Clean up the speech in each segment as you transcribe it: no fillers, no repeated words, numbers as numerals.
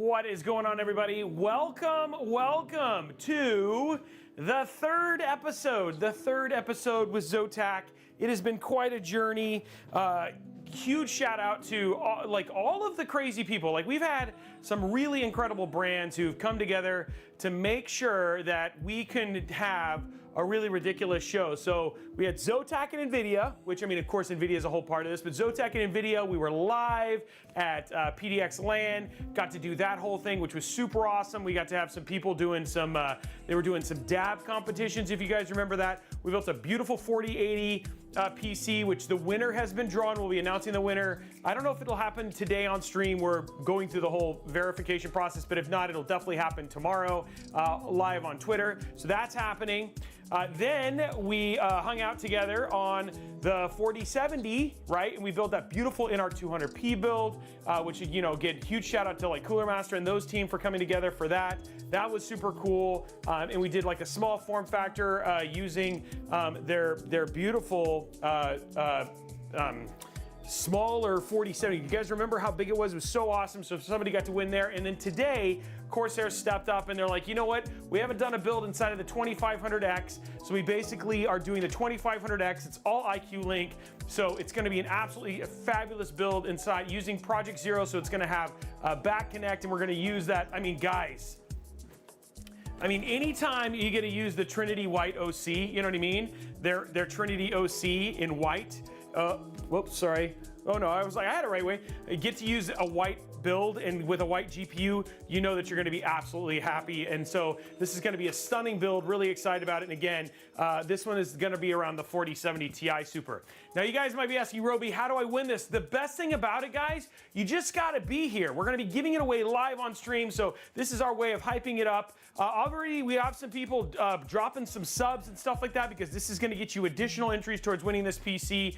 What is going on, everybody? Welcome to the third episode with Zotac. It has been quite a journey. Huge shout out to all of the crazy people. We've had some really incredible brands who've come together to make sure that we can have a really ridiculous show. So we had Zotac and NVIDIA, which, I mean, of course, NVIDIA is a whole part of this, but Zotac and NVIDIA, we were live at PDX LAN, got to do that whole thing, which was super awesome. We got to have some people doing some, they were doing some dab competitions, if you guys remember that. We built a beautiful 4080 PC, which the winner has been drawn. We'll be announcing the winner. I don't know if it'll happen today on stream. We're going through the whole verification process, but if not, it'll definitely happen tomorrow live on Twitter. So that's happening. Then we hung out together on the 4070, right? And we built that beautiful NR200P build, which, you know, get huge shout out to Cooler Master and those team for coming together for that. That was super cool. And we did a small form factor using their beautiful smaller 4070. You guys remember how big it was? It was so awesome. So somebody got to win there. And then today, Corsair stepped up and they're like, you know what? We haven't done a build inside of the 2500x. So we basically are doing the 2500x. It's all IQ Link. So it's going to be an absolutely fabulous build inside using Project Zero. So it's going to have back connect, and we're going to use that. I mean, guys, anytime you get to use the Trinity White OC, you know what I mean? Their Trinity OC in white. Whoops, sorry. Oh no, I had it right way. You get to use a white build, and with a white GPU, you know that you're gonna be absolutely happy. And so this is gonna be a stunning build, really excited about it. And again, this one is gonna be around the 4070 Ti Super. Now you guys might be asking, Robey, how do I win this? The best thing about it, guys, you just gotta be here. We're gonna be giving it away live on stream, so this is our way of hyping it up. Already we have some people dropping some subs and stuff like that, because this is gonna get you additional entries towards winning this PC.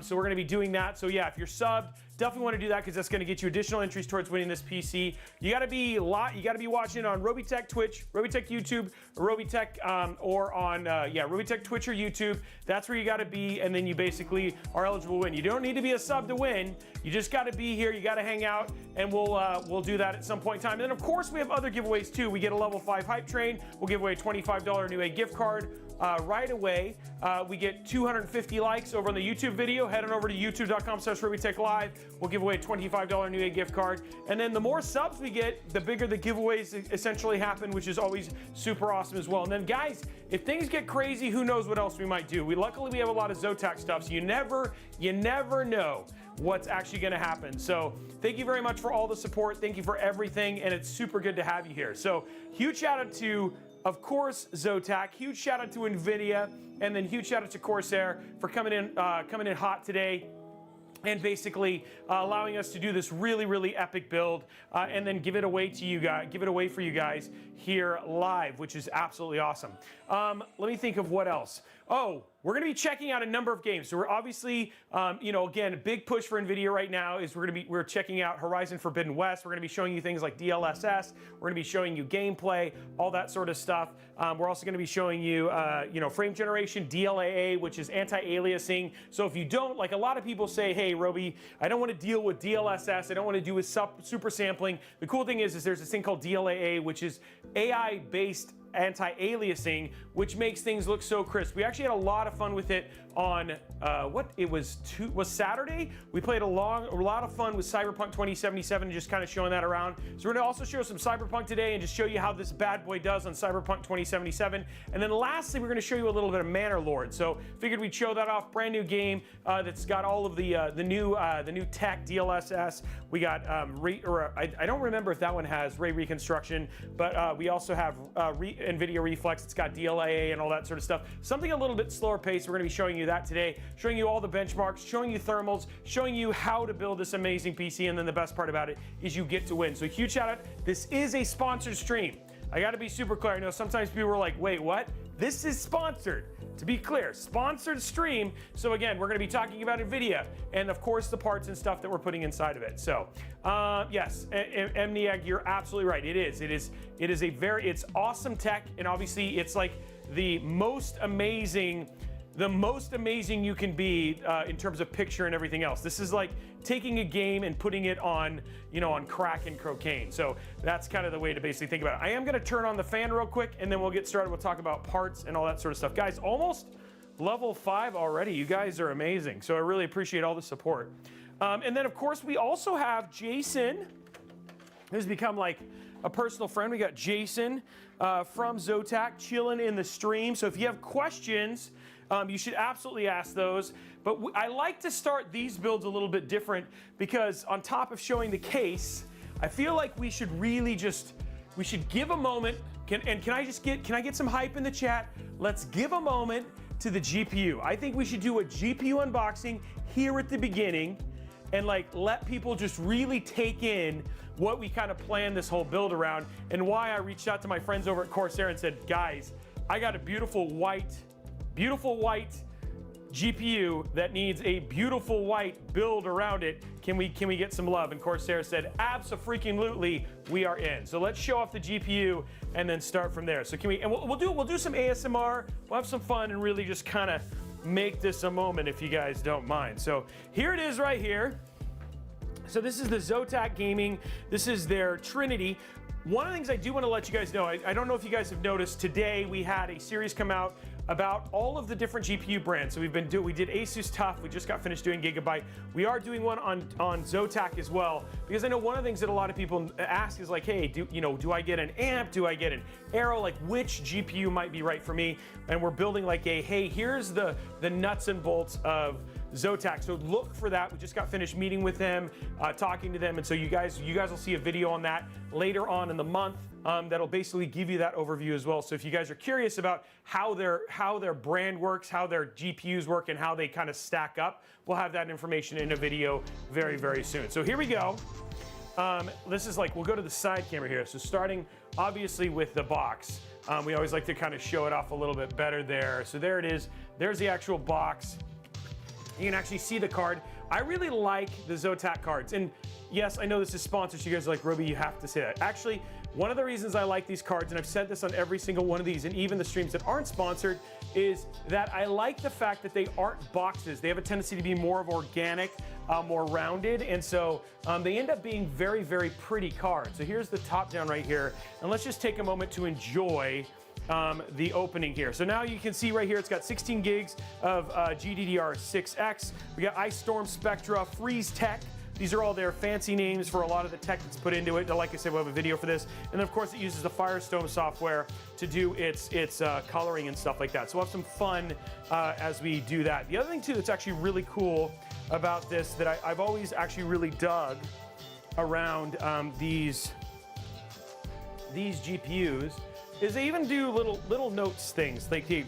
So we're going to be doing that. So yeah, if you're subbed, definitely want to do that, because that's going to get you additional entries towards winning this PC. You got to be watching on Robeytech Twitch, Robeytech YouTube, Robeytech, or on Robeytech Twitch or YouTube. That's where you got to be, and then you basically are eligible to win. You don't need to be a sub to win. You just got to be here. You got to hang out, and we'll do that at some point in time. And then of course we have other giveaways too. We get a level 5 hype train. We'll give away a $25 Newegg gift card. Right away, we get 250 likes over on the YouTube video. Head on over to youtube.com/RobeyTechLive. We'll give away a $25 Newegg gift card. And then the more subs we get, the bigger the giveaways essentially happen, which is always super awesome as well. And then guys, if things get crazy, who knows what else we might do. Luckily we have a lot of Zotac stuff, so you never know what's actually going to happen. So thank you very much for all the support. Thank you for everything, and it's super good to have you here. So huge shout out to, of course, Zotac. Huge shout out to NVIDIA, and then huge shout out to Corsair for coming in hot today, and basically allowing us to do this really epic build, and then give it away for you guys here live, which is absolutely awesome. Let me think of what else. Oh, we're going to be checking out a number of games. So we're obviously, again, a big push for NVIDIA right now is we're checking out Horizon Forbidden West. We're going to be showing you things like DLSS. We're going to be showing you gameplay, all that sort of stuff. We're also going to be showing you, frame generation, DLAA, which is anti-aliasing. So if you don't, a lot of people say, hey, Robey, I don't want to deal with DLSS. I don't want to do with super sampling. The cool thing is there's this thing called DLAA, which is AI-based anti-aliasing, which makes things look so crisp. We actually had a lot of fun with it on was Saturday. We played a lot of fun with Cyberpunk 2077 and just kind of showing that around. So we're gonna also show some Cyberpunk today and just show you how this bad boy does on Cyberpunk 2077. And then lastly, we're gonna show you a little bit of Manor Lord. So figured we'd show that off. Brand new game that's got all of the new tech DLSS. We got I don't remember if that one has ray reconstruction, but we also have NVIDIA Reflex. It's got DLAA and all that sort of stuff. Something a little bit slower pace. We're going to be showing you that today, showing you all the benchmarks, showing you thermals, showing you how to build this amazing PC, and then the best part about it is you get to win. So huge shout out. This is a sponsored stream. I got to be super clear. I know sometimes people are like, wait, what? This is sponsored. To be clear, sponsored stream. So again, we're going to be talking about NVIDIA and of course the parts and stuff that we're putting inside of it. So yes, Newegg, you're absolutely right. It's awesome tech, and obviously it's like the most amazing the most amazing you can be in terms of picture and everything else. This is like taking a game and putting it on, you know, on crack and cocaine. So that's kind of the way to basically think about it. I am gonna turn on the fan real quick and then we'll get started. We'll talk about parts and all that sort of stuff. Guys, almost level 5 already. You guys are amazing. So I really appreciate all the support. And then of course we also have Jason, who's become like a personal friend. We got Jason from Zotac chilling in the stream. So if you have questions, you should absolutely ask those. But I like to start these builds a little bit different because on top of showing the case, I feel like we should really we should give a moment. Can I get some hype in the chat? Let's give a moment to the GPU. I think we should do a GPU unboxing here at the beginning and like let people just really take in what we kind of planned this whole build around and why I reached out to my friends over at Corsair and said, guys, I got a beautiful white GPU that needs a beautiful white build around it. Can we get some love? And Corsair said, abso-freaking-lutely, we are in. So let's show off the GPU and then start from there. So we'll do some ASMR, we'll have some fun and really just kind of make this a moment if you guys don't mind. So here it is right here. So this is the Zotac Gaming. This is their Trinity. One of the things I do want to let you guys know, I don't know if you guys have noticed, today we had a series come out about all of the different GPU brands. So we did Asus TUF, we just got finished doing Gigabyte. We are doing one on Zotac as well, because I know one of the things that a lot of people ask is like, hey, do I get an amp? Do I get an Aero? Like which GPU might be right for me? And we're building like hey, here's the nuts and bolts of Zotac. So look for that. We just got finished meeting with them, talking to them, and so you guys will see a video on that later on in the month. That'll basically give you that overview as well. So if you guys are curious about how their brand works, how their GPUs work, and how they kind of stack up, we'll have that information in a video very, very soon. So here we go. This is like, we'll go to the side camera here. So starting obviously with the box. We always like to kind of show it off a little bit better there. So there it is. There's the actual box. You can actually see the card. I really like the Zotac cards. And yes, I know this is sponsored, so you guys are like, Robey, you have to say that. Actually, one of the reasons I like these cards, and I've said this on every single one of these, and even the streams that aren't sponsored, is that I like the fact that they aren't boxes. They have a tendency to be more of organic, more rounded, and so they end up being very, very pretty cards. So here's the top down right here, and let's just take a moment to enjoy the opening here. So now you can see right here, it's got 16 gigs of GDDR6X. We got Ice Storm, Spectra, Freeze Tech. These are all their fancy names for a lot of the tech that's put into it. Like I said, we'll have a video for this. And then of course it uses the Firestone software to do its coloring and stuff like that. So we'll have some fun as we do that. The other thing too that's actually really cool about this that I've always actually really dug around these GPUs is they even do little notes things. Like, it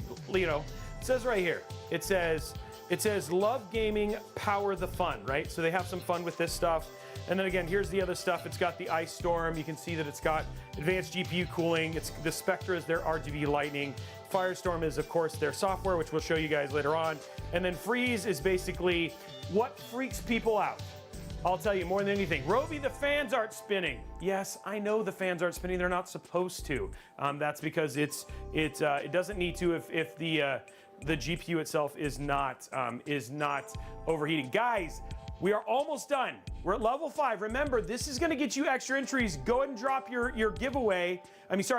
says right here, it says love gaming, power the fun, right? So they have some fun with this stuff. And then again, here's the other stuff. It's got the Ice Storm. You can see that it's got advanced GPU cooling. The Spectra is their RGB lighting. Firestorm is, of course, their software, which we'll show you guys later on. And then Freeze is basically what freaks people out. I'll tell you more than anything. Robey, the fans aren't spinning. Yes, I know the fans aren't spinning. They're not supposed to. That's because it doesn't need to if the GPU itself is not overheating. Guys, we are almost done. We're at level 5. Remember, this is going to get you extra entries. Go ahead and drop your giveaway. Use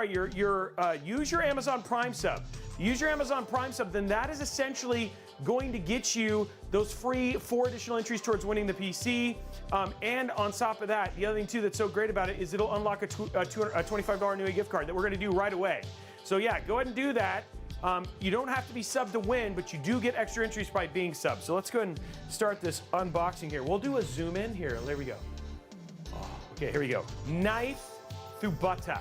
your Amazon Prime sub. Use your Amazon Prime sub. Then that is essentially going to get you those free 4 additional entries towards winning the PC. And on top of that, the other thing too that's so great about it is it'll unlock a $25 Newegg gift card that we're going to do right away. So yeah, go ahead and do that. You don't have to be subbed to win, but you do get extra entries by being subbed. So let's go ahead and start this unboxing here. We'll do a zoom in here. There we go. Oh, okay, here we go. Knife through butter.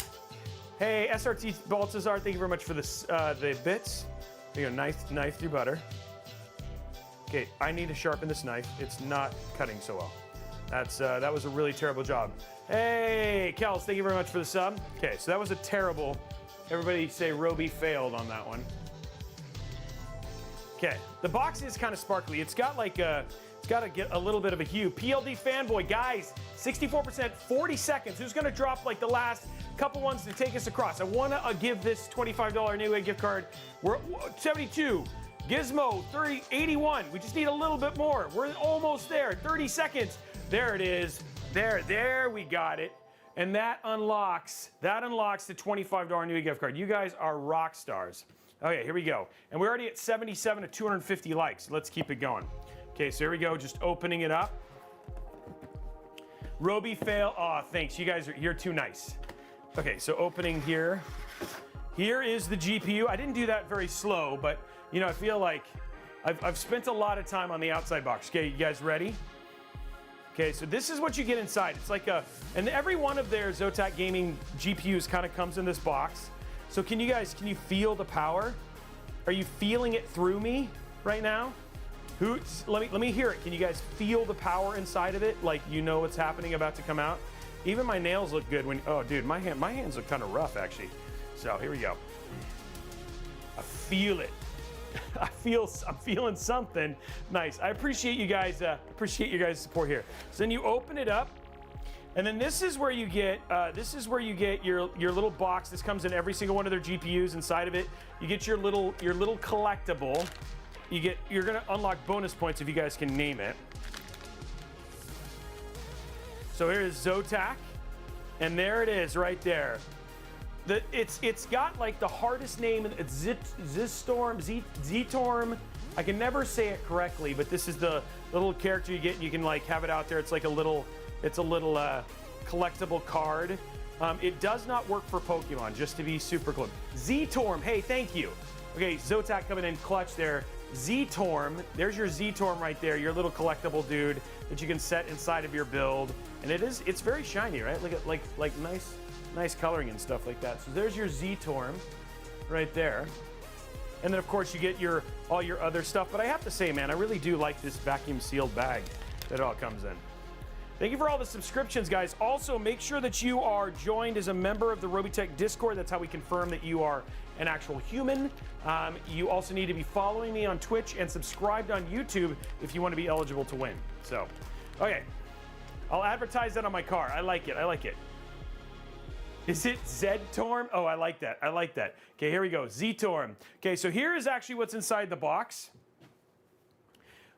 Hey, SRT Baltazar, thank you very much for this, the bits. There you go, knife through butter. Okay, I need to sharpen this knife. It's not cutting so well. That was a really terrible job. Hey, Kels, thank you very much for the sub. Okay, so that was a terrible. Everybody say Robey failed on that one. Okay, the box is kind of sparkly. It's got like it's got to get a little bit of a hue. PLD fanboy, guys, 64%, 40 seconds. Who's gonna drop like the last couple ones to take us across? I wanna give this $25 Newegg gift card. We're 72. Gizmo, 81. We just need a little bit more. We're almost there. 30 seconds. There it is. There we got it. And that unlocks the $25 Newegg gift card. You guys are rock stars. Okay, here we go. And we're already at 77 to 250 likes. Let's keep it going. Okay, so here we go. Just opening it up. Robey fail. Oh, thanks. You guys you're too nice. Okay, so opening here. Here is the GPU. I didn't do that very slow, but you know, I feel like I've spent a lot of time on the outside box. Okay, you guys ready? Okay, so this is what you get inside. It's like and every one of their Zotac gaming GPUs kind of comes in this box. So can you feel the power? Are you feeling it through me right now? Let me hear it. Can you guys feel the power inside of it? Like you know what's happening about to come out? Even my nails look good when, oh dude, my hands look kind of rough actually. So here we go. I feel it. I'm feeling something nice. I appreciate you guys. Appreciate you guys' support here. So then you open it up, and then this is where you get your little box. This comes in every single one of their GPUs. Inside of it, you get your little collectible. You're gonna unlock bonus points if you guys can name it. So here's Zotac, and there it is right there. It's got like the hardest name. It's Zetorm. I can never say it correctly, but this is the little character you get, and you can like have it out there. It's like a little collectible card. It does not work for Pokemon, just to be super clear. Zetorm, hey, thank you. Okay, Zotac coming in clutch there. Zetorm, there's your Zetorm right there, your little collectible dude that you can set inside of your build, and it's very shiny, right? Look at like nice coloring and stuff like that. So there's your Zetorm right there. And then of course you get all your other stuff. But I have to say, man, I really do like this vacuum sealed bag that it all comes in. Thank you for all the subscriptions, guys. Also, make sure that you are joined as a member of the Robeytech Discord. That's how we confirm that you are an actual human. You also need to be following me on Twitch and subscribed on YouTube if you want to be eligible to win. So, okay. I'll advertise that on my car. I like it. Is it Ztorm? Oh, I like that. Okay, here we go. Ztorm. Okay, so here is actually what's inside the box.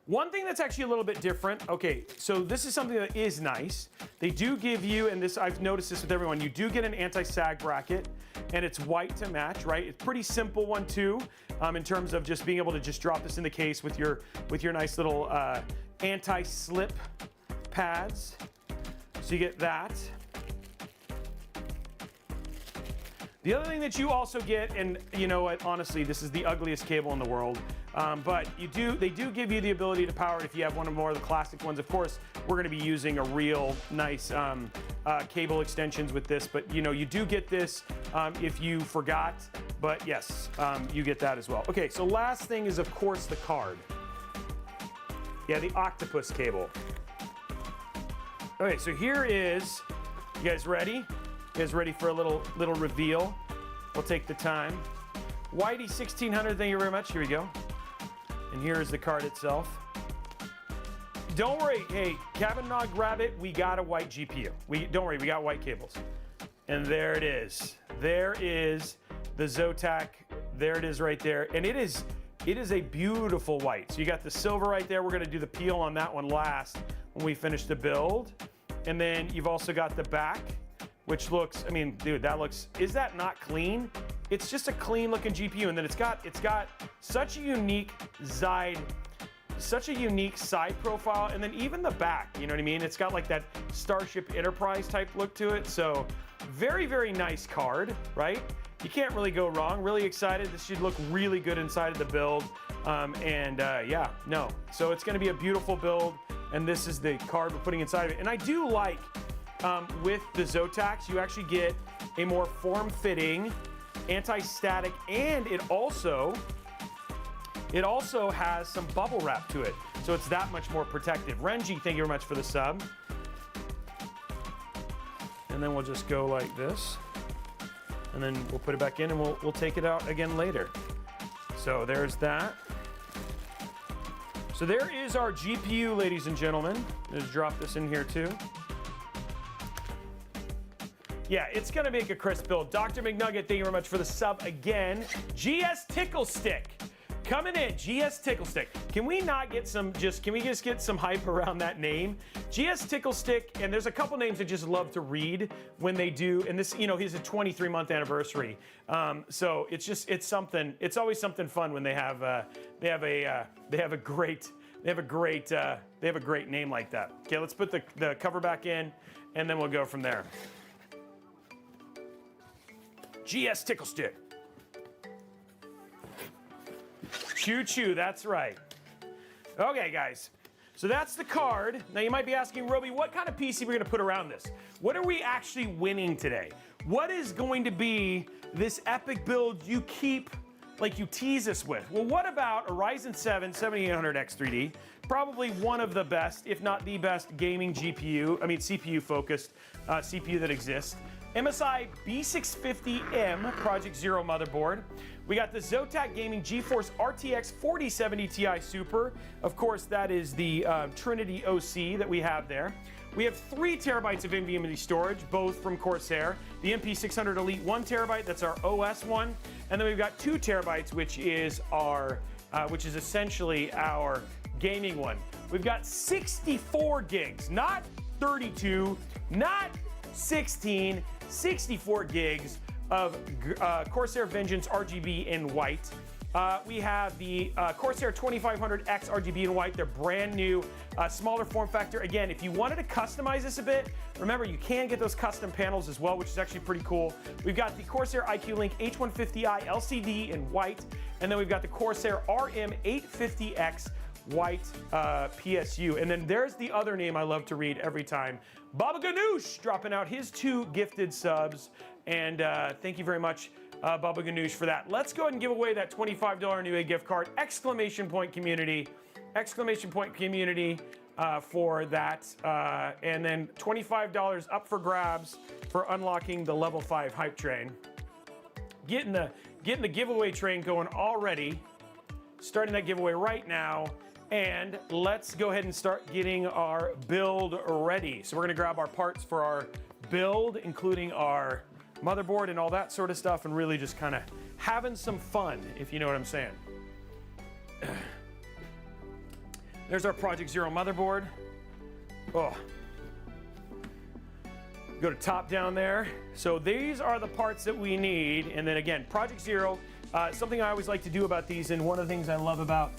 One thing that's actually a little bit different. Okay, so this is something that is nice. They do give you, and this I've noticed this with everyone, you do get an anti-sag bracket, and it's white to match, right? It's pretty simple one too, in terms of just being able to just drop this in the case with your nice little anti-slip pads. So you get that. The other thing that you also get, and you know what, honestly, this is the ugliest cable in the world, but they do give you the ability to power it if you have one or more of the classic ones. Of course, we're going to be using a real nice cable extensions with this, but you know, you do get this if you forgot, but yes, you get that as well. Okay, so last thing is, of course, the card. Yeah, the octopus cable. Okay, so here is, you guys ready? You guys ready for a little reveal? We'll take the time. Whitey 1600, thank you very much. Here we go. And here is the card itself. Don't worry, hey, Cabin Nog Rabbit, we got a white GPU. Don't worry, we got white cables. And there it is. There is the Zotac. There it is right there. And it is a beautiful white. So you got the silver right there. We're gonna do the peel on that one last when we finish the build. And then you've also got the back, which looks, I mean, dude, is that not clean? It's just a clean looking GPU, and then it's got such a unique side profile, and then even the back, you know what I mean? It's got like that Starship Enterprise type look to it, so very, very nice card, right? You can't really go wrong. Really excited. This should look really good inside of the build, yeah, no. So it's gonna be a beautiful build, and this is the card we're putting inside of it. And I do like, with the Zotacs, you actually get a more form-fitting, anti-static, and it also has some bubble wrap to it, so it's that much more protective. Renji, thank you very much for the sub. And then we'll just go like this, and then we'll put it back in, and we'll take it out again later. So there's that. So there is our GPU, ladies and gentlemen. Just drop this in here too. Yeah, it's gonna make a crisp build. Dr. McNugget, thank you very much for the sub again. GS Tickle Stick Coming in, GS Tickle Stick. Can we not get some, can we just get some hype around that name? GS Tickle Stick, and there's a couple names I just love to read when they do, and this, you know, he's a 23-month anniversary. So it's something, it's always something fun when they have a great name like that. Okay, let's put the cover back in, and then we'll go from there. GS Tickle Stick. Choo choo, that's right. Okay, guys. So that's the card. Now you might be asking, Robey, what kind of PC we're gonna put around this? What are we actually winning today? What is going to be this epic build you keep, like you tease us with? Well, what about a Ryzen 7 7800X 3D? Probably one of the best, if not the best, gaming CPU focused CPU that exists. MSI B650M Project Zero motherboard. We got the Zotac Gaming GeForce RTX 4070 Ti Super. Of course, that is the Trinity OC that we have there. We have 3 terabytes of NVMe storage, both from Corsair. The MP600 Elite 1 terabyte, that's our OS one. And then we've got 2 terabytes, which is essentially our gaming one. We've got 64 gigs, not 32, not 16, 64 gigs of Corsair Vengeance RGB in white. We have the Corsair 2500x RGB in white. They're brand new, smaller form factor. Again, if you wanted to customize this a bit, remember you can get those custom panels as well, which is actually pretty cool. We've got the Corsair IQ Link H150i LCD in white, and then we've got the Corsair RM850X white PSU. And then there's the other name I love to read every time. Baba Ganoush dropping out his 2 gifted subs. And thank you very much, Baba Ganoush, for that. Let's go ahead and give away that $25 Newegg gift card. Exclamation point community for that. And then $25 up for grabs for unlocking the level 5 hype train. Getting the giveaway train going already. Starting that giveaway right now. And let's go ahead and start getting our build ready. So we're gonna grab our parts for our build, including our motherboard and all that sort of stuff, and really just kind of having some fun, if you know what I'm saying. There's our Project Zero motherboard. Oh. Go to top down there. So these are the parts that we need. And then again, Project Zero, something I always like to do about these, and one of the things I love about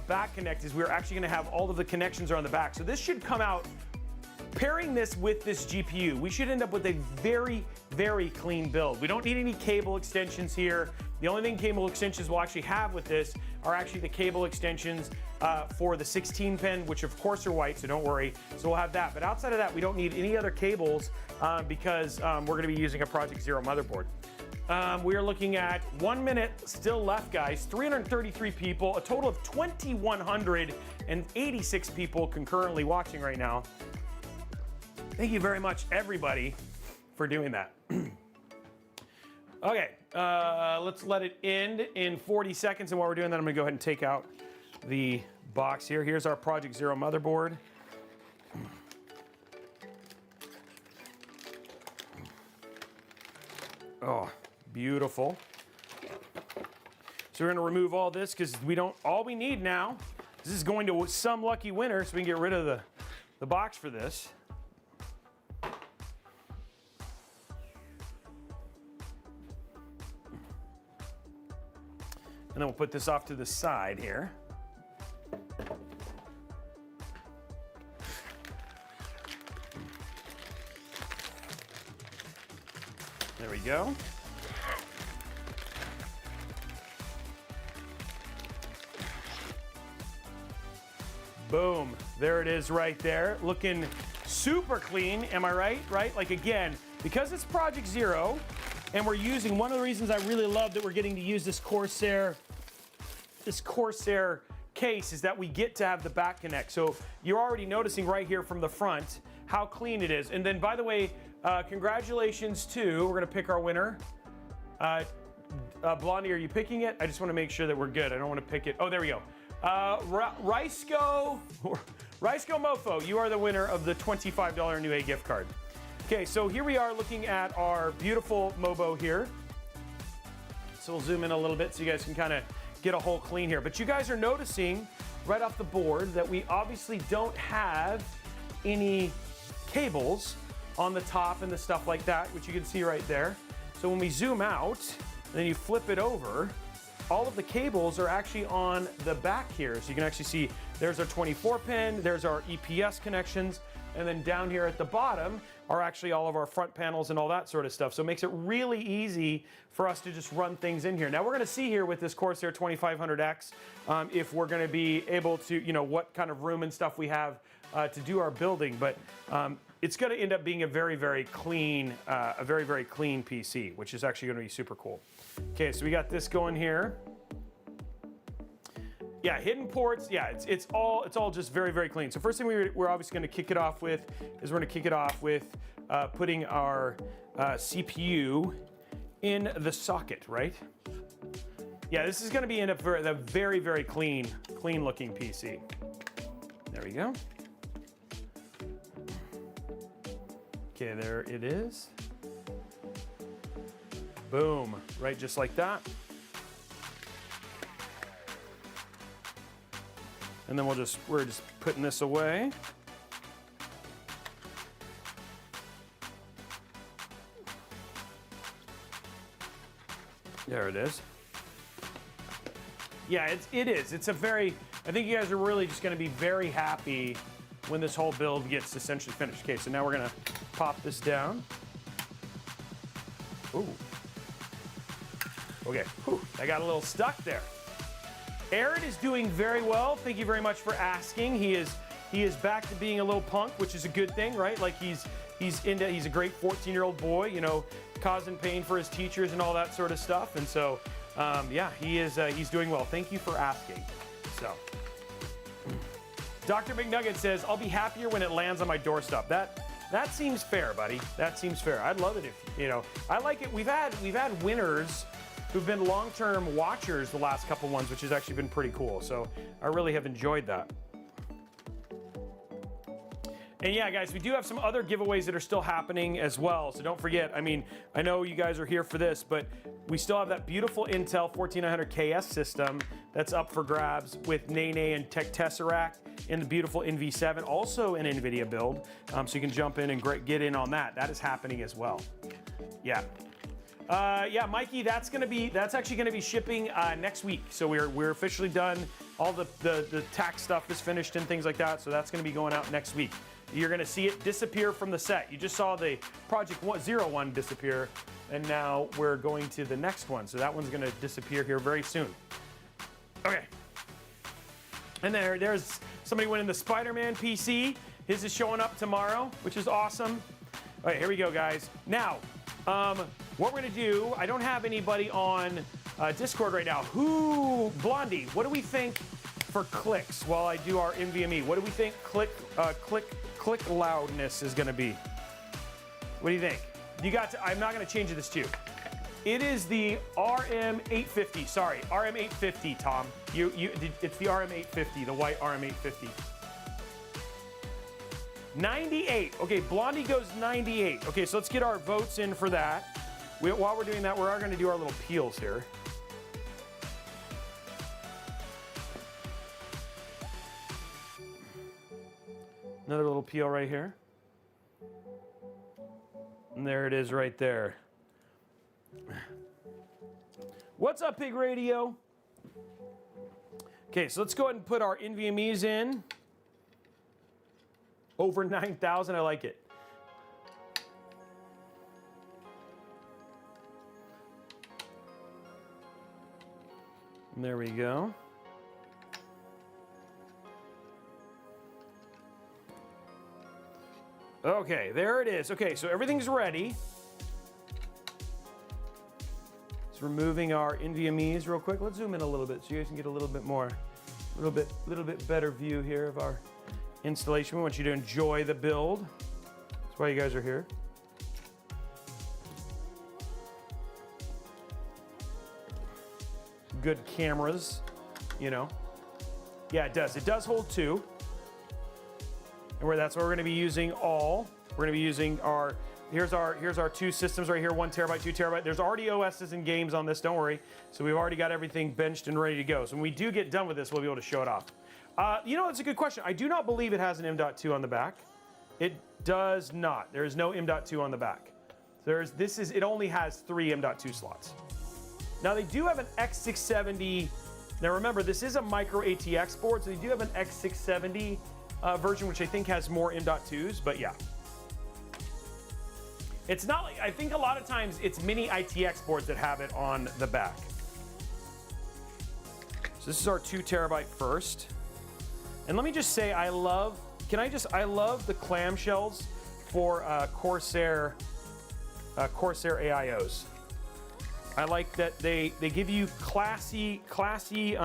Back Connect is we're actually gonna have all of the connections are on the back. So this should come out, pairing this with this GPU, we should end up with a very, very clean build. We don't need any cable extensions here. The only thing cable extensions we'll actually have with this are actually the cable extensions for the 16 pin, which of course are white, so don't worry. So we'll have that. But outside of that, we don't need any other cables because we're gonna be using a Project Zero motherboard. We are looking at 1 minute still left, guys. 333 people, a total of 2,186 people concurrently watching right now. Thank you very much, everybody, for doing that. Okay, let's let it end in 40 seconds. And while we're doing that, I'm gonna go ahead and take out the box here. Here's our Project Zero motherboard. Oh, beautiful. So we're gonna remove all this because all we need now, this is going to some lucky winner, so we can get rid of the box for this. And then we'll put this off to the side here. There we go. Boom, there it is right there. Looking super clean, am I right? Right, like again, because it's Project Zero, and we're using, one of the reasons I really love that we're getting to use this Corsair case is that we get to have the back connect. So you're already noticing right here from the front how clean it is. And then by the way, congratulations to, we're gonna pick our winner. Blondie, are you picking it? I just wanna make sure that we're good. I don't wanna pick it. Oh, there we go. Rysco Mofo, you are the winner of the $25 Newegg gift card. Okay, so here we are looking at our beautiful Mobo here. So we'll zoom in a little bit so you guys can kind of get a whole clean here. But you guys are noticing right off the board that we obviously don't have any cables on the top and the stuff like that, which you can see right there. So when we zoom out, and then you flip it over, all of the cables are actually on the back here. So you can actually see there's our 24 pin, there's our EPS connections, and then down here at the bottom are actually all of our front panels and all that sort of stuff. So it makes it really easy for us to just run things in here. Now we're gonna see here with this Corsair 2500x if we're gonna be able to, you know, what kind of room and stuff we have to do our building, but it's gonna end up being a very, very clean PC, which is actually gonna be super cool. Okay, so we got this going here. Yeah, hidden ports, yeah, it's all just very, very clean. So first thing we're obviously gonna kick it off with is we're gonna kick it off with putting our CPU in the socket, right? Yeah, this is gonna be in a very, very clean looking PC. There we go. Okay, there it is. Boom, right, just like that. And then we're just putting this away. There it is. Yeah, it is. It's a very, I think you guys are really just gonna be very happy when this whole build gets essentially finished. Okay, so now we're gonna pop this down. Ooh. Okay, whew, I got a little stuck there. Aaron is doing very well. Thank you very much for asking. He is back to being a little punk, which is a good thing, right? Like he's a great 14-year-old boy, you know, causing pain for his teachers and all that sort of stuff. And so, yeah, he's doing well. Thank you for asking. So, Dr. McNugget says, "I'll be happier when it lands on my doorstep." That seems fair, buddy. That seems fair. I'd love it if, you know, I like it. We've had winners who've been long-term watchers the last couple ones, which has actually been pretty cool. So I really have enjoyed that. And yeah, guys, we do have some other giveaways that are still happening as well. So don't forget, I mean, I know you guys are here for this, but we still have that beautiful Intel 14900KS system that's up for grabs with Nene and Tech Tesseract in the beautiful NV7, also an NVIDIA build. So you can jump in and get in on that. That is happening as well. Yeah. Yeah, Mikey, that's actually gonna be shipping next week. So we're officially done. All the tax stuff is finished and things like that. So that's gonna be going out next week. You're gonna see it disappear from the set. You just saw the Project 01 disappear, and now we're going to the next one. So that one's gonna disappear here very soon. Okay. And there's somebody winning the Spider-Man PC. His is showing up tomorrow, which is awesome. All right, here we go, guys. Now, what we're gonna do, I don't have anybody on Discord right now. Blondie, what do we think for clicks while I do our NVMe? What do we think click loudness is gonna be? What do you think? I'm not gonna change this to you. It is the RM850, sorry, RM850, Tom. It's the RM850, the white RM850. 98, okay, Blondie goes 98. Okay, so let's get our votes in for that. While we're doing that, we are gonna do our little peels here. Another little peel right here. And there it is right there. What's up, Pig Radio? Okay, so let's go ahead and put our NVMEs in. Over 9,000, I like it. And there we go. Okay, there it is. Okay, so everything's ready. Just removing our NVMEs real quick. Let's zoom in a little bit so you guys can get a little bit more, a little bit better view here of our installation. We want you to enjoy the build. That's why you guys are here. Good cameras, you know. Yeah, it does. It does hold two. And that's what we're going to be using all. We're going to be using our Here's our two systems right here, 1 terabyte, 2 terabyte. There's already OSs and games on this, don't worry. So we've already got everything benched and ready to go. So when we do get done with this, we'll be able to show it off. You know, it's a good question. I do not believe it has an M.2 on the back. It does not. There is no M.2 on the back. It only has 3 M.2 slots. Now they do have an X670. Now remember, this is a micro ATX board, so they do have an X670 version, which I think has more M.2s, but yeah. It's not like, I think a lot of times it's mini ITX boards that have it on the back. So this is our 2 terabyte first. And let me just say, I love the clamshells for Corsair AIOs. I like that they give you classy packaging.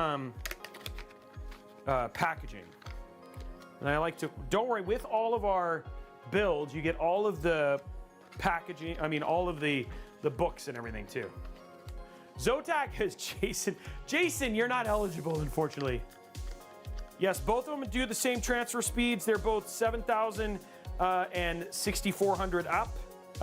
And I like to, don't worry, with all of our builds, you get all of the packaging, all of the books and everything too. Zotac has Jason. Jason, you're not eligible, unfortunately. Yes, both of them do the same transfer speeds. They're both 7,000 and 6,400 up.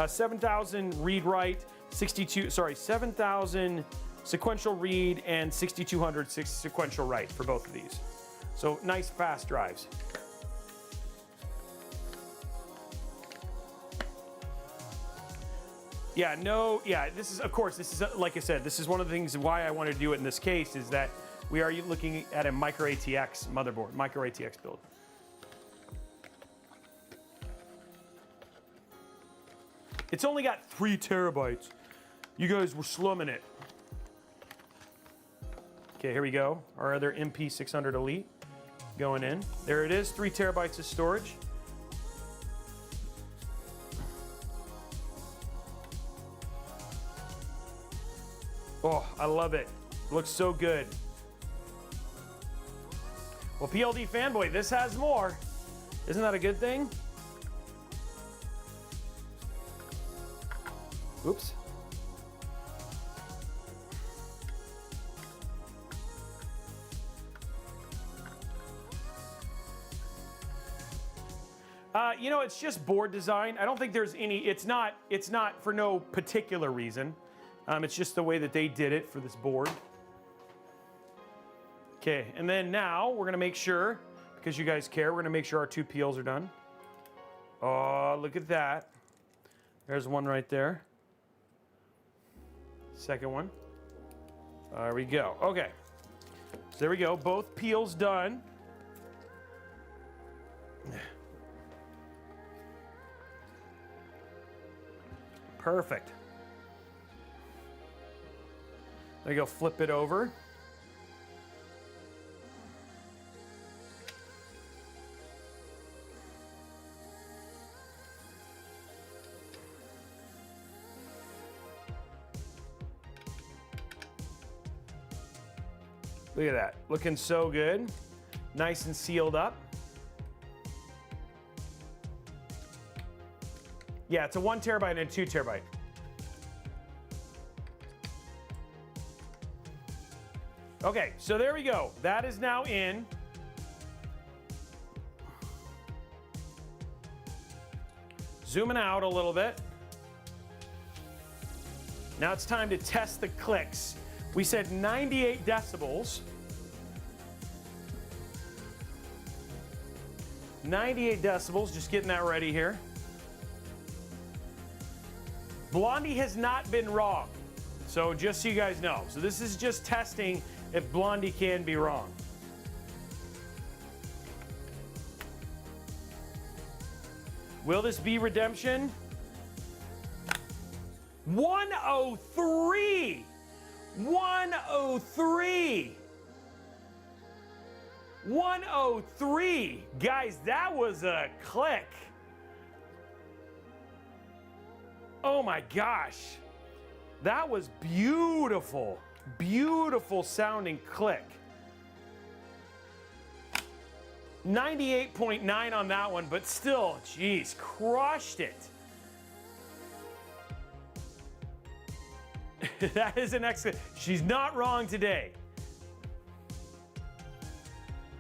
7,000 read-write, 7,000 sequential read and 6,200 sequential write for both of these. So nice fast drives. This is, of course, like I said, this is one of the things why I wanted to do it in this case is that we are looking at a micro ATX motherboard, micro ATX build. It's only got 3 terabytes. You guys were slumming it. Okay, here we go. Our other MP600 Elite going in. There it is, 3 terabytes of storage. Oh, I love it. It looks so good. Well, PLD fanboy, this has more. Isn't that a good thing? Oops. You know, it's just board design. I don't think there's any, it's not for no particular reason. It's just the way that they did it for this board. Okay, and then now we're gonna make sure, because you guys care, we're gonna make sure our 2 peels are done. Oh, look at that. There's one right there. Second one. There we go. Okay. So there we go. Both peels done. Perfect. There you go. Flip it over. Look at that, looking so good. Nice and sealed up. Yeah, it's a 1 terabyte and a 2 terabyte. Okay, so there we go. That is now in. Zooming out a little bit. Now it's time to test the clicks. We said 98 decibels. 98 decibels, just getting that ready here. Blondie has not been wrong, so just so you guys know. So this is just testing if Blondie can be wrong. Will this be redemption? 103! 103! 103! Guys, that was a click. Oh my gosh. That was beautiful. Beautiful sounding click. 98.9 on that one, but still, geez, crushed it. That is an excellent. She's not wrong today.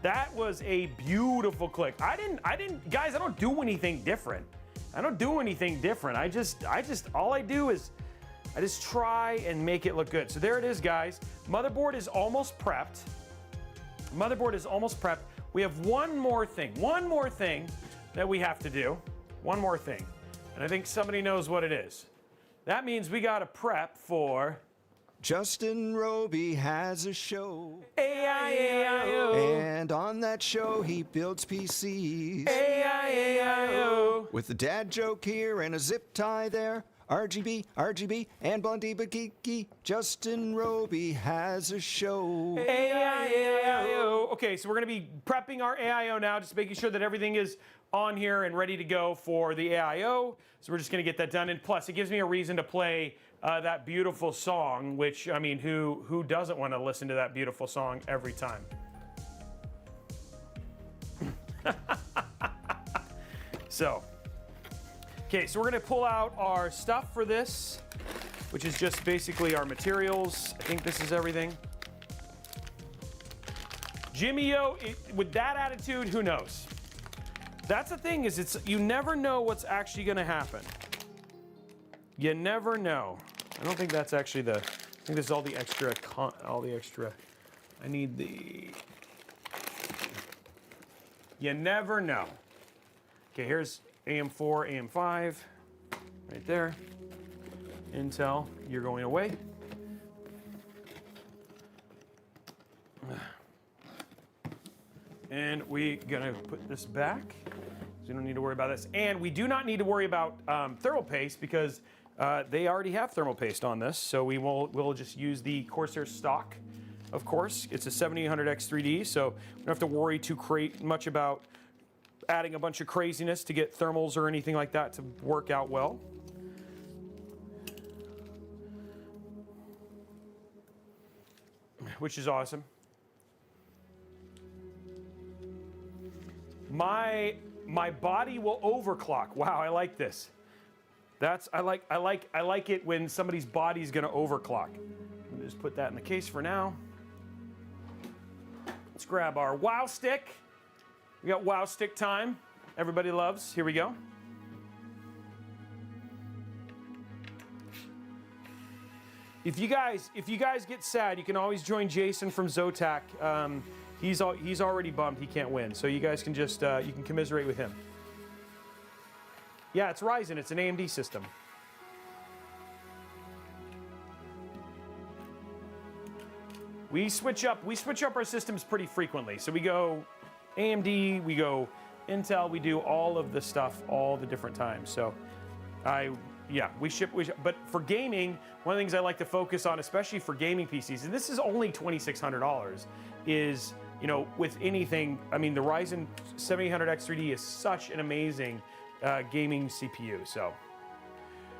That was a beautiful click. Guys, I don't do anything different. I don't do anything different. All I do is I just try and make it look good. So there it is, guys. Motherboard is almost prepped. Motherboard is almost prepped. We have one more thing that we have to do. One more thing. And I think somebody knows what it is. That means we got to prep for... Justin Robey has a show. AIO. And on that show, he builds PCs. AIO. With a dad joke here and a zip tie there. RGB, and Blondie but geeky. Justin Robey has a show. AIO. Okay, so we're going to be prepping our AIO now, just making sure that everything is on here and ready to go for the AIO. So we're just going to get that done. And plus, it gives me a reason to play that beautiful song, which, I mean, who doesn't want to listen to that beautiful song every time? So, okay, so we're going to pull out our stuff for this, which is just basically our materials. I think this is everything. Jimmy-O, with that attitude, who knows? That's the thing, is you never know what's actually going to happen. You never know. I don't think that's actually I think this is all the extra, I need the, you never know. Okay, here's AM4, AM5, right there. Intel, you're going away. And we're gonna put this back, so you don't need to worry about this. And we do not need to worry about thermal paste because they already have thermal paste on this, so we'll just use the Corsair stock, of course. It's a 7800X 3D, so we don't have to worry too much about adding a bunch of craziness to get thermals or anything like that to work out well. Which is awesome. My body will overclock. Wow, I like this. I like it when somebody's body's gonna overclock. Let me just put that in the case for now. Let's grab our WoW stick. We got WoW stick time. Everybody loves. Here we go. If you guys get sad, you can always join Jason from Zotac. He's already bummed he can't win, so you guys can just you can commiserate with him. Yeah, it's Ryzen. It's an AMD system. We switch up our systems pretty frequently. So we go AMD, we go Intel, we do all of the stuff all the different times. So we ship, but for gaming, one of the things I like to focus on, especially for gaming PCs, and this is only $2,600, is, you know, with anything, I mean, the Ryzen 7800X 3D is such an amazing gaming CPU. So,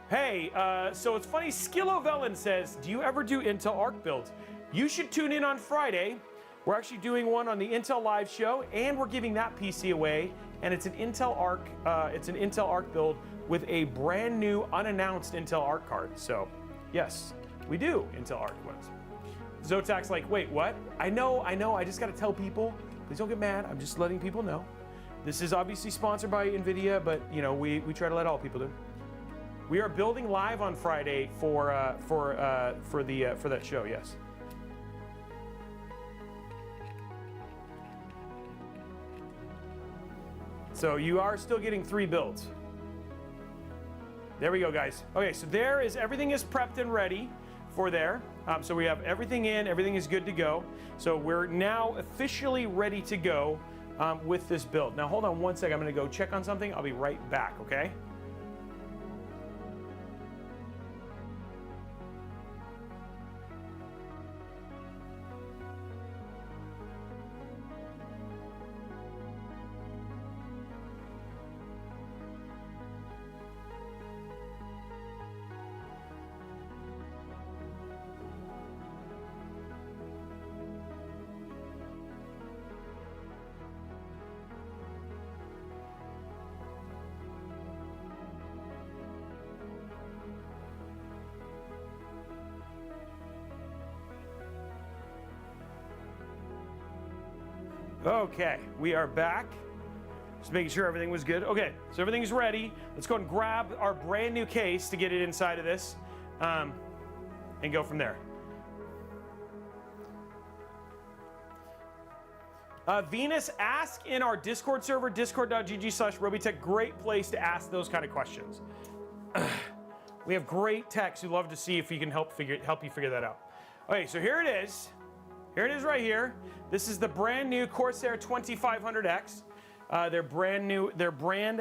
hey, so it's funny, Skillovelin says, do you ever do Intel Arc builds? You should tune in on Friday. We're actually doing one on the Intel Live show, and we're giving that PC away, and it's an Intel Arc build with a brand new unannounced Intel Arc card. So, yes, we do Intel Arc ones. Zotac's like, wait, what? I know, I just gotta tell people. Please don't get mad, I'm just letting people know. This is obviously sponsored by NVIDIA, but you know, we try to let all people do. We are building live on Friday for that show, yes. So you are still getting 3 builds. There we go, guys. Okay, so everything is prepped and ready for there. So we have everything in, everything is good to go. So we're now officially ready to go with this build. Now hold on one second, I'm gonna go check on something. I'll be right back, okay? Okay, we are back. Just making sure everything was good. Okay, so everything's ready. Let's go and grab our brand new case to get it inside of this and go from there. Venus, ask in our Discord server, discord.gg/Robeytech. Great place to ask those kind of questions. We have great techs who love to see if we can help you figure that out. Okay, so here it is. Here it is right here. This is the brand new Corsair 2500x. Their brand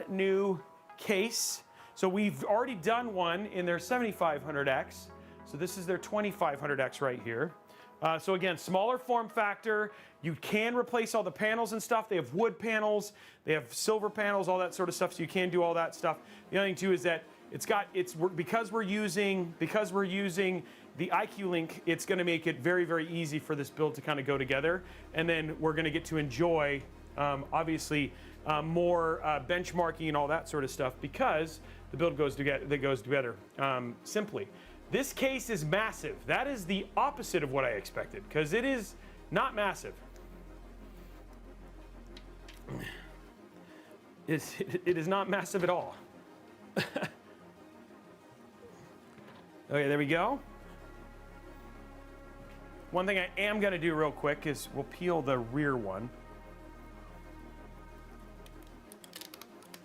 new case. So we've already done one in their 7500x. So this is their 2500x right here. So again, smaller form factor. You can replace all the panels and stuff. They have wood panels, they have silver panels, all that sort of stuff. So you can do all that stuff. The other thing too is that because we're using the IQ Link, it's going to make it very, very easy for this build to kind of go together. And then we're going to get to enjoy, obviously, more benchmarking and all that sort of stuff because the build goes together simply. This case is massive. That is the opposite of what I expected because it is not massive. It is not massive at all. Okay, there we go. One thing I am going to do real quick is we'll peel the rear one.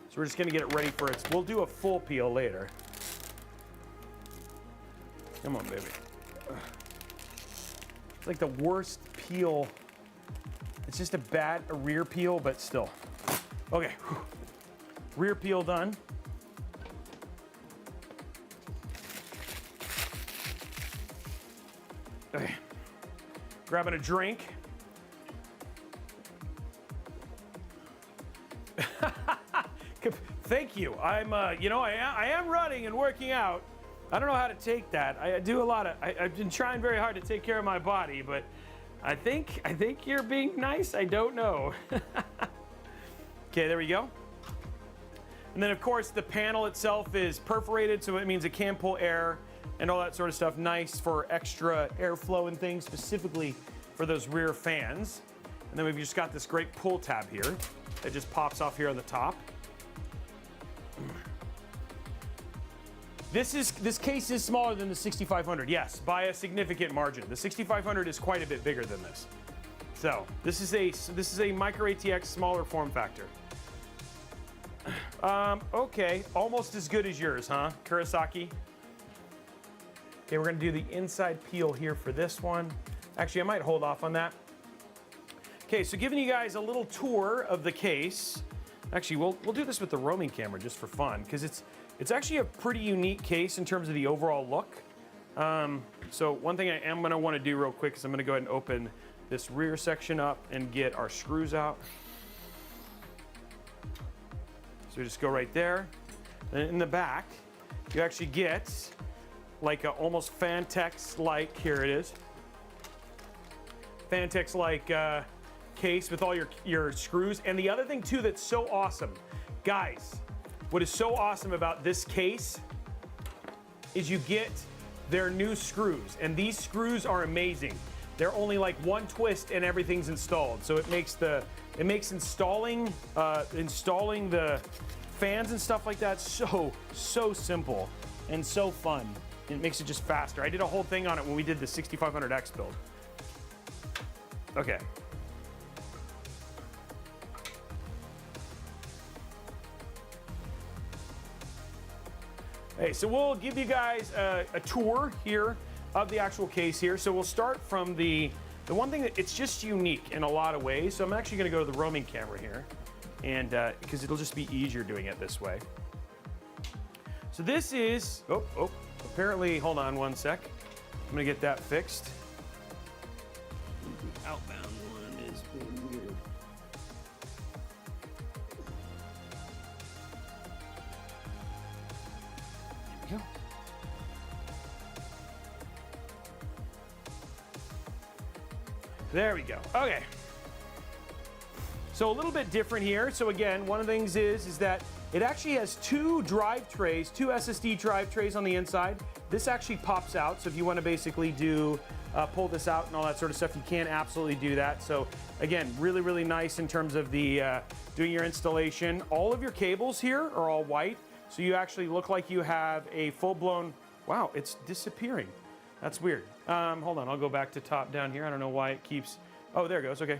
So we're just going to get it ready for its. We'll do a full peel later. Come on, baby. It's like the worst peel. It's just a rear peel, but still. Okay, rear peel done. Okay, grabbing a drink. Thank you. I'm, I am running and working out. I don't know how to take that. I do a lot of. I've been trying very hard to take care of my body, but I think you're being nice. I don't know. Okay, there we go. And then of course the panel itself is perforated, so it means it can pull air and all that sort of stuff. Nice for extra airflow and things, specifically for those rear fans. And then we've just got this great pull tab here that just pops off here on the top. This case is smaller than the 6500, yes, by a significant margin. The 6500 is quite a bit bigger than this. So this is a micro ATX smaller form factor. Okay, almost as good as yours, huh, Kurosaki? Okay, we're gonna do the inside peel here for this one. Actually, I might hold off on that. Okay, so giving you guys a little tour of the case. Actually, we'll do this with the roaming camera just for fun, because it's actually a pretty unique case in terms of the overall look. So one thing I am gonna wanna do real quick is I'm gonna go ahead and open this rear section up and get our screws out. So we just go right there. And in the back, you actually get like a almost Fantex-like, here it is. Fantex-like case with all your screws. And the other thing too that's so awesome, guys, what is so awesome about this case is you get their new screws, and these screws are amazing. They're only like one twist and everything's installed. So it makes installing the fans and stuff like that so simple and so fun. It makes it just faster. I did a whole thing on it when we did the 6500X build. Okay. Hey, so we'll give you guys a tour here of the actual case here. So we'll start from the one thing that it's just unique in a lot of ways. So I'm actually going to go to the roaming camera here, and because it'll just be easier doing it this way. So this is apparently, hold on one sec. I'm going to get that fixed. Outbound one is weird. There we go. There we go. Okay. So a little bit different here. So again, one of the things is that it actually has two drive trays, two SSD drive trays on the inside. this actually pops out. So if you want to basically do pull this out and all that sort of stuff, you can absolutely do that. So again, really, really nice in terms of the doing your installation. All of your cables here are all white, so you actually look like you have a full-blown, wow, it's disappearing. That's weird. Hold on, I'll go back to top down here. I don't know why it keeps, oh, there it goes, okay.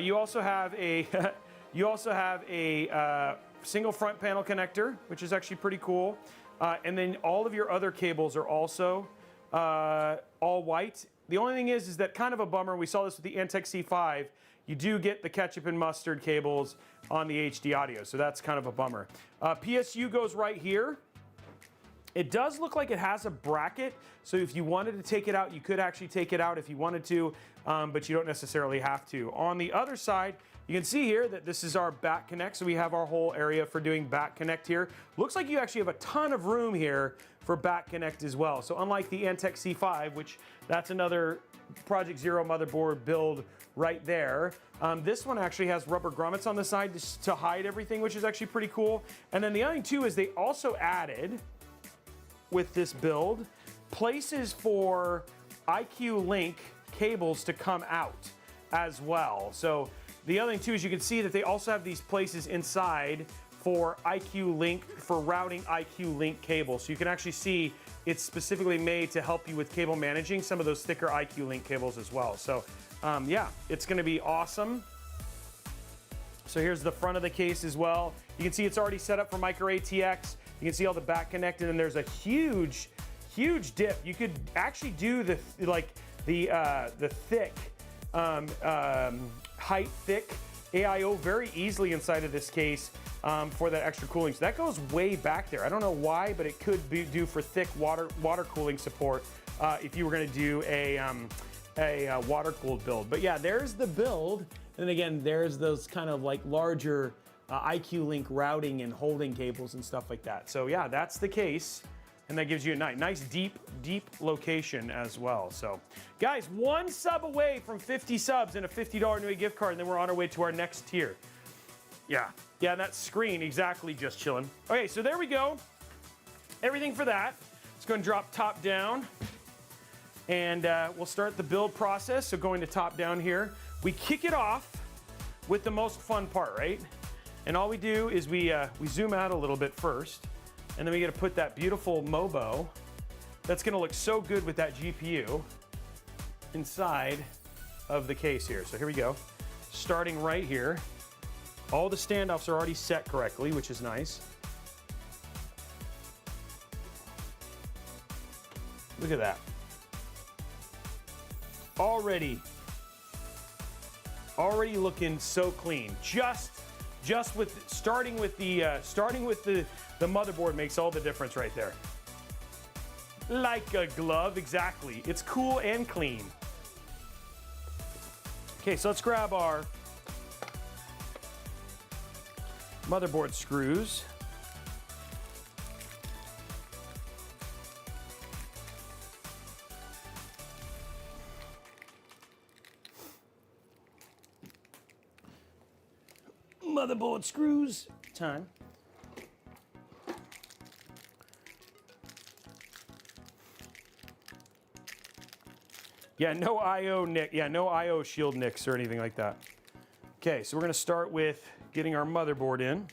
You also have a, single front panel connector, which is actually pretty cool. And then all of your other cables are also all white. The only thing is that kind of a bummer. We saw this with the Antec C5. You do get the ketchup and mustard cables on the HD audio, so that's kind of a bummer. PSU goes right here. It does look like it has a bracket, so if you wanted to take it out, you could actually take it out if you wanted to, but you don't necessarily have to. On the other side, you can see here that this is our back connect, so we have our whole area for doing back connect here. Looks like you actually have a ton of room here for back connect as well. So unlike the Antec C5, which that's another Project Zero motherboard build right there, this one actually has rubber grommets on the side to hide everything, which is actually pretty cool. And then the other thing too is they also added, with this build, places for IQ Link cables to come out as well. So the other thing too is you can see that they also have these places inside for IQ Link, for routing IQ Link cables. So you can actually see it's specifically made to help you with cable managing some of those thicker IQ Link cables as well. So yeah, it's gonna be awesome. So here's the front of the case as well. You can see it's already set up for micro ATX. You can see all the back connected, and there's a huge, huge dip. You could actually do the thick, height thick AIO very easily inside of this case for that extra cooling. So that goes way back there. I don't know why, but it could be do for thick water cooling support if you were going to do a water-cooled build. But yeah, there's the build. And again, there's those kind of like larger IQ Link routing and holding cables and stuff like that. So yeah, that's the case. And that gives you a nice deep location as well. So guys, 1 sub away from 50 subs and a $50 Newegg gift card, and then we're on our way to our next tier. Yeah, that screen, exactly, just chilling. Okay, so there we go. Everything for that. Let's go and drop top down. And we'll start the build process. So going to top down here, we kick it off with the most fun part, right? And all we do is we zoom out a little bit first, and then we get to put that beautiful MOBO that's gonna look so good with that GPU inside of the case here. So here we go. Starting right here. All the standoffs are already set correctly, which is nice. Look at that. Already looking so clean. Just with starting with the motherboard makes all the difference right there. Like a glove, exactly. It's cool and clean. Okay, so let's grab our motherboard screws. Motherboard screws time. Yeah, no IO nick. Yeah, no IO shield nicks or anything like that. Okay, so we're gonna start with getting our motherboard in.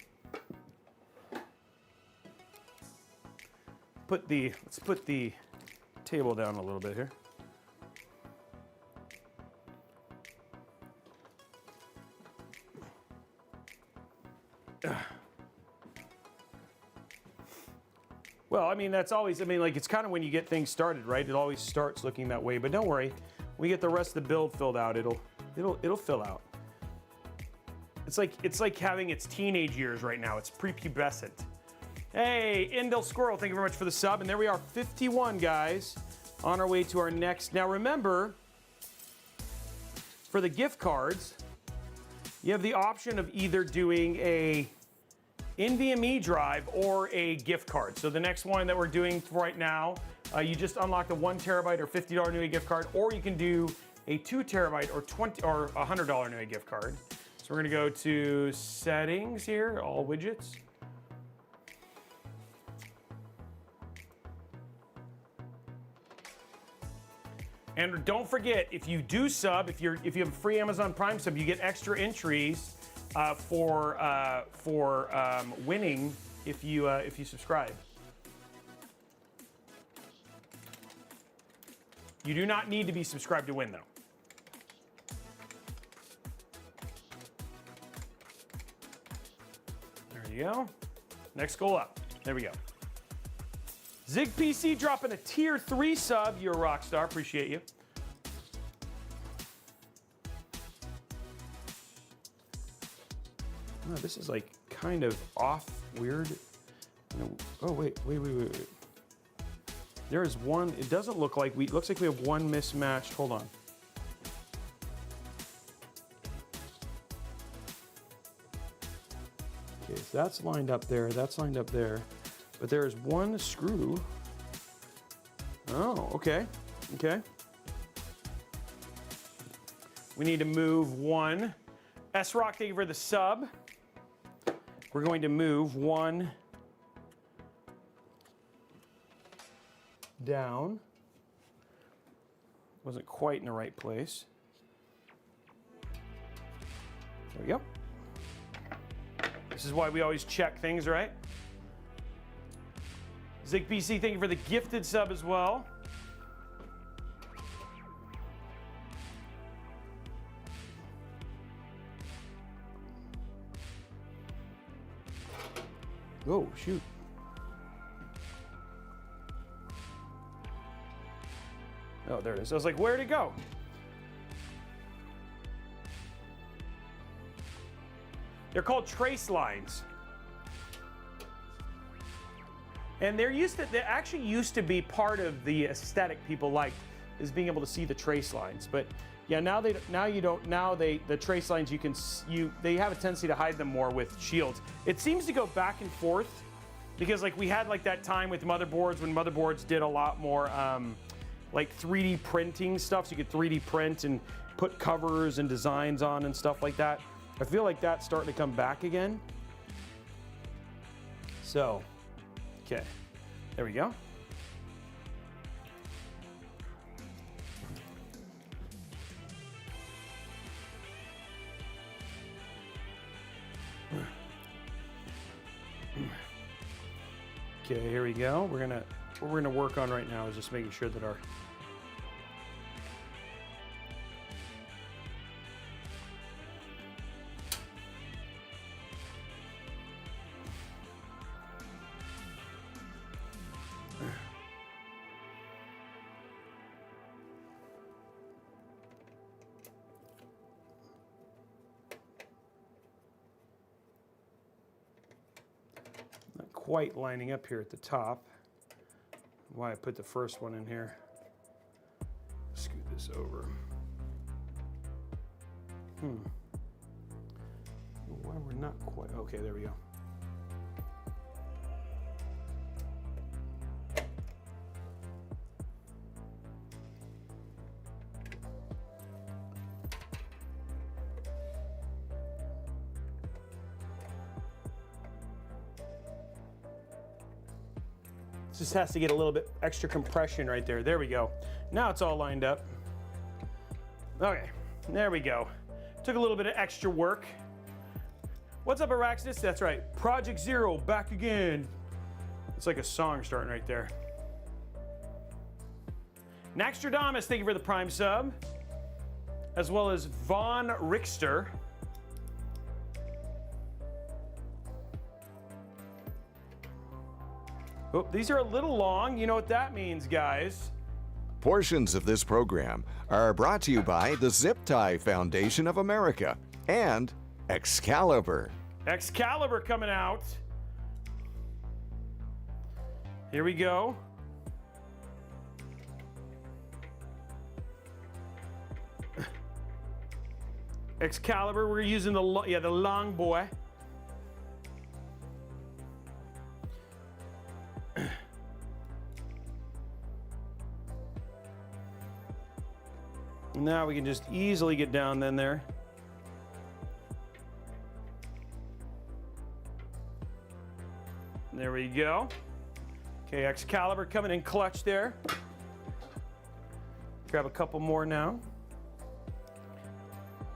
Let's put the table down a little bit here. Well, I mean, that's always, like, it's kind of when you get things started, right? It always starts looking that way, but don't worry. When we get the rest of the build filled out, it'll fill out. It's like having its teenage years right now. It's prepubescent. Hey, Indel Squirrel, thank you very much for the sub. And there we are, 51 guys, on our way to our next. Now remember, for the gift cards, you have the option of either doing a NVMe drive or a gift card. So the next one that we're doing right now, you just unlock the 1 terabyte or $50 Newegg gift card, or you can do a 2 terabyte or $100 Newegg gift card. So we're gonna go to settings here, all widgets. And don't forget, if you do sub, if you have a free Amazon Prime sub, you get extra entries for winning if you subscribe. You do not need to be subscribed to win, though. There you go. Next goal up. There we go. Zig PC dropping a tier 3 sub. You're a rock star. Appreciate you. Oh, this is like kind of off, weird. Oh, wait. There is one, it doesn't look like it looks like we have one mismatched. Hold on. Okay, so that's lined up there, that's lined up there. But there is one screw. Oh, okay, okay. We need to move one. S-Rock, thank you for the sub. We're going to move one down. Wasn't quite in the right place. There we go. This is why we always check things, right? Zig PC, thank you for the gifted sub as well. Oh, shoot. Oh, there it is. I was like, where'd it go? They're called trace lines. And they actually used to be part of the aesthetic people liked, is being able to see the trace lines. But yeah, now the trace lines they have a tendency to hide them more with shields. It seems to go back and forth because like we had like that time with motherboards when motherboards did a lot more like 3D printing stuff, so you could 3D print and put covers and designs on and stuff like that. I feel like that's starting to come back again. So, okay, there we go. Okay, here we go. What we're gonna work on right now is just making sure that our quite lining up here at the top. Why I put the first one in here. Scoot this over. Why we're not quite, okay, there we go. Just has to get a little bit extra compression right there. There we go. Now it's all lined up. Okay, there we go. Took a little bit of extra work. What's up, Araxis? That's right. Project Zero, back again. It's like a song starting right there. Naxtradamus, thank you for the Prime sub. As well as Von Richter. Oh, these are a little long. You know what that means, guys. Portions of this program are brought to you by the Zip Tie Foundation of America and Excalibur. Excalibur coming out. Here we go. Excalibur, we're using the long boy. Now we can just easily get down then there. There we go. Okay, Excalibur coming in clutch there. Grab a couple more now.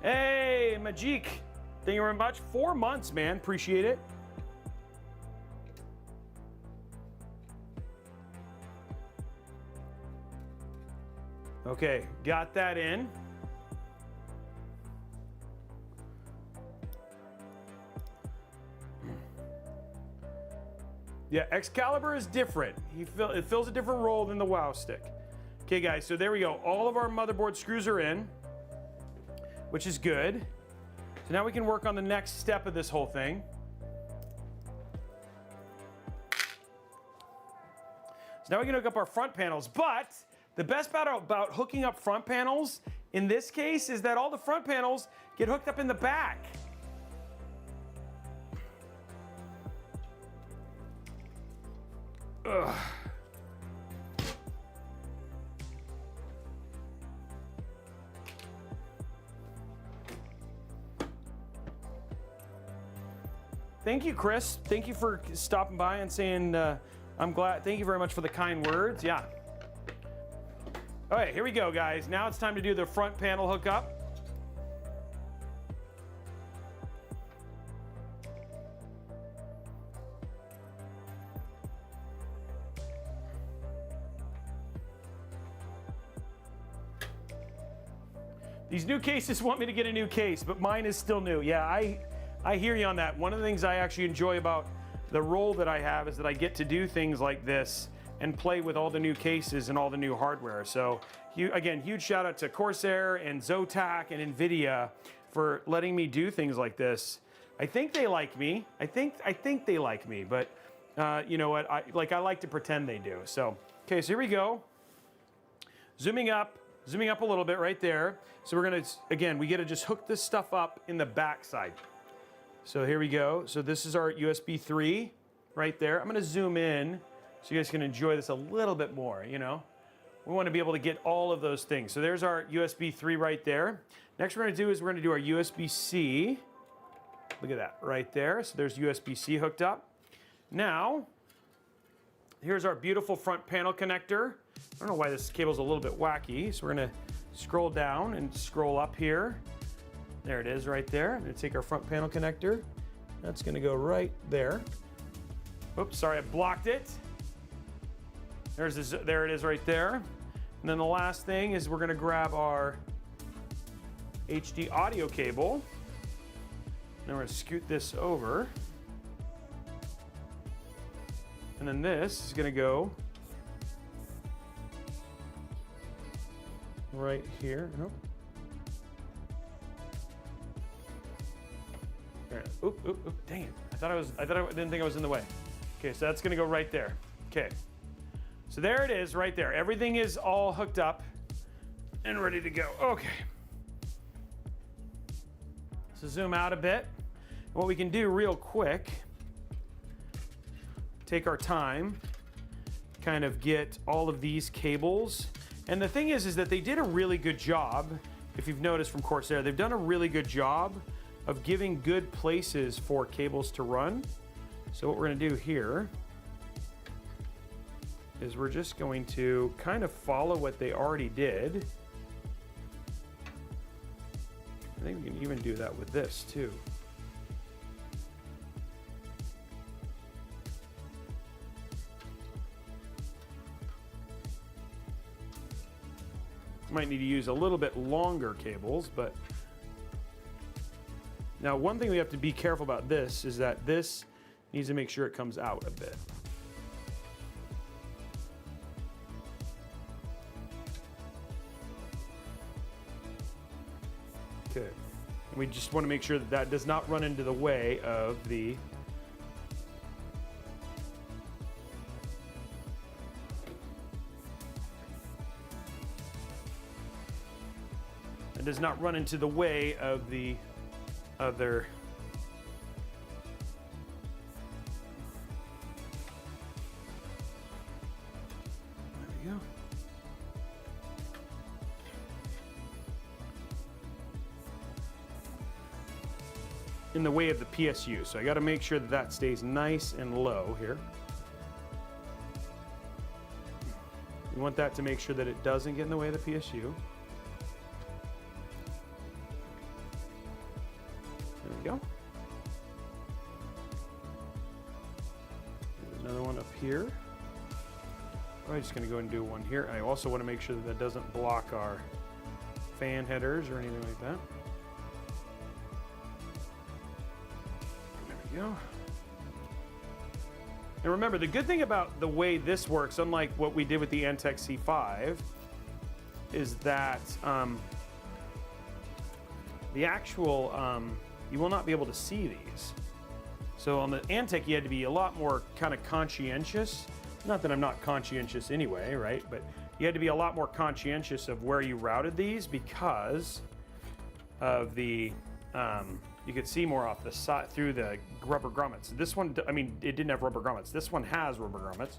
Hey, Majik. Thank you very much. 4 months, man. Appreciate it. Okay, got that in. Yeah, Excalibur is different. It fills a different role than the WoW stick. Okay, guys, so there we go. All of our motherboard screws are in, which is good. So now we can work on the next step of this whole thing. So now we can hook up our front panels, but the best part about hooking up front panels in this case is that all the front panels get hooked up in the back. Ugh. Thank you, Chris. Thank you for stopping by and saying, I'm glad. Thank you very much for the kind words. Yeah. All right, here we go, guys. Now it's time to do the front panel hookup. These new cases want me to get a new case, but mine is still new. Yeah, I hear you on that. One of the things I actually enjoy about the role that I have is that I get to do things like this and play with all the new cases and all the new hardware. So again, huge shout out to Corsair and Zotac and Nvidia for letting me do things like this. I think they like me. I think they like me, but you know what? I like to pretend they do. So, okay, so here we go. Zooming up a little bit right there. So we're gonna, again, we gotta just hook this stuff up in the back side. So here we go. So this is our USB 3 right there. I'm gonna zoom in so you guys can enjoy this a little bit more, you know. We wanna be able to get all of those things. So there's our USB 3 right there. Next we're gonna do is we're gonna do our USB-C. Look at that, right there. So there's USB-C hooked up. Now, here's our beautiful front panel connector. I don't know why this cable's a little bit wacky. So we're gonna scroll down and scroll up here. There it is right there. I'm gonna take our front panel connector. That's gonna go right there. Oops, sorry, I blocked it. There it is right there. And then the last thing is we're gonna grab our HD audio cable. Then we're gonna scoot this over. And then this is gonna go right here. Nope. There. Oop, oop, oop. Dang it. I didn't think I was in the way. Okay, so that's gonna go right there. Okay. So there it is right there. Everything is all hooked up and ready to go. Okay. So zoom out a bit. What we can do real quick, take our time, kind of get all of these cables. And the thing is that they did a really good job. If you've noticed from Corsair, they've done a really good job of giving good places for cables to run. So what we're gonna do here is we're just going to kind of follow what they already did. I think we can even do that with this too. Might need to use a little bit longer cables, but now one thing we have to be careful about this is that this needs to make sure it comes out a bit. Okay, and we just want to make sure that that does not run into the way of the does not run into the way of the other. There we go. In the way of the PSU. So I got to make sure that that stays nice and low here. You want that to make sure that it doesn't get in the way of the PSU. There we go. There's another one up here. I'm just going to go and do one here. I also want to make sure that that doesn't block our fan headers or anything like that. There we go. And remember, the good thing about the way this works, unlike what we did with the Antec C5, is that the actual, you will not be able to see these. So on the Antec, you had to be a lot more kind of conscientious. Not that I'm not conscientious anyway, right? But you had to be a lot more conscientious of where you routed these because of the, you could see more off the side through the rubber grommets. This one, I mean, it didn't have rubber grommets. This one has rubber grommets,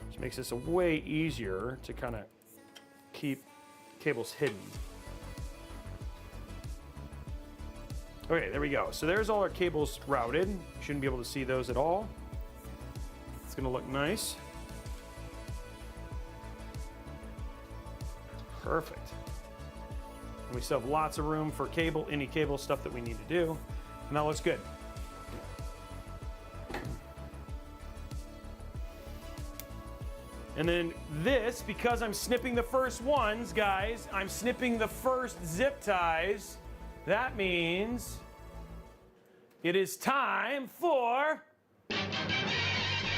which makes this a way easier to kind of keep cables hidden. Okay, there we go. So there's all our cables routed. Shouldn't be able to see those at all. It's gonna look nice. Perfect. And we still have lots of room for cable, any cable stuff that we need to do. And that looks good. And then this, because I'm snipping the first ones, guys, I'm snipping the first zip ties. That means it is time for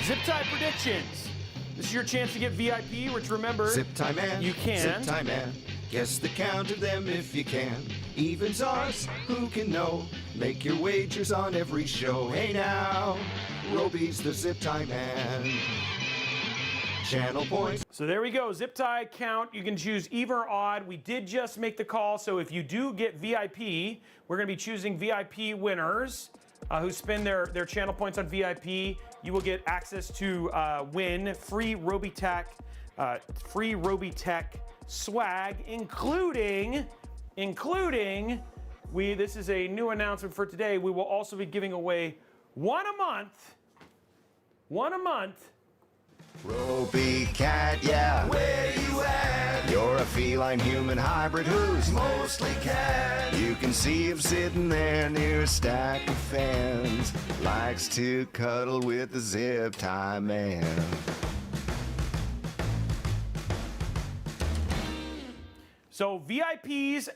zip tie predictions. This is your chance to get VIP, which remember, Zip tie man, you can. Zip tie man. Guess the count of them if you can. Evens, odds, who can know? Make your wagers on every show. Hey now, Robey's the zip tie man. Channel points. So there we go, zip tie count. You can choose even or odd. We did just make the call, so if you do get VIP, we're gonna be choosing VIP winners who spend their channel points on VIP. You will get access to win free Robeytech swag, including this is a new announcement for today. We will also be giving away one a month. Robey cat, yeah. Where you at? You're a feline human hybrid who's mostly cat. You can see him sitting there near a stack of fans. Likes to cuddle with the zip tie man. So VIPs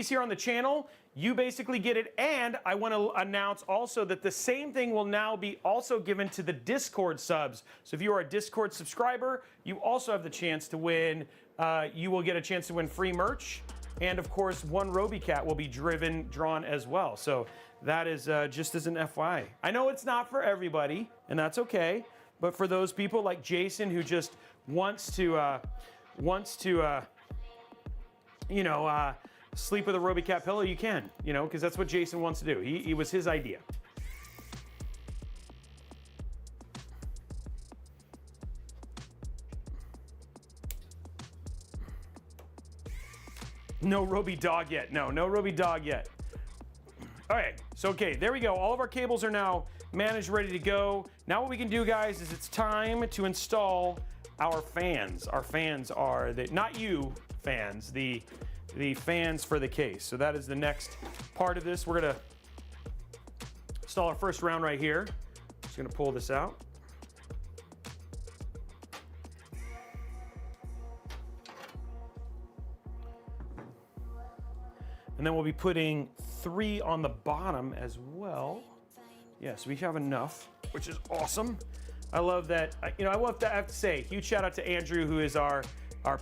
here on the channel, you basically get it. And I want to announce also that the same thing will now be also given to the Discord subs. So if you are a Discord subscriber, you also have the chance to win. You will get a chance to win free merch. And of course, one Robey cat will be drawn as well. So that is just as an FYI. I know it's not for everybody, and that's okay. But for those people like Jason who just wants to sleep with a Robey cat pillow, you can, because that's what Jason wants to do. It was his idea. No Robey dog yet. No Robey dog yet. Okay, so there we go. All of our cables are now managed, ready to go. Now what we can do, guys, is it's time to install our fans. Our fans are not you fans, the fans for the case. So that is the next part of this. We're gonna install our first round right here. Just gonna pull this out. And then we'll be putting 3 on the bottom as well. Yes, we have enough, which is awesome. I love that. I have to say, huge shout out to Andrew, who is our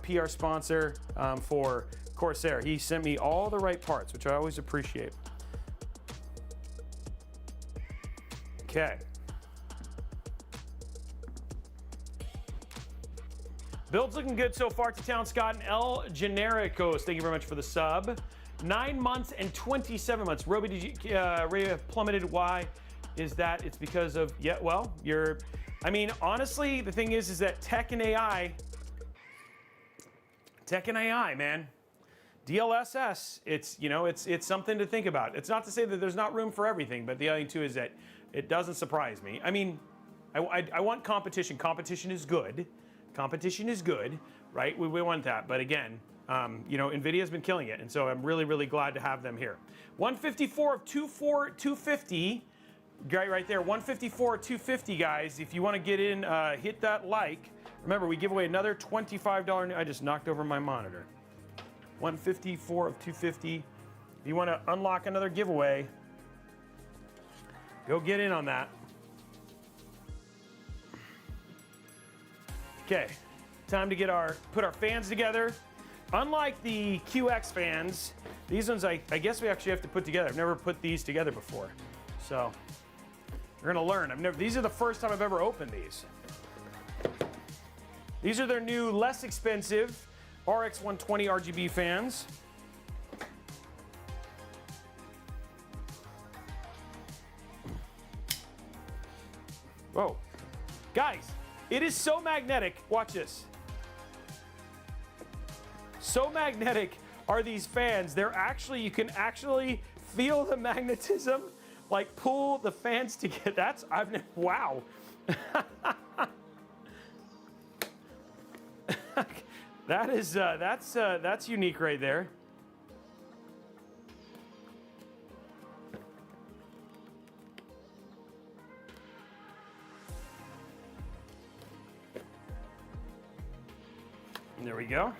PR sponsor for Corsair. He sent me all the right parts, which I always appreciate. Okay. Build's looking good so far to Town Scott and El Genericos. Thank you very much for the sub. 9 months and 27 months. Robey, did you plummeted? Why is that? It's because of, honestly, the thing is that tech and AI, man. DLSS, it's something to think about. It's not to say that there's not room for everything, but the other thing too is that it doesn't surprise me. I want competition. Competition is good. Competition is good, right? We want that. But again, you know, NVIDIA's been killing it. And so I'm really, really glad to have them here. 154 of 250, right there. 154 of 250, guys. If you want to get in, hit that like. Remember, we give away another $25. I just knocked over my monitor. 154 of 250. If you want to unlock another giveaway, go get in on that. Okay, time to get put our fans together. Unlike the QX fans, these ones I guess we actually have to put together. I've never put these together before, so we're gonna learn. These are the first time I've ever opened these. These are their new, less expensive RX 120 RGB fans. Whoa, guys, it is so magnetic. Watch this. So magnetic are these fans. They're actually, you can actually feel the magnetism, like pull the fans together. Wow. That's unique right there. There we go.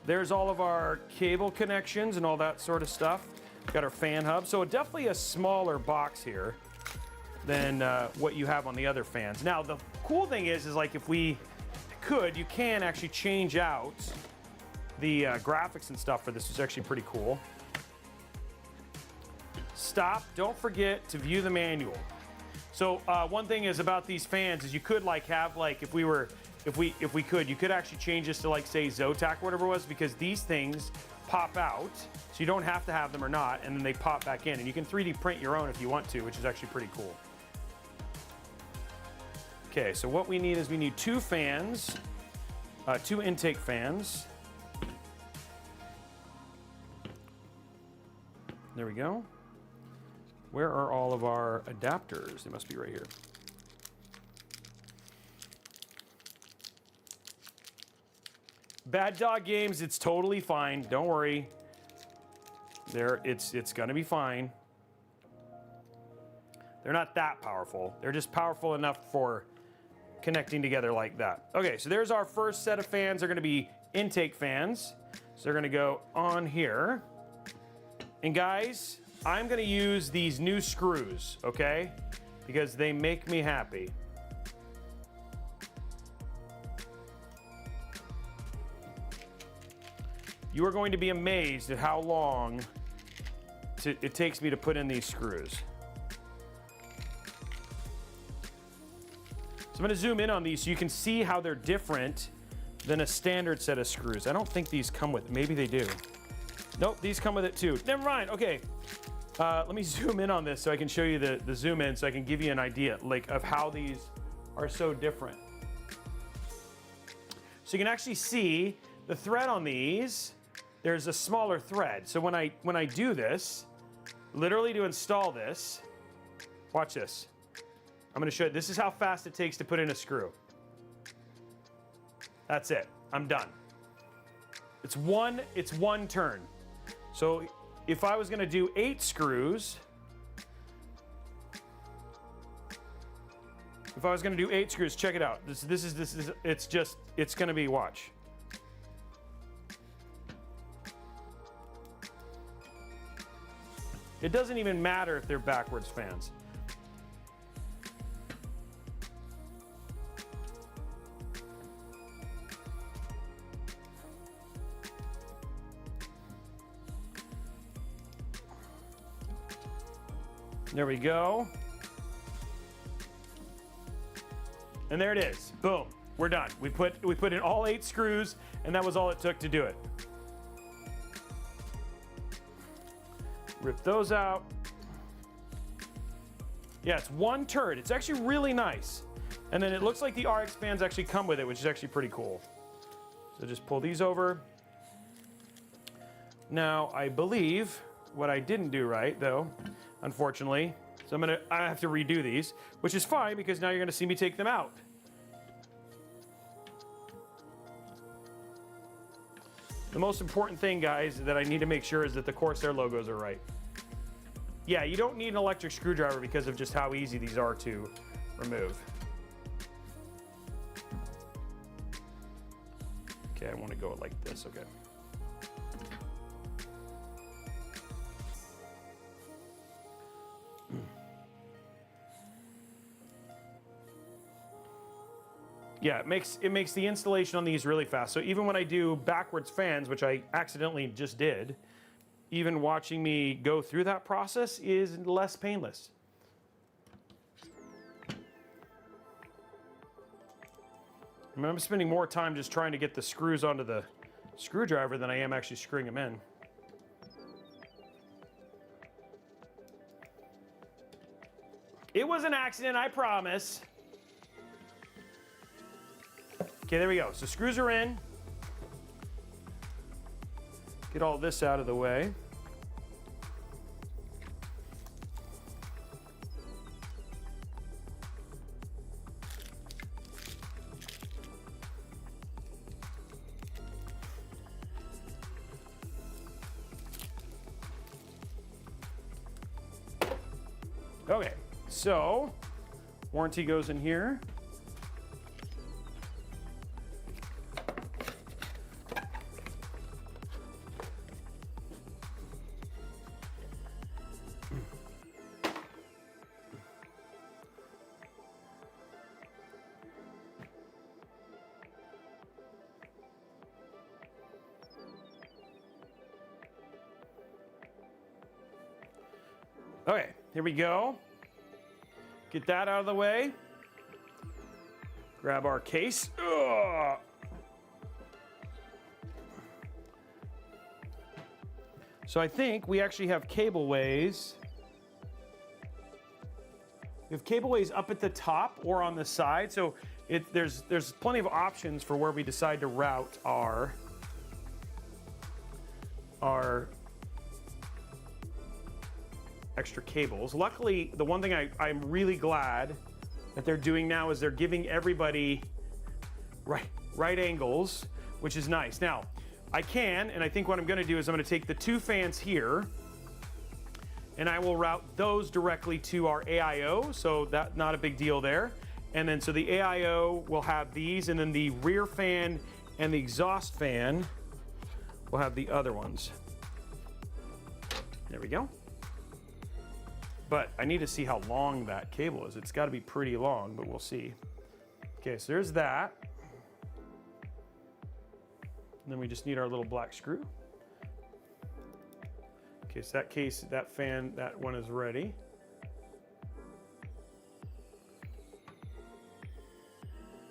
There's all of our cable connections and all that sort of stuff. Got our fan hub. So definitely a smaller box here than what you have on the other fans. Now, the cool thing is like if we could, you can actually change out the graphics and stuff for this. It's actually pretty cool. Stop. Don't forget to view the manual. So one thing is about these fans is you could like have like if we could, you could actually change this to like say Zotac or whatever it was, because these things pop out, so you don't have to have them or not, and then they pop back in, and you can 3D print your own if you want to, which is actually pretty cool. Okay, so what we need is we need two fans, two intake fans. There we go. Where are all of our adapters? They must be right here. Bad Dog Games, it's totally fine. Don't worry. It's gonna be fine. They're not that powerful. They're just powerful enough for connecting together like that. Okay, so there's our first set of fans. They're gonna be intake fans. So they're gonna go on here. And guys, I'm gonna use these new screws, okay? Because they make me happy. You are going to be amazed at how long it takes me to put in these screws. So I'm gonna zoom in on these so you can see how they're different than a standard set of screws. I don't think these come with it. Maybe they do. Nope, these come with it too. Never mind, okay. Let me zoom in on this so I can show you the zoom in so I can give you an idea like of how these are so different. So you can actually see the thread on these. There's a smaller thread. So when I do this, literally to install this, watch this. I'm gonna show you, this is how fast it takes to put in a screw. That's it, I'm done. It's one turn. So if I was gonna do 8 screws, check it out. It's gonna be, watch. It doesn't even matter if they're backwards fans. There we go. And there it is. Boom. We're done. We put in all 8 screws, and that was all it took to do it. Rip those out. Yeah, it's one turd. It's actually really nice. And then it looks like the RX fans actually come with it, which is actually pretty cool. So just pull these over. Now, I believe what I didn't do right, though, unfortunately, So I have to redo these, which is fine because now you're gonna see me take them out. The most important thing, guys, that I need to make sure is that the Corsair logos are right. Yeah, you don't need an electric screwdriver because of just how easy these are to remove. Okay, I want to go like this, okay. Yeah, it makes the installation on these really fast. So even when I do backwards fans, which I accidentally just did, even watching me go through that process is less painless. I mean, I'm spending more time just trying to get the screws onto the screwdriver than I am actually screwing them in. It was an accident, I promise. Okay, there we go. So screws are in. Get all this out of the way. Okay, so warranty goes in here. Okay, here we go. Get that out of the way. Grab our case. Ugh. So I think we actually have cableways. We have cableways up at the top or on the side. So there's plenty of options for where we decide to route our extra cables. Luckily, the one thing I'm really glad that they're doing now is they're giving everybody right angles, which is nice. Now, I think what I'm gonna do is I'm gonna take the two fans here and I will route those directly to our AIO, so that's not a big deal there. And then so the AIO will have these, and then the rear fan and the exhaust fan will have the other ones. There we go. But I need to see how long that cable is. It's got to be pretty long, but we'll see. Okay, so there's that. And then we just need our little black screw. Okay, so that fan, that one is ready.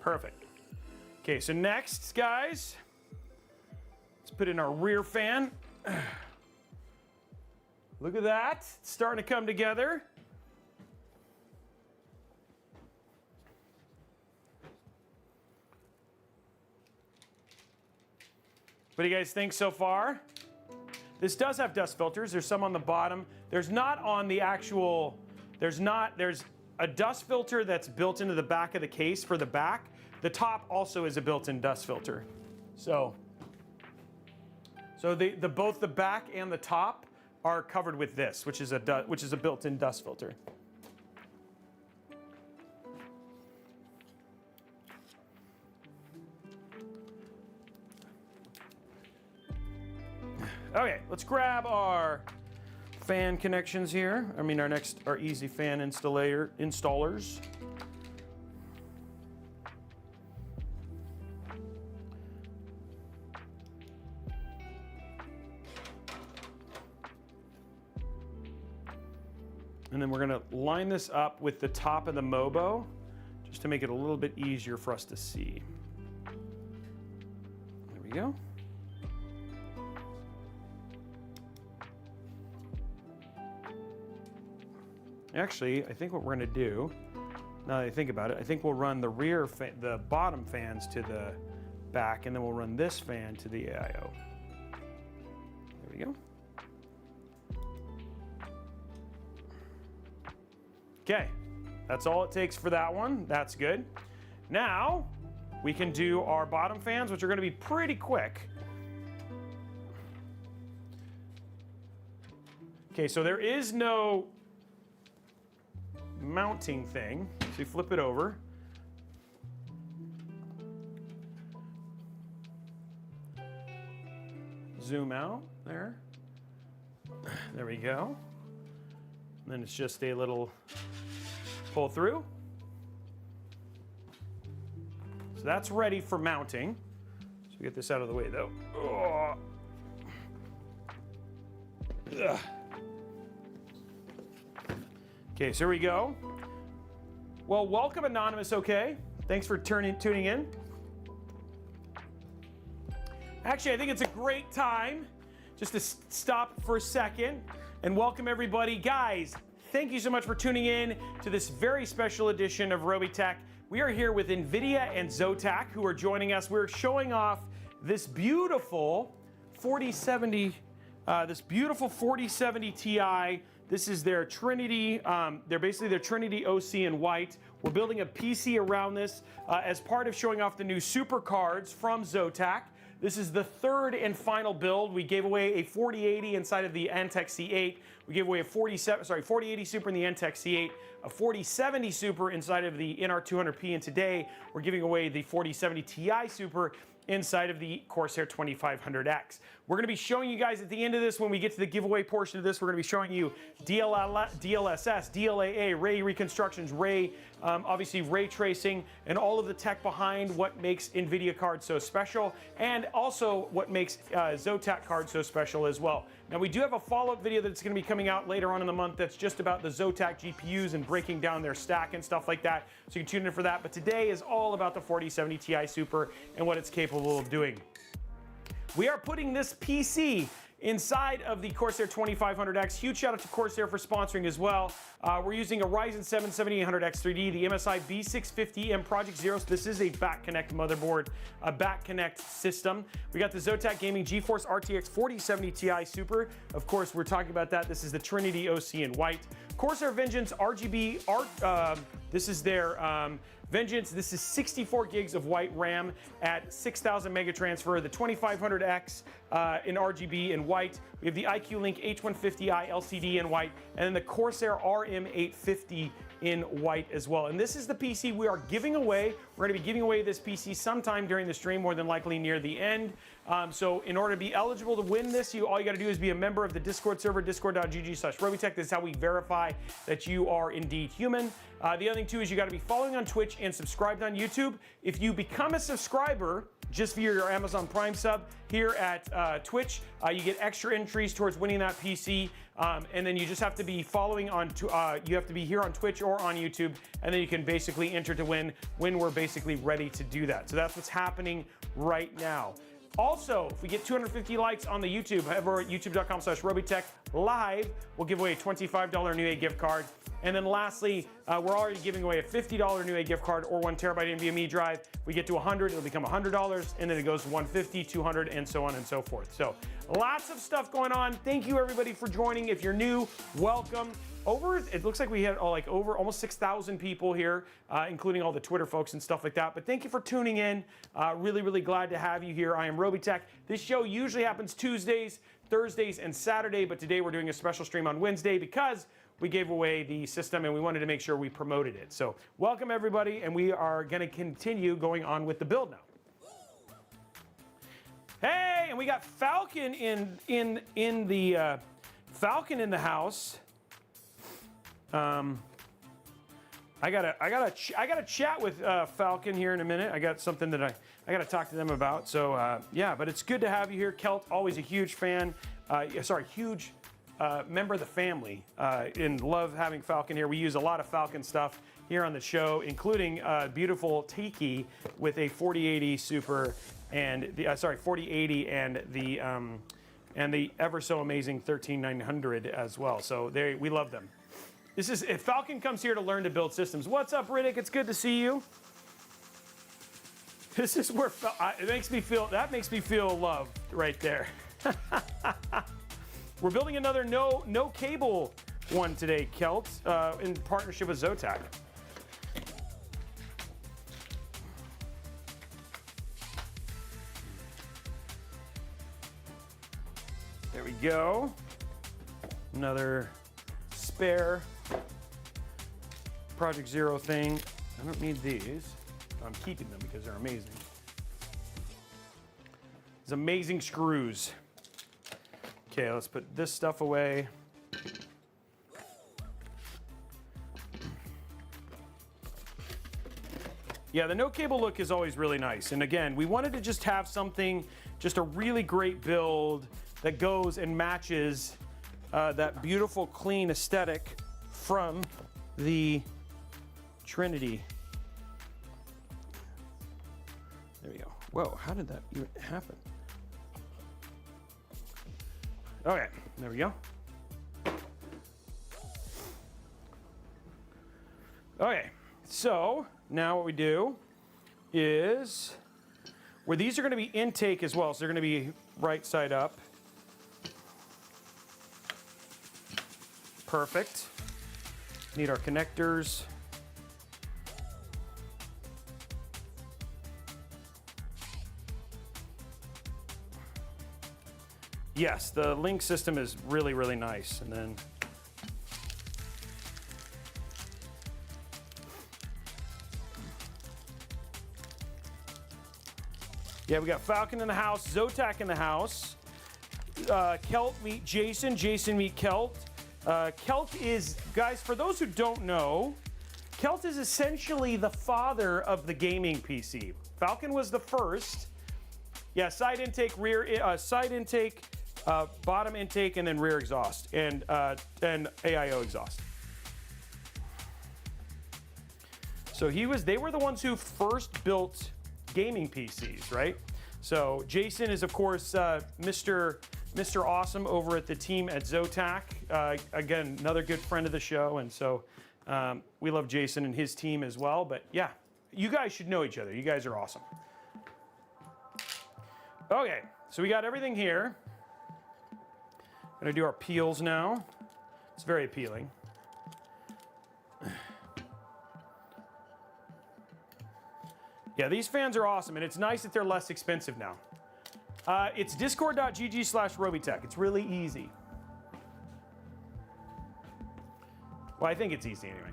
Perfect. Okay, so next, guys, let's put in our rear fan. Look at that, it's starting to come together. What do you guys think so far? This does have dust filters. There's some on the bottom. There's not on the actual, there's a dust filter that's built into the back of the case for the back. The top also is a built-in dust filter. So both the back and the top are covered with this, which is a built-in dust filter. Okay, let's grab our fan connections here. I mean, our easy fan installers. And then we're gonna line this up with the top of the Mobo just to make it a little bit easier for us to see. There we go. Actually, I think what we're gonna do, now that I think about it, I think we'll run the bottom fans to the back, and then we'll run this fan to the AIO. There we go. Okay, that's all it takes for that one. That's good. Now, we can do our bottom fans, which are gonna be pretty quick. Okay, so there is no mounting thing. So you flip it over. Zoom out there. There we go. And then it's just a little pull through. So that's ready for mounting. So get this out of the way though. Oh. Ugh. Okay, so here we go. Well, welcome Anonymous, okay? Thanks for tuning in. Actually, I think it's a great time just to stop for a second and welcome everybody. Guys, thank you so much for tuning in to this very special edition of Robeytech. We are here with NVIDIA and Zotac, who are joining us. We're showing off this beautiful 4070 Ti. This is their Trinity, they're basically their Trinity OC in white. We're building a PC around this as part of showing off the new super cards from Zotac. This is the third and final build. We gave away a 4080 inside of the Antec C8. We gave away a 4080 Super in the Antec C8, a 4070 Super inside of the NR200P, and today we're giving away the 4070 Ti Super inside of the Corsair 2500x. We're going to be showing you guys at the end of this, when we get to the giveaway portion of this, we're going to be showing you DLSS, DLAA, ray reconstructions, obviously ray tracing, and all of the tech behind what makes NVIDIA cards so special, and also what makes Zotac cards so special as well. Now, we do have a follow-up video that's going to be coming out later on in the month that's just about the Zotac GPUs and breaking down their stack and stuff like that, so you can tune in for that. But today is all about the 4070 Ti Super and what it's capable of doing. We are putting this PC inside of the Corsair 2500X. Huge shout out to Corsair for sponsoring as well. We're using a Ryzen 7 7800X 3D, the MSI B650M Project Zero. So this is a back connect motherboard, a back connect system. We got the Zotac Gaming GeForce RTX 4070 Ti Super. Of course, we're talking about that. This is the Trinity OC in white. Corsair Vengeance RGB art. This is their Vengeance. This is 64 gigs of white RAM at 6,000 mega transfer. The 2500X in RGB in white. We have the IQ Link H150i LCD in white, and then the Corsair RM850 in white as well. And this is the PC we are giving away. We're going to be giving away this PC sometime during the stream, more than likely near the end. So in order to be eligible to win this, all you got to do is be a member of the Discord server, discord.gg/Robeytech. This is how we verify that you are indeed human. The other thing too is you got to be following on Twitch and subscribed on YouTube. If you become a subscriber just via your Amazon Prime sub here at Twitch, you get extra entries towards winning that PC. And then you just have to be following on, you have to be here on Twitch or on YouTube, and then you can basically enter to win when we're basically ready to do that. So that's what's happening right now. Also, if we get 250 likes on the YouTube, head over at youtube.com/Robeytech live, we'll give away a $25 Newegg gift card. And then lastly, we're already giving away a $50 Newegg gift card or 1 terabyte NVMe drive. If we get to 100, it'll become $100, and then it goes to 150, 200, and so on and so forth. So lots of stuff going on. Thank you everybody for joining. If you're new, welcome. It looks like we had over almost 6,000 people here, including all the Twitter folks and stuff like that. But thank you for tuning in. Really, really glad to have you here. I am Robeytech. This show usually happens Tuesdays, Thursdays, and Saturday, but today we're doing a special stream on Wednesday because we gave away the system and we wanted to make sure we promoted it. So welcome everybody, and we are going to continue going on with the build now. Hey, and we got Falcon in the Falcon in the house. I gotta chat with Falcon here in a minute. I got something that I gotta talk to them about. So yeah, but it's good to have you here, Kelt. Always a huge fan. Huge member of the family, and love having Falcon here. We use a lot of Falcon stuff here on the show, including beautiful Tiki with a 4080 Super and the 4080 and the ever so amazing 13900 as well. So we love them. If Falcon comes here to learn to build systems. What's up, Riddick? It's good to see you. This is where that makes me feel loved right there. We're building another no cable one today, Kelt, in partnership with Zotac. There we go. Another spare Project Zero thing. I don't need these. I'm keeping them because they're amazing. These amazing screws. Okay, let's put this stuff away. Yeah, the no cable look is always really nice. And again, we wanted to just have something, just a really great build that goes and matches that beautiful, clean aesthetic from the Trinity. There we go. Whoa, how did that even happen? Okay, there we go. Okay, so now what we do is, where these are going to be intake as well, so they're going to be right side up. Perfect. Need our connectors. Yes, the link system is really, really nice. And then yeah, we got Falcon in the house, Zotac in the house. Kelt meet Jason, Jason meet Kelt. Kelt is, guys, for those who don't know, Kelt is essentially the father of the gaming PC. Falcon was the first. Yeah, side intake, side intake, bottom intake, and then rear exhaust, and AIO exhaust. So they were the ones who first built gaming PCs, right? So Jason is, of course, Mr. Awesome over at the team at Zotac. Again, another good friend of the show, and so we love Jason and his team as well. But yeah, you guys should know each other. You guys are awesome. Okay, so we got everything here. Gonna do our peels now. It's very appealing. Yeah, these fans are awesome, and it's nice that they're less expensive now. It's discord.gg/Robeytech. It's really easy. Well, I think it's easy anyway.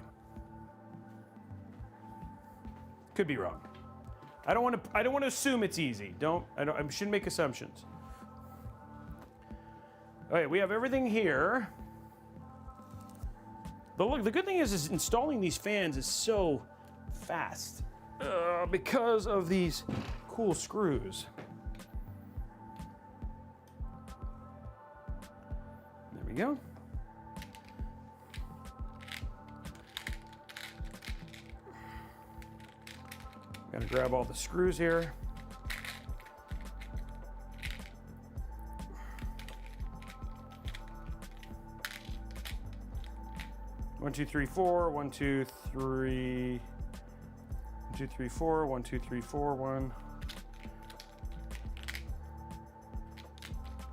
Could be wrong. I don't want to assume it's easy. I shouldn't make assumptions. Okay, we have everything here. But look, the good thing is installing these fans is so fast because of these cool screws. There we go. Gotta grab all the screws here. One, two, three, four. 1, 2, 3. 1, 2, 3, 4. 1, 2, 3, 4. 1.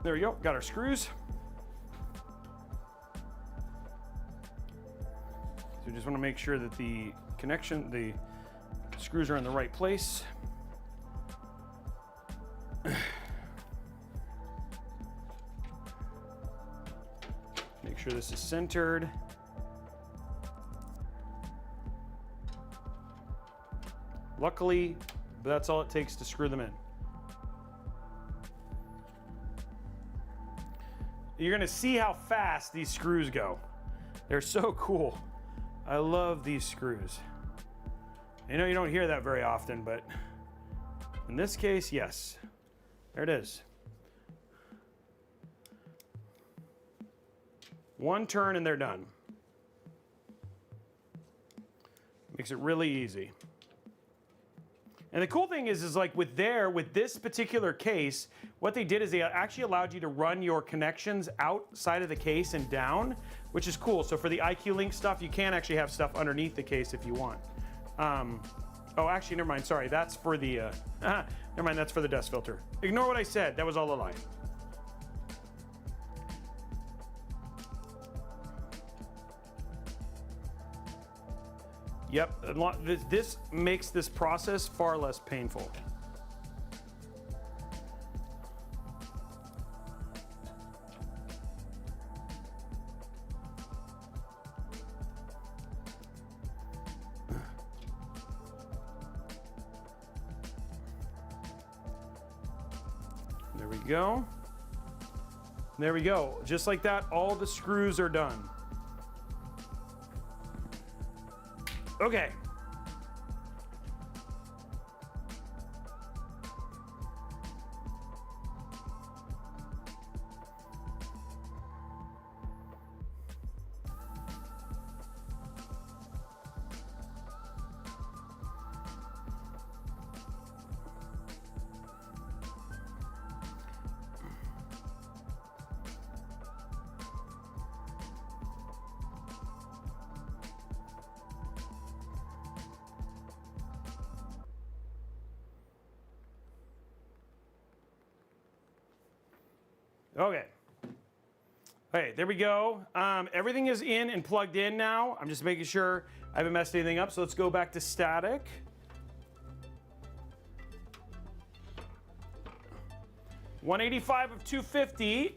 There we go. Got our screws. So we just want to make sure that the screws are in the right place. Make sure this is centered. Luckily, that's all it takes to screw them in. You're gonna see how fast these screws go. They're so cool. I love these screws. I know you don't hear that very often, but in this case, yes. There it is. One turn and they're done. Makes it really easy. And the cool thing is like with this particular case, what they did is they actually allowed you to run your connections outside of the case and down, which is cool. So for the IQ Link stuff, you can actually have stuff underneath the case if you want. Oh, actually, never mind. Sorry, that's for the, never mind, that's for the dust filter. Ignore what I said. That was all a lie. Yep, this makes this process far less painful. There we go. There we go. Just like that, all the screws are done. Okay. Okay. Okay, there we go. Everything is in and plugged in now. I'm just making sure I haven't messed anything up. So let's go back to static. $185 of 250.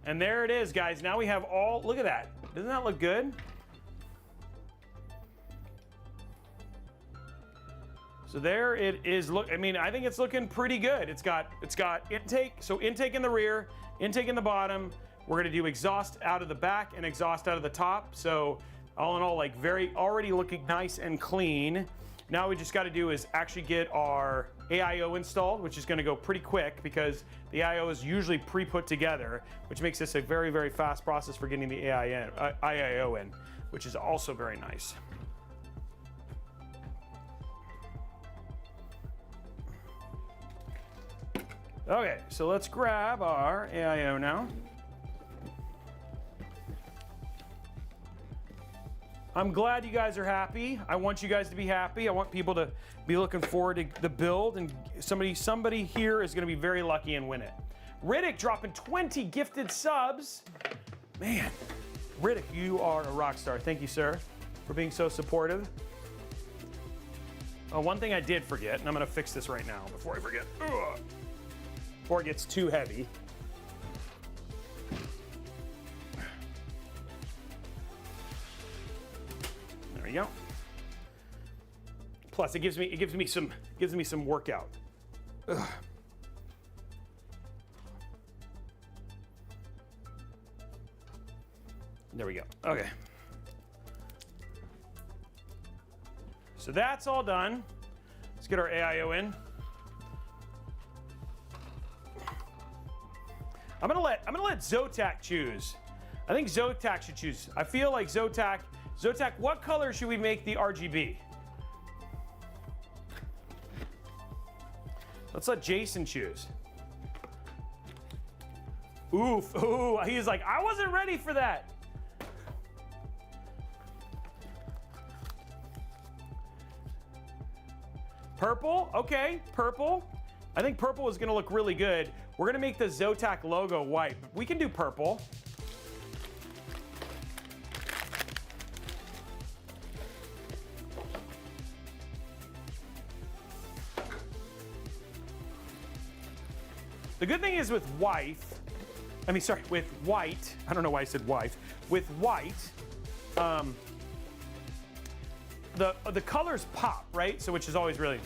And there it is, guys. Now we have all, look at that. Doesn't that look good? So there it is. Look, I mean, I think it's looking pretty good. It's got intake, so intake in the rear, intake in the bottom. We're gonna do exhaust out of the back and exhaust out of the top. So all in all, like already looking nice and clean. Now we just gotta do is actually get our AIO installed, which is gonna go pretty quick because the AIO is usually pre-put together, which makes this a very, very fast process for getting the AIO in, which is also very nice. Okay, so let's grab our AIO now. I'm glad you guys are happy. I want you guys to be happy. I want people to be looking forward to the build, and somebody here is gonna be very lucky and win it. Riddick dropping 20 gifted subs. Man, Riddick, you are a rock star. Thank you, sir, for being so supportive. Oh, one thing I did forget, and I'm gonna fix this right now before I forget. Ugh. Before it gets too heavy. There we go. Plus, it gives me some workout. Ugh. There we go. Okay. So that's all done. Let's get our AIO in. I'm gonna let Zotac choose. I think Zotac should choose. I feel like Zotac, what color should we make the RGB? Let's let Jason choose. Oof, ooh, he's like, I wasn't ready for that. Purple, okay, purple. I think purple is gonna look really good. We're gonna make the Zotac logo white. We can do purple. The good thing is with white, with white, I don't know why I said wife. With white, the colors pop, right? So which is always really,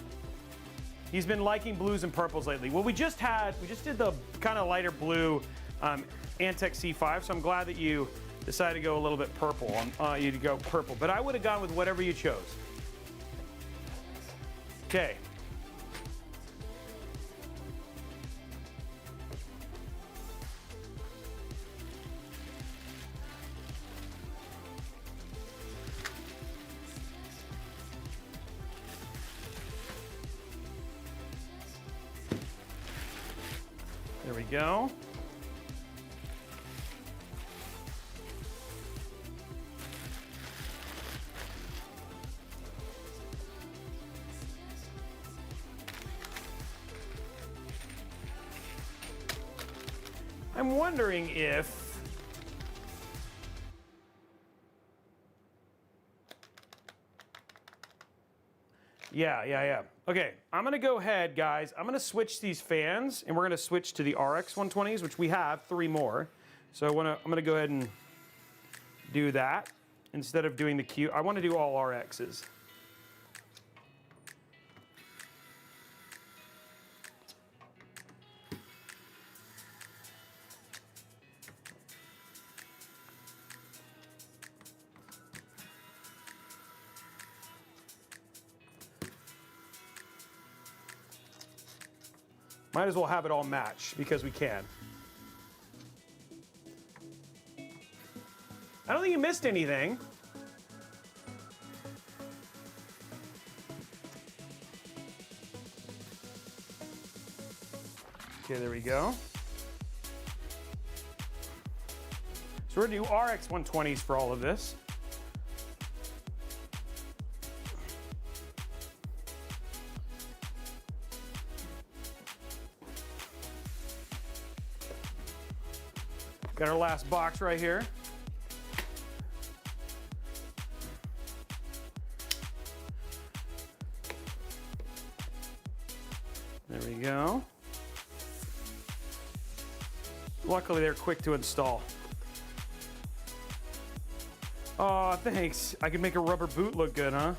he's been liking blues and purples lately. Well, we just did the kind of lighter blue Antec C5, so I'm glad that you decided to go a little bit purple. You to go purple, but I would have gone with whatever you chose. Okay. There we go. I'm wondering if Yeah. Okay, I'm gonna go ahead, guys. I'm gonna switch these fans, and we're gonna switch to the RX 120s, which we have 3 more. So I'm gonna go ahead and do that instead of doing the Q. I want to do all RXs. Might as well have it all match because we can. I don't think you missed anything. Okay, there we go. So we're gonna do RX 120s for all of this. Got our last box right here. There we go. Luckily, they're quick to install. Oh, thanks. I can make a rubber boot look good, huh?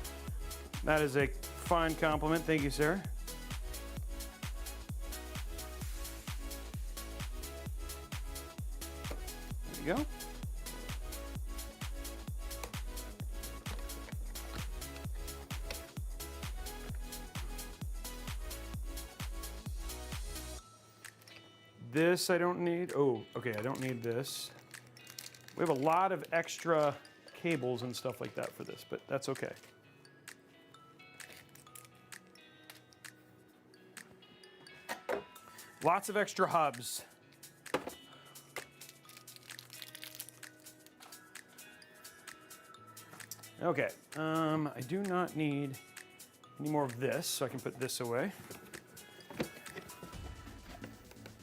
That is a fine compliment. Thank you, sir. There you go. This I don't need. Oh, okay, I don't need this. We have a lot of extra cables and stuff like that for this, but that's okay. Lots of extra hubs. Okay, I do not need any more of this, so I can put this away.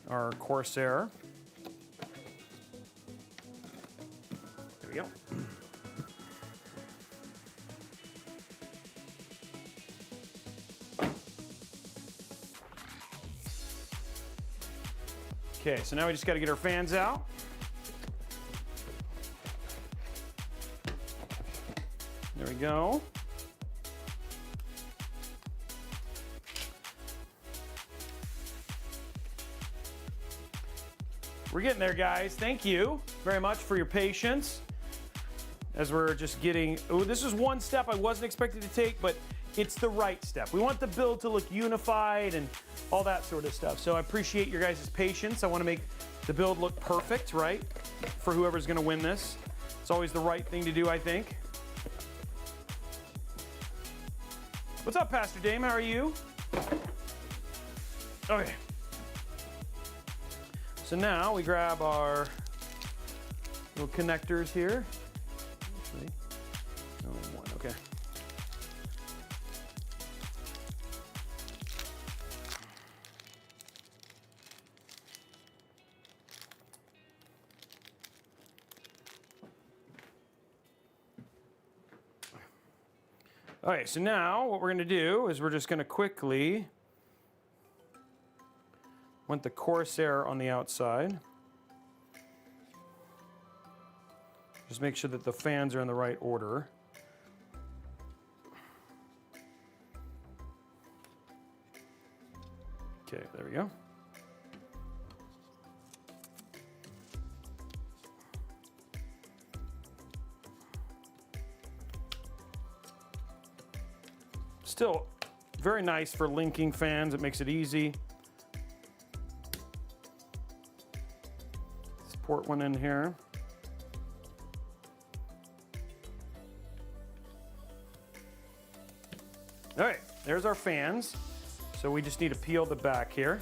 Our Corsair. There we go. Okay, so now we just got to get our fans out. There we go. We're getting there, guys. Thank you very much for your patience as we're just getting, oh, this is one step I wasn't expecting to take, but it's the right step. We want the build to look unified and all that sort of stuff. So I appreciate your guys' patience. I want to make the build look perfect, right? For whoever's going to win this. It's always the right thing to do, I think. What's up, Pastor Dame? How are you? Okay. So now we grab our little connectors here. Actually, no, one, okay. All right, so now what we're gonna do is we're just gonna quickly want the Corsair on the outside. Just make sure that the fans are in the right order. Okay, there we go. Still very nice for linking fans. It makes it easy. Port one in here. All right, there's our fans. So we just need to peel the back here.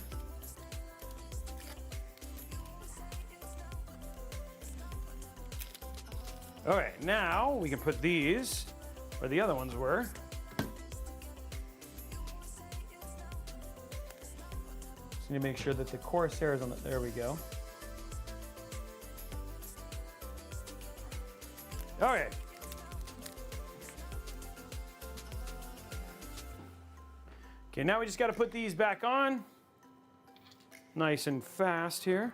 All right, now we can put these where the other ones were. Just need to make sure that the Corsair is on the, there we go. All right. Okay, now we just got to put these back on. Nice and fast here.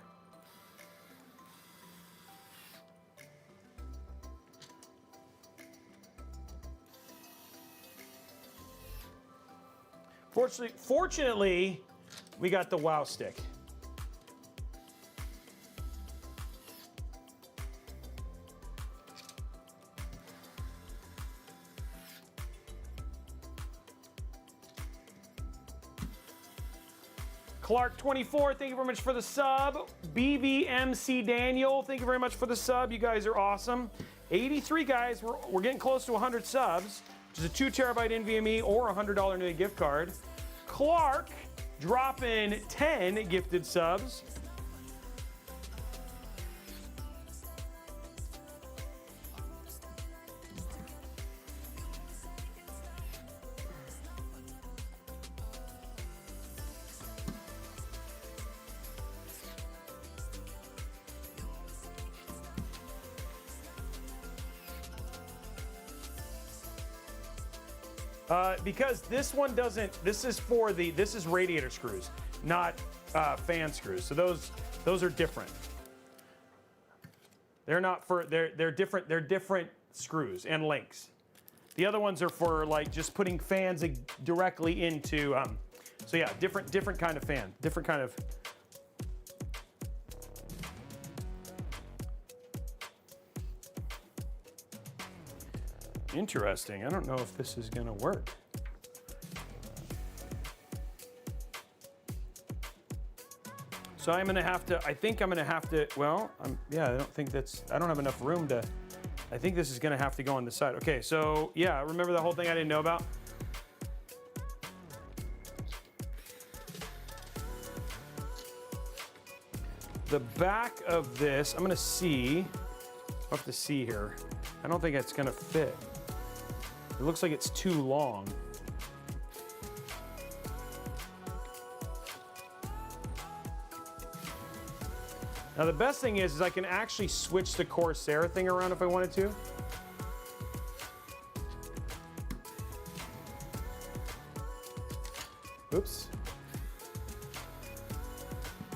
Fortunately, we got the wow stick. Clark24, thank you very much for the sub. BVMC Daniel, thank you very much for the sub. You guys are awesome. 83 guys, we're getting close to 100 subs, which is a 2 terabyte NVMe or a $100 Newegg gift card. Clark dropping 10 gifted subs. Because this one doesn't, this is radiator screws, not fan screws. So those are different. They're not for, they're different screws and links. The other ones are for like just putting fans directly into, so yeah, different kind of fan, different kind of. Interesting. I don't know if this is going to work. So I'm going to have to, I think I'm going to have to, well, yeah, I don't have enough room to, I think this is going to have to go on the side. Okay, so yeah, remember the whole thing I didn't know about? The back of this, I'm going to see, I'll have to see here. I don't think it's going to fit. It looks like it's too long. Now the best thing is I can actually switch the Corsair thing around if I wanted to. Oops.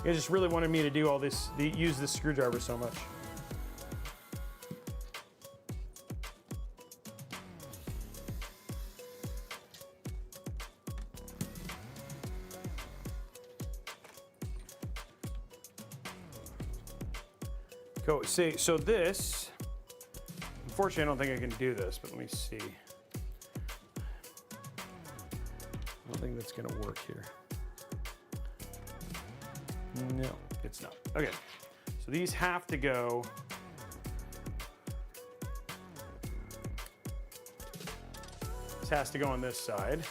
You just really wanted me to do all this, use this screwdriver so much. Go see, so this, unfortunately I don't think I can do this, but let me see. I don't think that's gonna work here. No, it's not. Okay, so these have to go. This has to go on this side.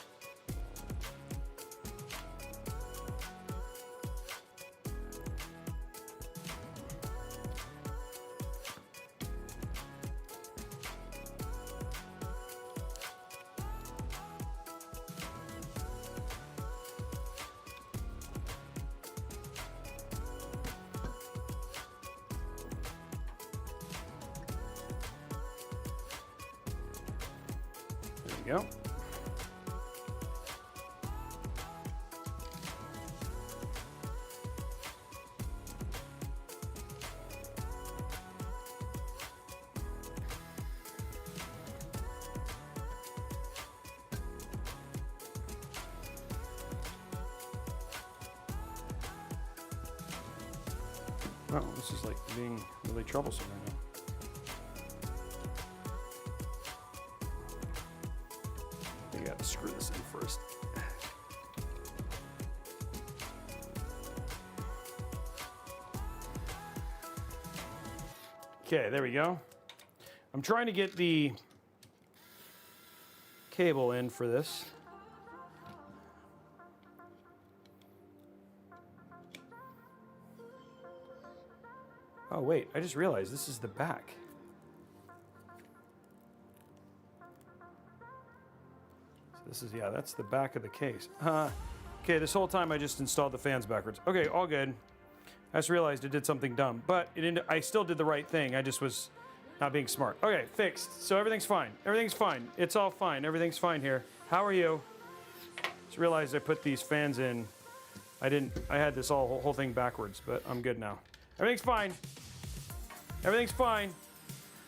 There we go. Oh, this is like being really troublesome right now. I gotta screw this in first. Okay, there we go. I'm trying to get the cable in for this. Oh wait, I just realized this is the back. So this is, yeah, that's the back of the case. Okay, this whole time I just installed the fans backwards. Okay, all good. I just realized I did something dumb, but I still did the right thing. I just was not being smart. Okay, fixed. So everything's fine. Everything's fine. It's all fine. Everything's fine here. How are you? Just realized I put these fans in. I had this whole thing backwards, but I'm good now. Everything's fine. Everything's fine.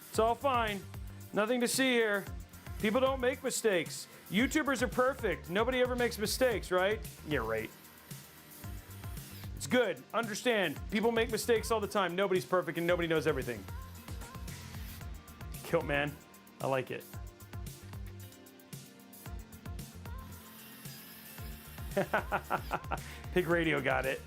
It's all fine. Nothing to see here. People don't make mistakes. YouTubers are perfect. Nobody ever makes mistakes, right? Yeah, right. It's good. Understand. People make mistakes all the time. Nobody's perfect and nobody knows everything. Kilt man. I like it. Pig Radio got it.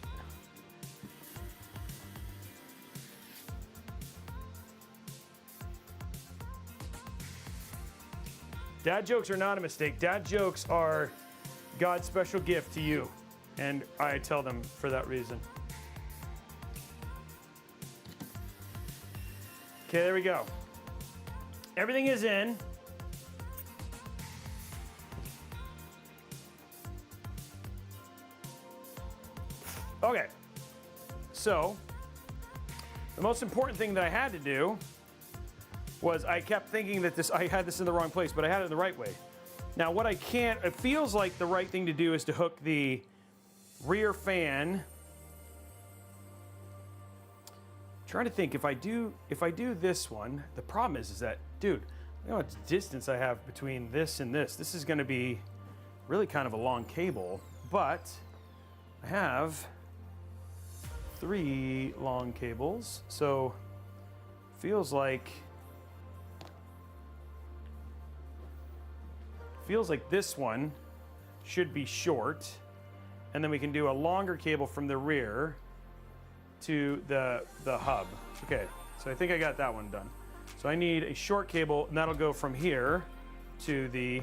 Dad jokes are not a mistake. Dad jokes are God's special gift to you. And I tell them for that reason. Okay, there we go. Everything is in. Okay, so the most important thing that I had to do was I kept thinking that I had this in the wrong place, but I had it in the right way. Now what it feels like the right thing to do is to hook the rear fan. I'm trying to think if I do this one, the problem is that, dude, you know how much distance I have between this and this. This is gonna be really kind of a long cable, but I have 3 long cables, so feels like this one should be short, and then we can do a longer cable from the rear to the hub. Okay, so I think I got that one done. So I need a short cable, and that'll go from here to the,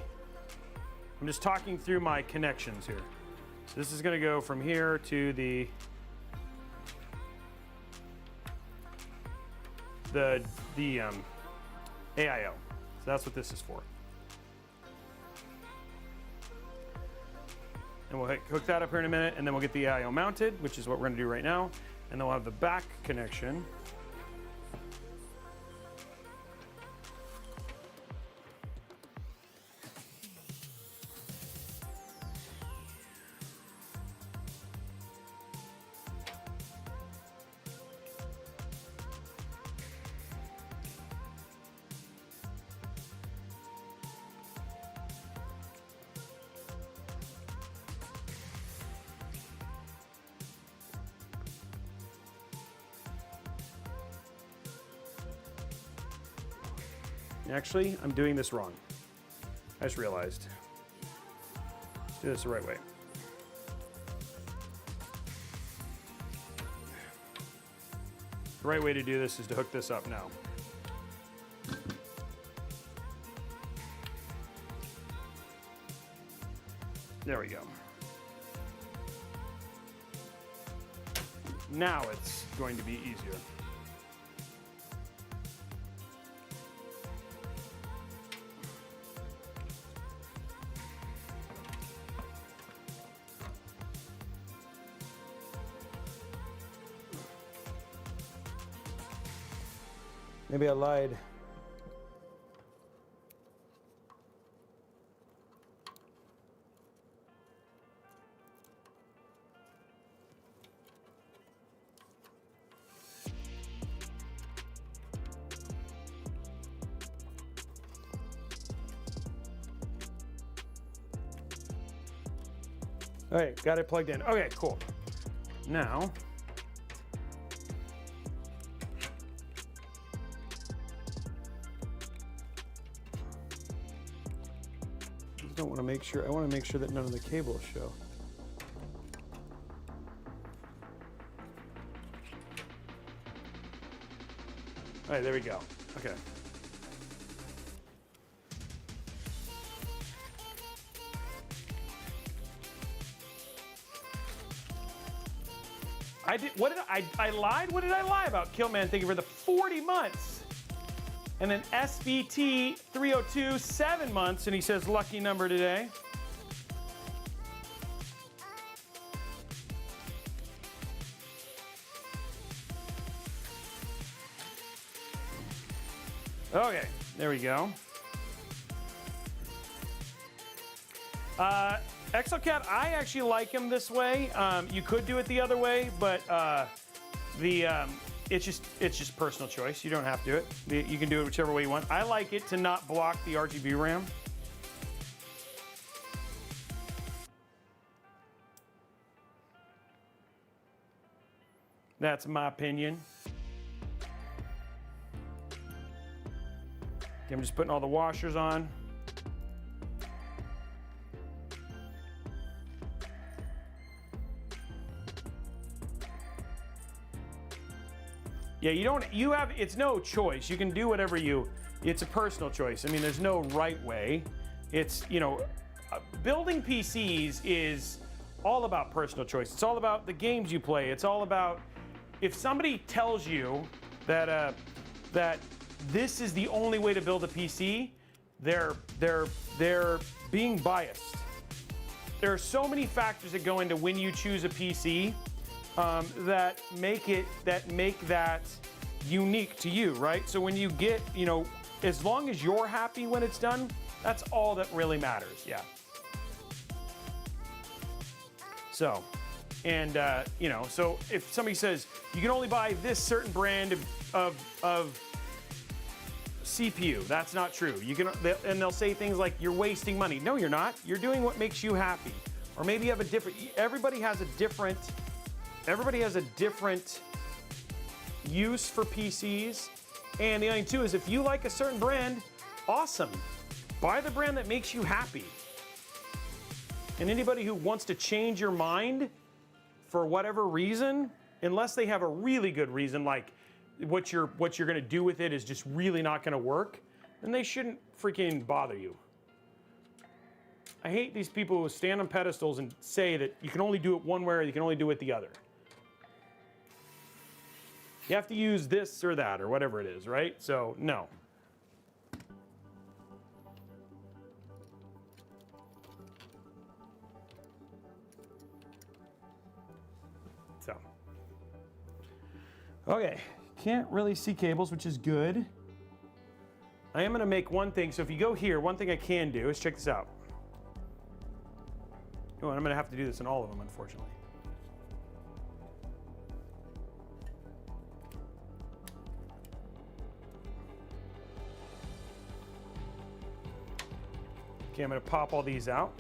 I'm just talking through my connections here. So this is gonna go from here to the AIO. So that's what this is for. And we'll hook that up here in a minute, and then we'll get the AIO mounted, which is what we're gonna do right now. And then we'll have the back connection. Actually, I'm doing this wrong. I just realized. Let's do this the right way. The right way to do this is to hook this up now. There we go. Now it's going to be easier. Maybe I lied. All right, got it plugged in. Okay, cool. Now, I want to make sure that none of the cables show. All right, there we go. Okay. I lied? What did I lie about? Killman, thank you for the 40 months. And then SBT 302, 7 months, and he says lucky number today. Okay, there we go. ExoCat, I actually like him this way. You could do it the other way, but it's just personal choice. You don't have to do it. You can do it whichever way you want. I like it to not block the RGB RAM. That's my opinion. I'm just putting all the washers on. Yeah, it's no choice. You can do whatever it's a personal choice. I mean, there's no right way. It's, building PCs is all about personal choice. It's all about the games you play. It's all about, if somebody tells you that this is the only way to build a PC, they're being biased. There are so many factors that go into when you choose a PC that make that unique to you, right? So when you get, as long as you're happy when it's done, that's all that really matters. Yeah. So, and so if somebody says you can only buy this certain brand of CPU, that's not true. And they'll say things like you're wasting money. No, you're not. You're doing what makes you happy. Or maybe you have a different. Everybody has a different use for PCs. And the other thing too is if you like a certain brand, awesome. Buy the brand that makes you happy. And anybody who wants to change your mind for whatever reason, unless they have a really good reason, like what you're gonna do with it is just really not gonna work, then they shouldn't freaking bother you. I hate these people who stand on pedestals and say that you can only do it one way or you can only do it the other. You have to use this or that or whatever it is, right? So, no. So, okay. Can't really see cables, which is good. I am gonna make one thing. So if you go here, one thing I can do is check this out. Oh, and I'm gonna have to do this in all of them, unfortunately. Okay, I'm gonna pop all these out.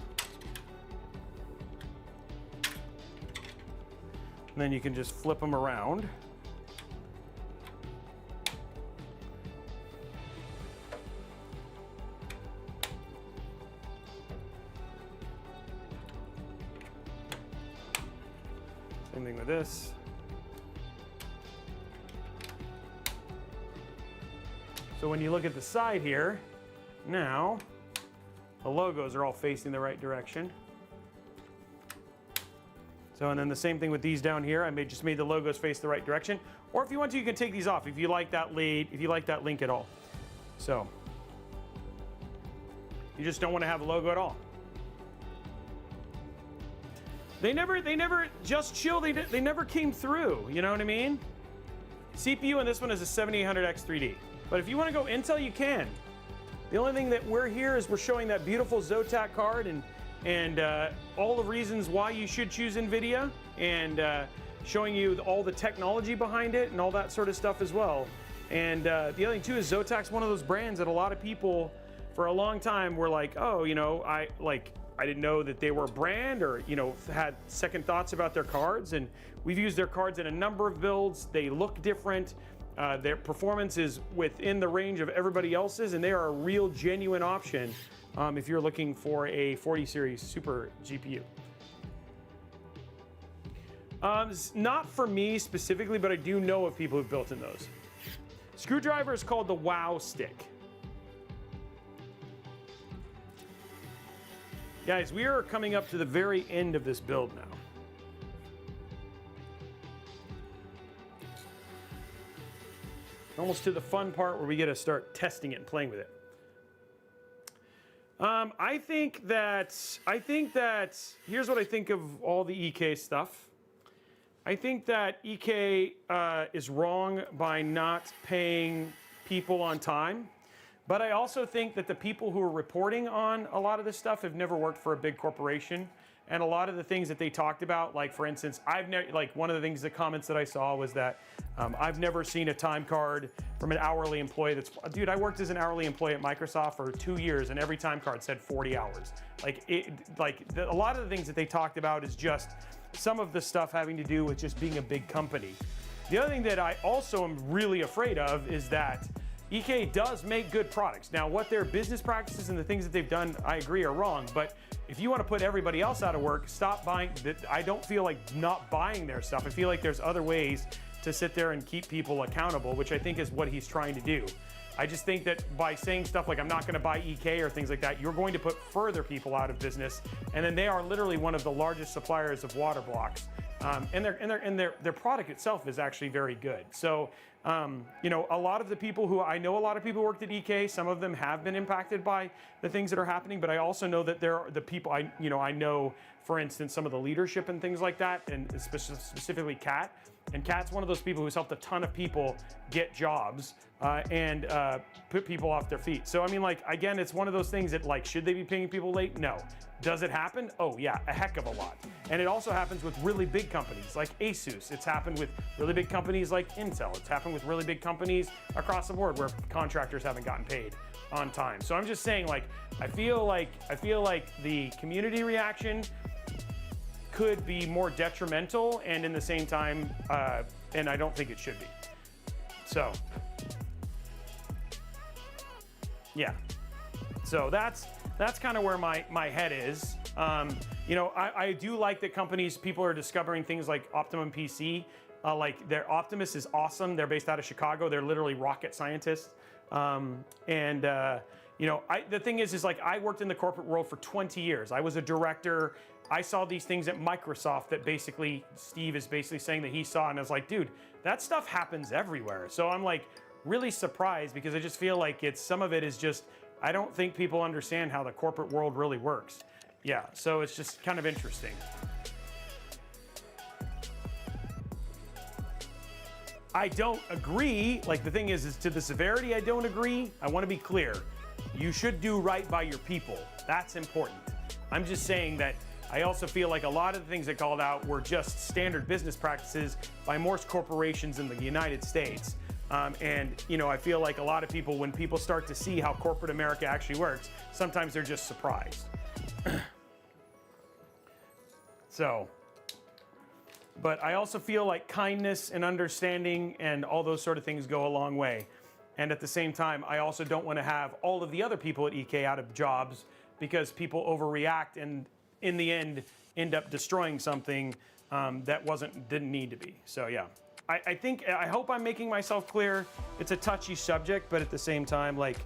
And then you can just flip them around. Same thing with this. So when you look at the side here, now the logos are all facing the right direction. So, and then the same thing with these down here. I just made the logos face the right direction. Or if you want to, you can take these off if you like that lead, if you like that link at all. So, you just don't want to have a logo at all. They never just chill. They never came through. You know what I mean? CPU in this one is a 7800X 3D. But if you want to go Intel, you can. The only thing that we're here is we're showing that beautiful Zotac card and all the reasons why you should choose NVIDIA and showing you all the technology behind it and all that sort of stuff as well. And the other thing too is Zotac's one of those brands that a lot of people for a long time were like, oh, I didn't know that they were a brand or, had second thoughts about their cards. And we've used their cards in a number of builds. They look different. Their performance is within the range of everybody else's, and they are a real genuine option if you're looking for a 40 series super GPU. Not for me specifically, but I do know of people who've built in those. Screwdriver is called the Wow Stick. Guys, we are coming up to the very end of this build now. Almost to the fun part where we get to start testing it and playing with it. I think that here's what I think of all the EK stuff. I think that EK is wrong by not paying people on time. But I also think that the people who are reporting on a lot of this stuff have never worked for a big corporation. And a lot of the things that they talked about, like for instance, one of the things, the comments that I saw was that I've never seen a time card from an hourly employee dude, I worked as an hourly employee at Microsoft for 2 years and every time card said 40 hours. A lot of the things that they talked about is just some of the stuff having to do with just being a big company. The other thing that I also am really afraid of is that EK does make good products. Now, what their business practices and the things that they've done, I agree, are wrong, but if you want to put everybody else out of work, stop buying. I don't feel like not buying their stuff. I feel like there's other ways to sit there and keep people accountable, which I think is what he's trying to do. I just think that by saying stuff like I'm not going to buy EK or things like that, you're going to put further people out of business. And then they are literally one of the largest suppliers of water blocks. And their product itself is actually very good. So, you know, a lot of the people who I know, a lot of people worked at EK. Some of them have been impacted by the things that are happening, but I also know that there are the people I know, for instance, some of the leadership and things like that, and specifically Kat. And Kat's one of those people who's helped a ton of people get jobs and put people off their feet. So, I mean, like, again, it's one of those things that, like, should they be paying people late? No. Does it happen? Oh, yeah, a heck of a lot. And it also happens with really big companies like ASUS. It's happened with really big companies like Intel. It's happened with really big companies across the board where contractors haven't gotten paid on time. So I'm just saying, like, I feel like the community reaction could be more detrimental, and in the same time, and I don't think it should be. So, yeah. So that's kind of where my head is. You know, I do like that people are discovering things like Optimum PC. Like their Optimus is awesome. They're based out of Chicago. They're literally rocket scientists. You know, the thing is like I worked in the corporate world for 20 years. I was a director. I saw these things at Microsoft that basically Steve is basically saying that he saw, and I was like, dude, that stuff happens everywhere. So I'm like really surprised because I just feel like some of it is just, I don't think people understand how the corporate world really works. Yeah, so it's just kind of interesting. I don't agree. Like the thing is to the severity, I don't agree. I want to be clear. You should do right by your people. That's important. I'm just saying that I also feel like a lot of the things that called out were just standard business practices by most corporations in the United States. And, you know, I feel like a lot of people, when people start to see how corporate America actually works, sometimes they're just surprised. So, but I also feel like kindness and understanding and all those sort of things go a long way. And at the same time, I also don't want to have all of the other people at EK out of jobs because people overreact and in the end up destroying something that didn't need to be. So yeah, I hope I'm making myself clear. It's a touchy subject, but at the same time, like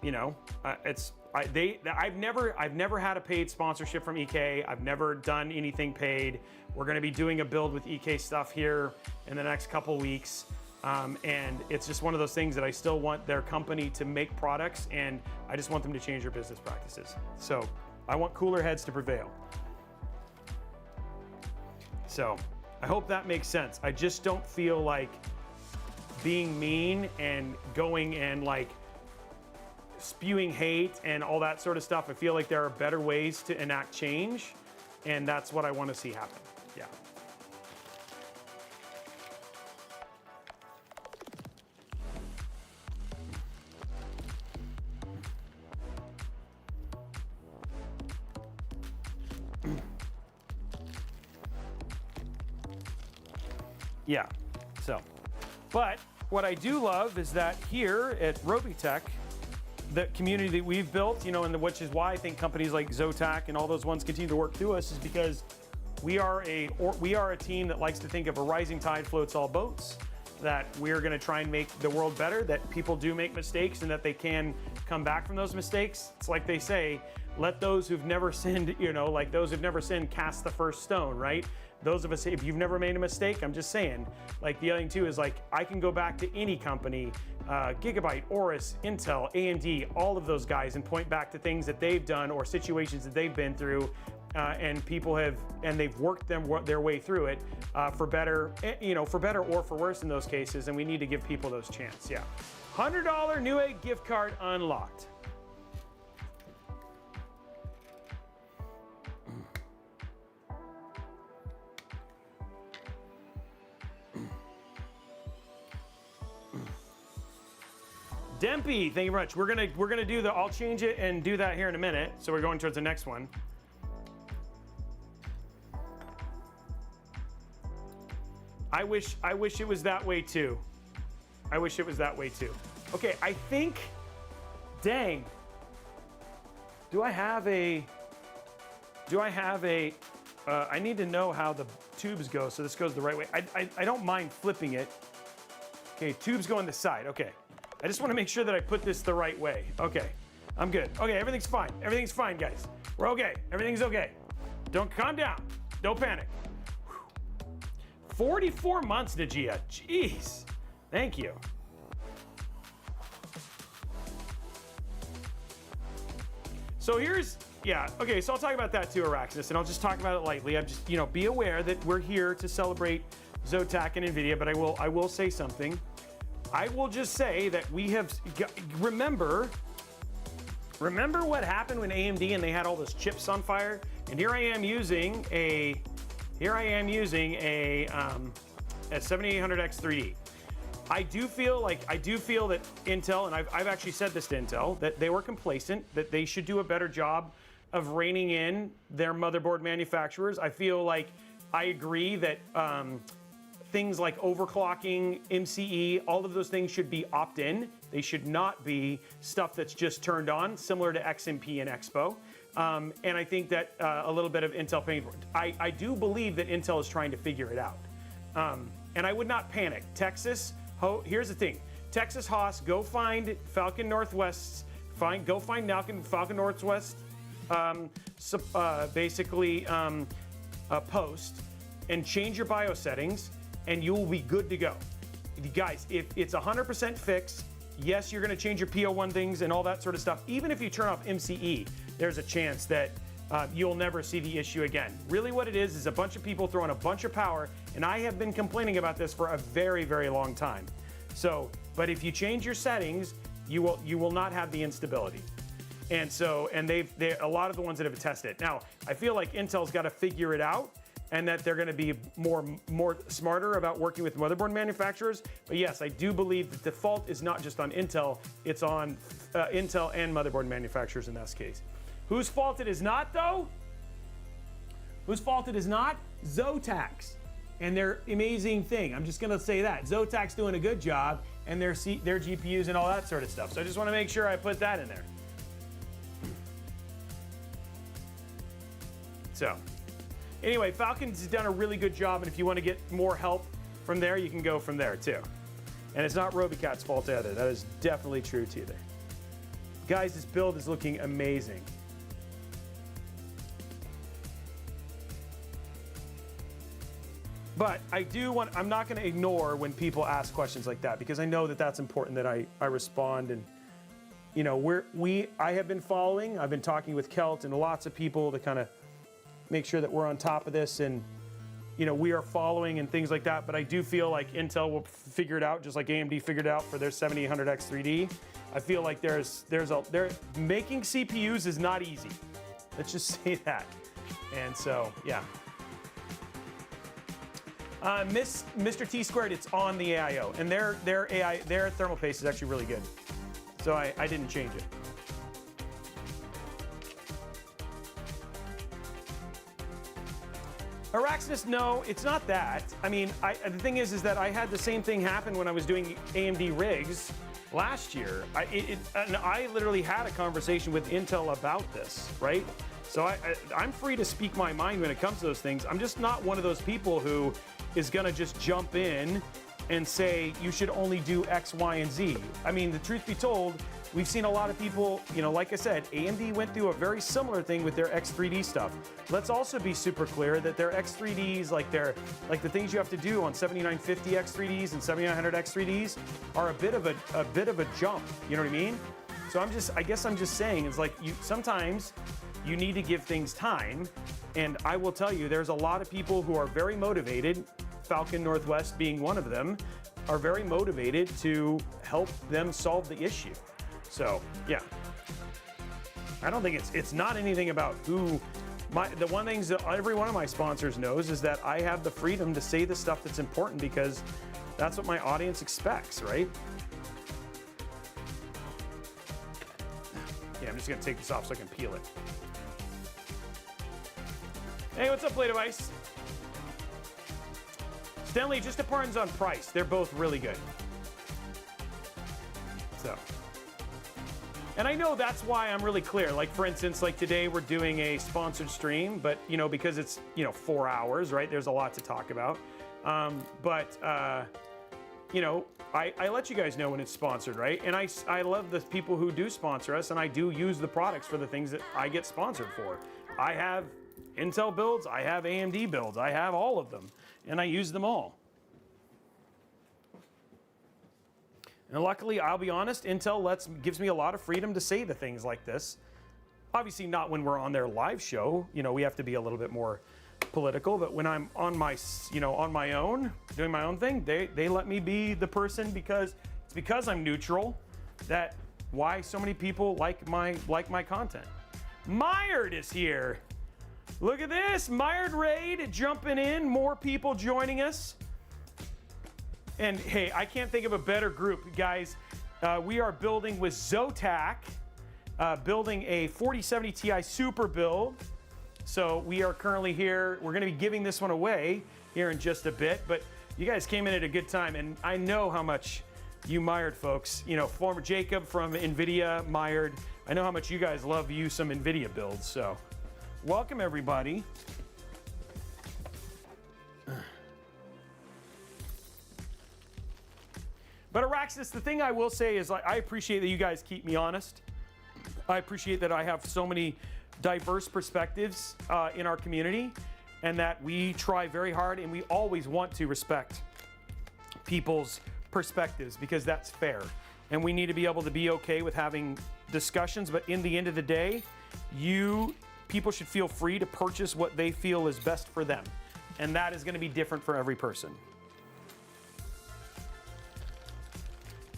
you know, I've never had a paid sponsorship from EK. I've never done anything paid. We're going to be doing a build with EK stuff here in the next couple weeks. And it's just one of those things that I still want their company to make products, and I just want them to change their business practices. So I want cooler heads to prevail. So I hope that makes sense. I just don't feel like being mean and going and like spewing hate and all that sort of stuff. I feel like there are better ways to enact change, and that's what I want to see happen. Yeah. Yeah, so, but what I do love is that here at Robeytech, the community that we've built, you know, and which is why I think companies like Zotac and all those ones continue to work through us, is because we are a team that likes to think of a rising tide floats all boats, that we're going to try and make the world better, that people do make mistakes and that they can come back from those mistakes. It's like they say, let those who've never sinned, you know, like those who've never sinned cast the first stone, right? Those of us, if you've never made a mistake, I'm just saying, like the other thing too is like, I can go back to any company, Gigabyte, Oris, Intel, AMD, all of those guys, and point back to things that they've done or situations that they've been through, and people have, and they've worked their way through it for better, you know, for better or for worse in those cases, and we need to give people those chances, yeah. $100 Newegg gift card unlocked. Dempy, thank you very much. We're gonna do the. I'll change it and do that here in a minute. So we're going towards the next one. I wish it was that way too. I wish it was that way too. Okay, I think. Dang. Do I have a? I need to know how the tubes go, so this goes the right way. I don't mind flipping it. Okay, tubes go on the side. Okay. I just want to make sure that I put this the right way. Okay, I'm good. Okay, everything's fine. Everything's fine, guys. We're okay. Everything's okay. Don't calm down. Don't panic. Whew. 44 months, Najia. Jeez. Thank you. So here's, yeah, okay, so I'll talk about that too, Araxis, and I'll just talk about it lightly. I'm just, be aware that we're here to celebrate Zotac and NVIDIA, but I will say something. I will just say that we have, remember what happened when AMD and they had all those chips on fire? And here I am using a 7800X 3D. I do feel that Intel, and I've actually said this to Intel, that they were complacent, that they should do a better job of reining in their motherboard manufacturers. I feel like I agree that things like overclocking, MCE, all of those things should be opt-in. They should not be stuff that's just turned on, similar to XMP and Expo. And I think that a little bit of Intel paying for it. I do believe that Intel is trying to figure it out. And I would not panic. Texas, here's the thing. Texas Haas, go find Falcon Northwest, go find Falcon Northwest, post, and change your BIOS settings, and you will be good to go. Guys, if it's 100% fixed, yes, you're gonna change your PO1 things and all that sort of stuff. Even if you turn off MCE, there's a chance that you'll never see the issue again. Really what it is a bunch of people throwing a bunch of power, and I have been complaining about this for a very, very long time. So, but if you change your settings, you will not have the instability. And so, they're a lot of the ones that have tested it. Now, I feel like Intel's got to figure it out, and that they're going to be more smarter about working with motherboard manufacturers. But yes, I do believe that the fault is not just on Intel, it's on Intel and motherboard manufacturers in this case. Whose fault it is not, though? Whose fault it is not? Zotac's and their amazing thing. I'm just going to say that. Zotac's doing a good job, and their GPUs and all that sort of stuff. So I just want to make sure I put that in there. So, anyway, Falcon's done a really good job, and if you want to get more help from there, you can go from there too. And it's not Robeycat's fault either. That is definitely true too there. Guys, this build is looking amazing. But I'm not going to ignore when people ask questions like that, because I know that that's important that I respond. And I have been following, I've been talking with Kelt and lots of people to kind of make sure that we're on top of this, and we are following and things like that. But I do feel like Intel will figure it out, just like AMD figured it out for their 7800X 3D. I feel like they're making CPUs is not easy. Let's just say that. And so, yeah. Mr. T Squared, it's on the AIO, and their thermal paste is actually really good. So I didn't change it. Araxis, no, it's not that. I mean, the thing is that I had the same thing happen when I was doing AMD rigs last year. And I literally had a conversation with Intel about this, right? So I'm free to speak my mind when it comes to those things. I'm just not one of those people who is gonna just jump in and say you should only do X, Y, and Z. I mean, the truth be told, we've seen a lot of people, like I said, AMD went through a very similar thing with their X3D stuff. Let's also be super clear that their X3Ds, like the things you have to do on 7950 X3Ds and 7900 X3Ds, are a bit of a jump. You know what I mean? So I guess I'm just saying, it's like sometimes you need to give things time. And I will tell you, there's a lot of people who are very motivated, Falcon Northwest being one of them, are very motivated to help them solve the issue. So, yeah. I don't think it's not anything about who. The one thing that every one of my sponsors knows is that I have the freedom to say the stuff that's important, because that's what my audience expects, right? just gonna take this off so I can peel it. Hey, what's up, Play Device? Stanley, it just depends on price. They're both really good. So, and I know that's why I'm really clear. Like, for instance, like today we're doing a sponsored stream, but you know, because it's, you know, 4 hours, right? There's a lot to talk about. You know, I let you guys know when it's sponsored, right? And I love the people who do sponsor us, and I do use the products for the things that I get sponsored for. I have Intel builds, I have AMD builds, I have all of them, and I use them all. And luckily, I'll be honest, Intel gives me a lot of freedom to say the things like this. Obviously not when we're on their live show, you know, we have to be a little bit more political, but when I'm on my, you know, on my own, doing my own thing, they let me be the person because it's because I'm neutral that why so many people like my content. Mired is here. Look at this, Mired Raid jumping in, more people joining us. And hey, I can't think of a better group, guys. We are building with Zotac, building a 4070 Ti super build. So we are currently here. We're gonna be giving this one away here in just a bit, but you guys came in at a good time, and I know how much you Mired folks, you know, former Jacob from NVIDIA, Mired, I know how much you guys love you some NVIDIA builds, so welcome everybody. But Araxis, the thing I will say is I appreciate that you guys keep me honest. I appreciate that I have so many diverse perspectives in our community, and that we try very hard and we always want to respect people's perspectives because that's fair. And we need to be able to be okay with having discussions, but in the end of the day, people should feel free to purchase what they feel is best for them. And that is gonna be different for every person.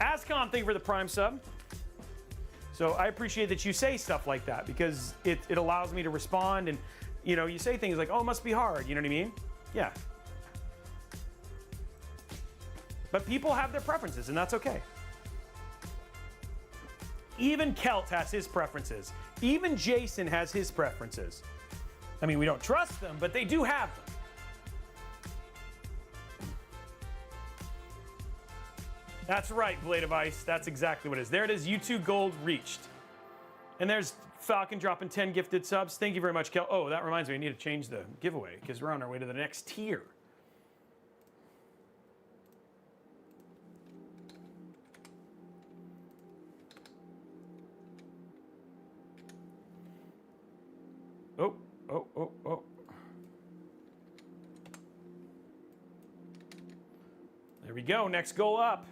Ascom, thank you for the Prime sub. So I appreciate that you say stuff like that because it allows me to respond, and you know, you say things like, oh, it must be hard, you know what I mean? Yeah. But people have their preferences, and that's okay. Even Kelt has his preferences. Even Jason has his preferences. I mean, we don't trust them, but they do have them. That's right, Blade of Ice. That's exactly what it is. There it is, U2 Gold reached. And there's Falcon dropping 10 gifted subs. Thank you very much, Kel. Oh, that reminds me, I need to change the giveaway because we're on our way to the next tier. Oh. There we go, next goal up.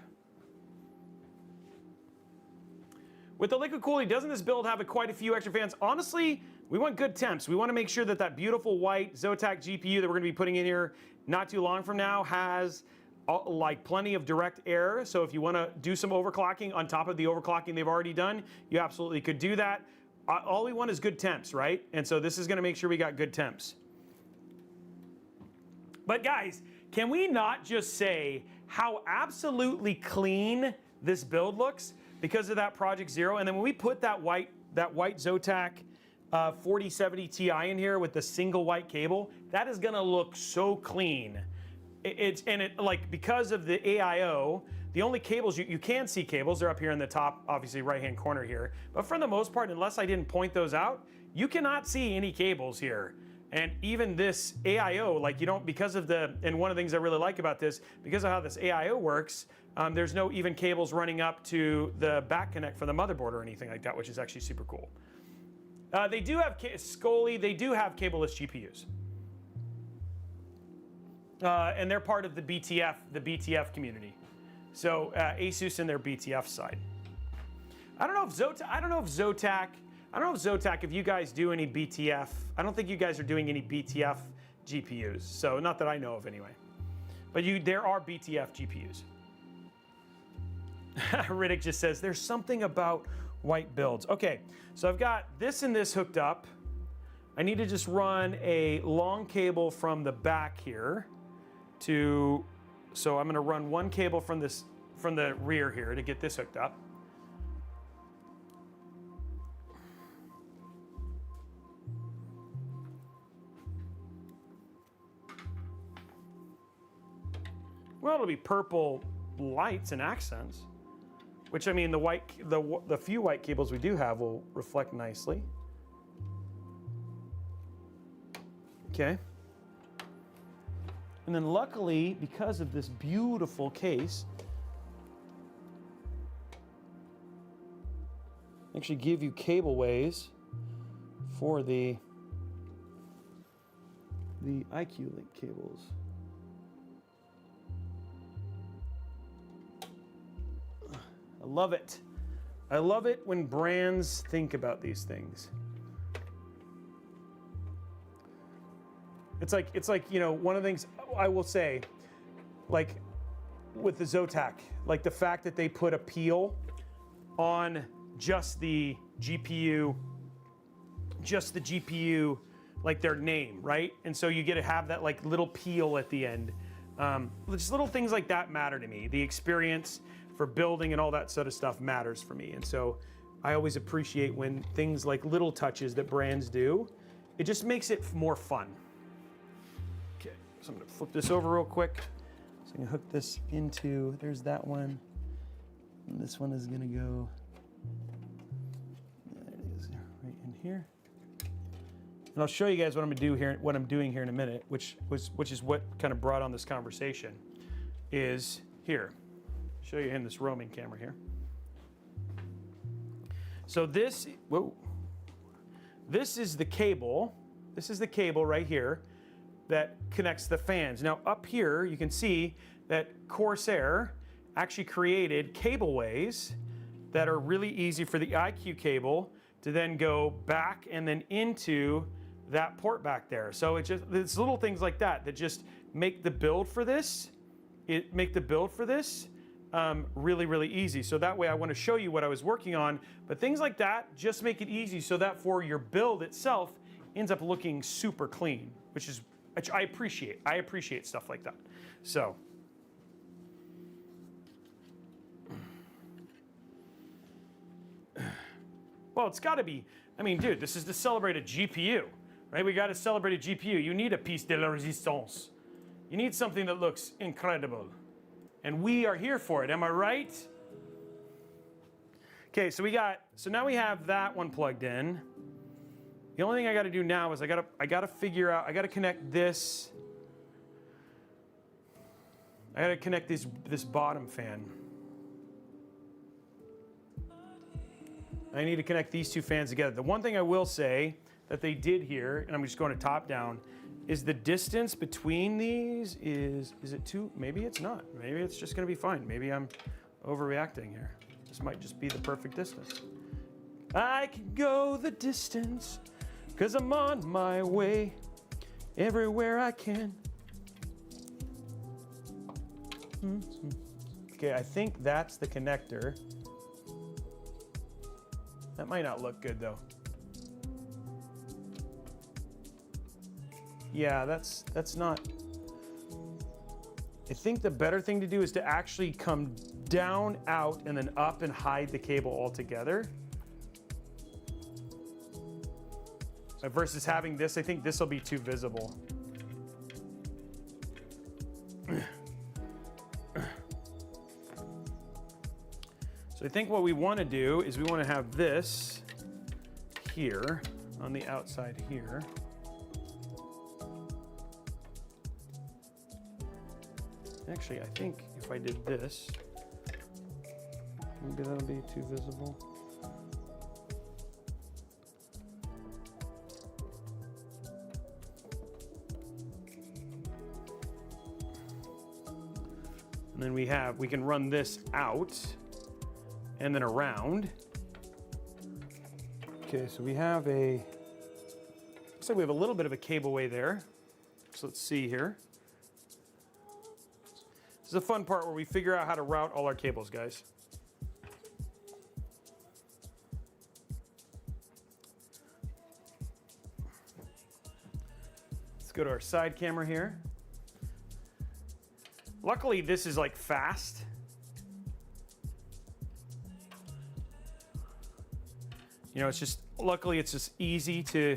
With the liquid cooling, doesn't this build have quite a few extra fans? Honestly, we want good temps. We want to make sure that that beautiful white Zotac GPU that we're going to be putting in here not too long from now has like plenty of direct air. So if you want to do some overclocking on top of the overclocking they've already done, you absolutely could do that. All we want is good temps, right? And so this is going to make sure we got good temps. But guys, can we not just say how absolutely clean this build looks because of that Project Zero? And then when we put that white Zotac 4070 Ti in here with the single white cable, that is gonna look so clean. Like because of the AIO, the only cables, you can see cables, they're up here in the top, obviously right-hand corner here. But for the most part, unless I didn't point those out, you cannot see any cables here. And even this AIO, like you don't, because of the, and one of the things I really like about this, because of how this AIO works, there's no even cables running up to the back connect for the motherboard or anything like that, which is actually super cool. They do have, Scully, they do have cableless GPUs. And they're part of the BTF community. So Asus and their BTF side. I don't know if Zotac, if you guys do any BTF, I don't think you guys are doing any BTF GPUs. So not that I know of anyway. But there are BTF GPUs. Riddick just says, there's something about white builds. Okay, so I've got this and this hooked up. I need to just run a long cable from the back here to, so I'm gonna run one cable from the rear here to get this hooked up. Well, it'll be purple lights and accents, which I mean, the few white cables we do have will reflect nicely. Okay. And then luckily, because of this beautiful case, actually give you cableways for the IQ Link cables. I love it. I love it when brands think about these things. It's like, you know, one of the things I will say, like with the Zotac, like the fact that they put a peel on just the GPU, like their name, right? And so you get to have that like little peel at the end. Just little things like that matter to me. The experience for building and all that sort of stuff matters for me. And so I always appreciate when things like little touches that brands do, it just makes it more fun. Okay, so I'm gonna flip this over real quick. So I can hook this into, there's that one. And this one is gonna go, there it is, right in here. And I'll show you guys what I'm doing here in a minute, which is what kind of brought on this conversation, is here. Show you in this roaming camera here. So this is the cable. This is the cable right here that connects the fans. Now up here, you can see that Corsair actually created cableways that are really easy for the IQ cable to then go back and then into that port back there. So it's little things like that that just make the build for this, really, really easy. So that way I want to show you what I was working on, but things like that just make it easy so that for your build itself ends up looking super clean, which I appreciate. I appreciate stuff like that. So. Well, it's got to be, I mean, dude, this is to celebrate a GPU, right? We got to celebrate a GPU. You need a piece de la résistance. You need something that looks incredible. And we are here for it, am I right? Okay, so now we have that one plugged in. The only thing I got to do now is I got to figure out, I got to connect this. I got to connect this bottom fan. I need to connect these two fans together. The one thing I will say that they did here, and I'm just going to top down, is the distance between these is it too, maybe it's not. Maybe it's just gonna be fine. Maybe I'm overreacting here. This might just be the perfect distance. I can go the distance, 'cause I'm on my way everywhere I can. Okay, I think that's the connector. That might not look good though. Yeah, that's not. I think the better thing to do is to actually come down, out, and then up and hide the cable altogether. Versus having this, I think this will be too visible. So I think what we want to do is we want to have this here on the outside here. Actually, I think if I did this, maybe that'll be too visible. And then we can run this out and then around. Okay, so we have looks like we have a little bit of a cableway there. So let's see here. This is the fun part where we figure out how to route all our cables, guys. Let's go to our side camera here. Luckily, this is like fast. You know, luckily it's just easy to,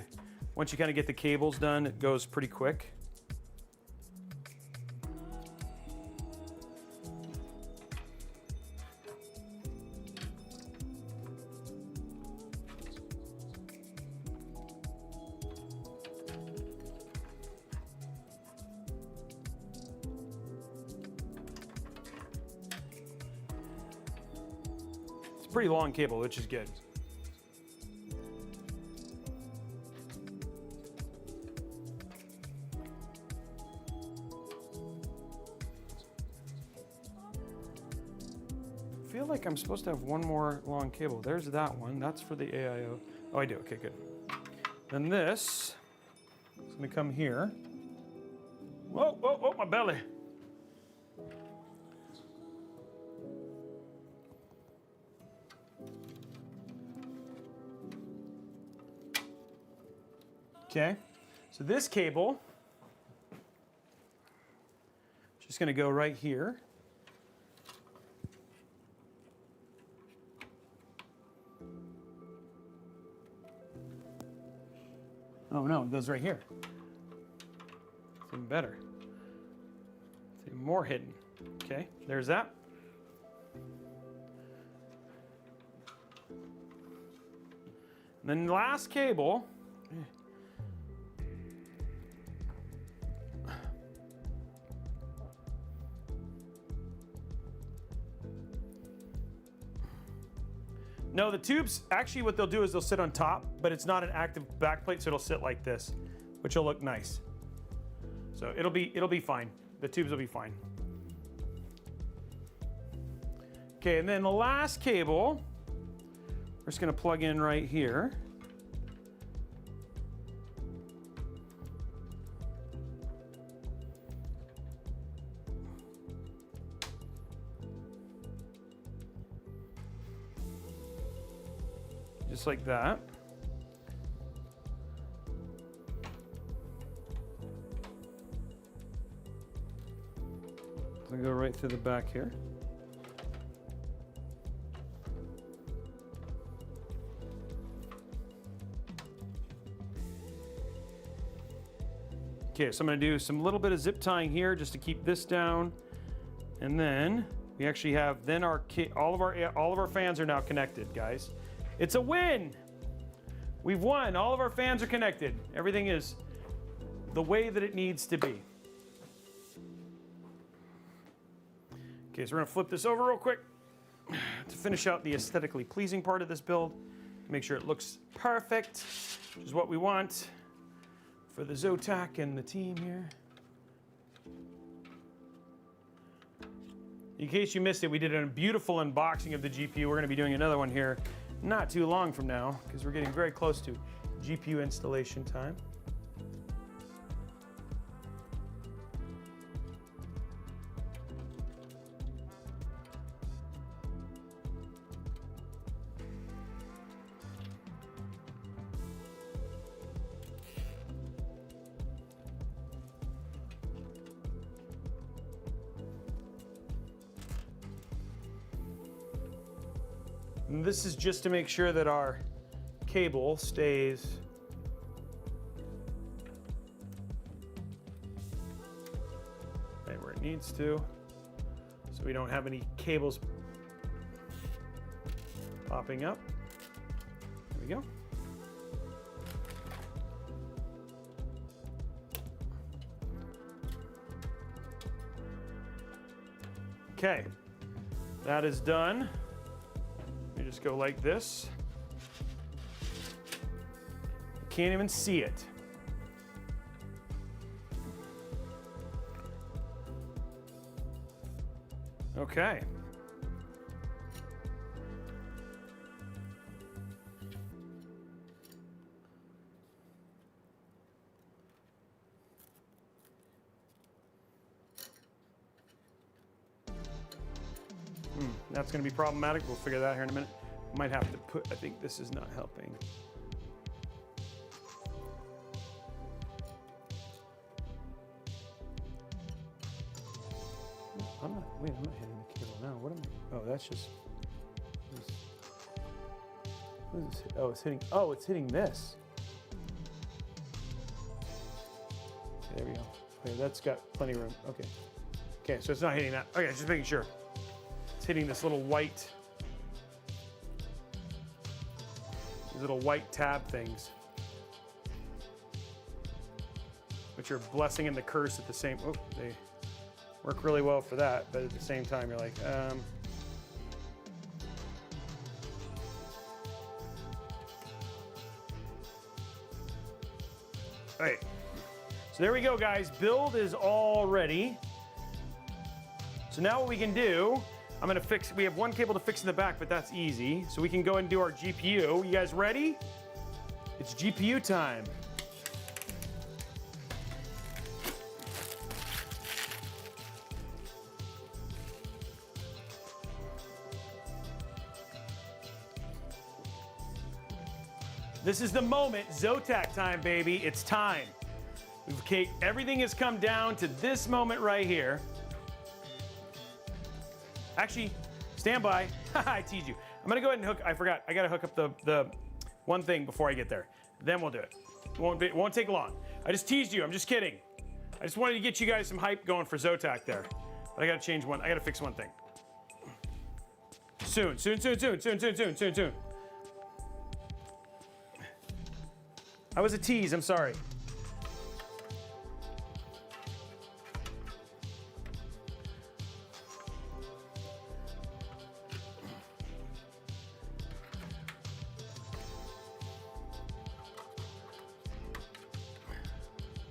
once you kind of get the cables done, it goes pretty quick. pretty long cable, which is good. I feel like I'm supposed to have one more long cable. There's that one. That's for the AIO. Oh, I do. Okay, good. Then this is going to come here. Whoa, whoa, whoa, my belly. Okay, so this cable is just going to go right here. Oh no, it goes right here. It's even better. It's even more hidden. Okay, there's that. And then the last cable. No, the tubes, actually what they'll do is they'll sit on top, but it's not an active backplate, so it'll sit like this, which will look nice. So it'll be fine. The tubes will be fine. Okay, and then the last cable, we're just gonna plug in right here. Just like that. So go right through the back here. Okay, so I'm going to do some little bit of zip tying here just to keep this down, and then we actually have all of our fans are now connected, guys. It's a win. We've won. All of our fans are connected. Everything is the way that it needs to be. Okay, so we're gonna flip this over real quick to finish out the aesthetically pleasing part of this build, to make sure it looks perfect, which is what we want for the Zotac and the team here. In case you missed it, we did a beautiful unboxing of the GPU. We're gonna be doing another one here not too long from now, because we're getting very close to GPU installation time. And this is just to make sure that our cable stays right where it needs to, so we don't have any cables popping up. There we go. Okay, that is done. You just go like this. You can't even see it. Okay. That's going to be problematic. We'll figure that out here in a minute. Might have to put, I think this is not helping. I'm not hitting the cable now. What am I? Oh, that's just, what is this? Oh, it's hitting this. Okay, there we go. Okay, that's got plenty of room. Okay. Okay, so it's not hitting that. Okay, just making sure. It's hitting this little white, these little white tab things, which are blessing and the curse at the same. Oh, they work really well for that, but at the same time, you're like, So there we go, guys. Build is all ready. So now what we can do, I'm gonna fix, we have one cable to fix in the back, but that's easy. So we can go and do our GPU. You guys ready? It's GPU time. This is the moment, Zotac time, baby. It's time. Okay, everything has come down to this moment right here. Actually, stand by. I teased you. I'm gonna go ahead and hook, I forgot, I gotta hook up the one thing before I get there. Then we'll do it. It won't take long. I just teased you, I'm just kidding. I just wanted to get you guys some hype going for Zotac there. But I gotta change one, I gotta fix one thing. Soon. I was a tease, I'm sorry.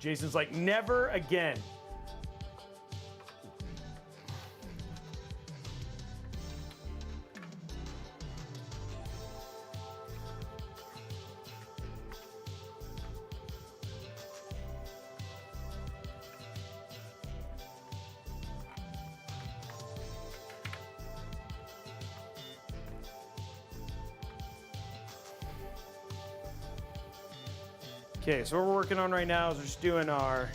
Jason's like, never again. Okay, so what we're working on right now is we're just doing our,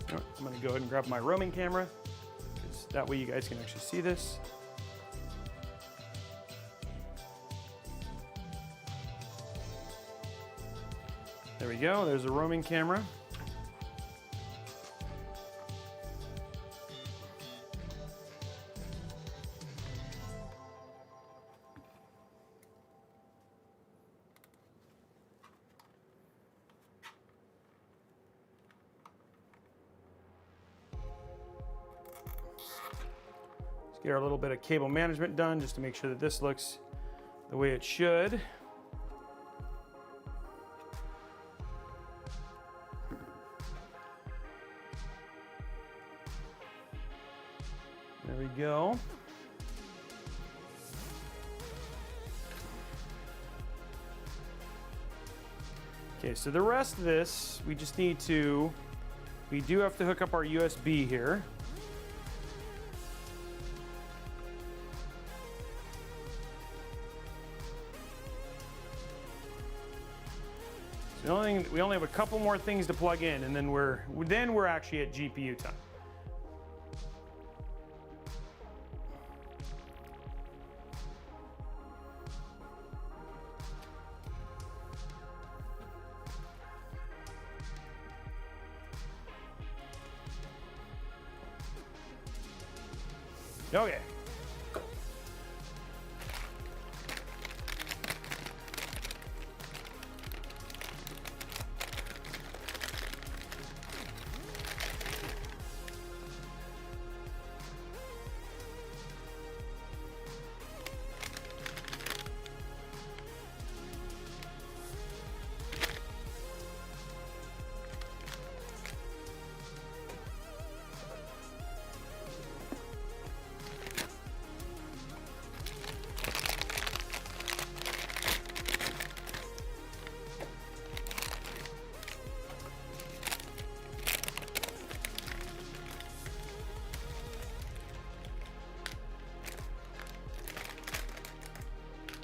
I'm gonna go ahead and grab my roaming camera, because that way you guys can actually see this. There we go, there's a roaming camera. Get our little bit of cable management done just to make sure that this looks the way it should. There we go. Okay, so the rest of this, we just need to, we do have to hook up our USB here. The only thing, we only have a couple more things to plug in, and then we're actually at GPU time. Okay.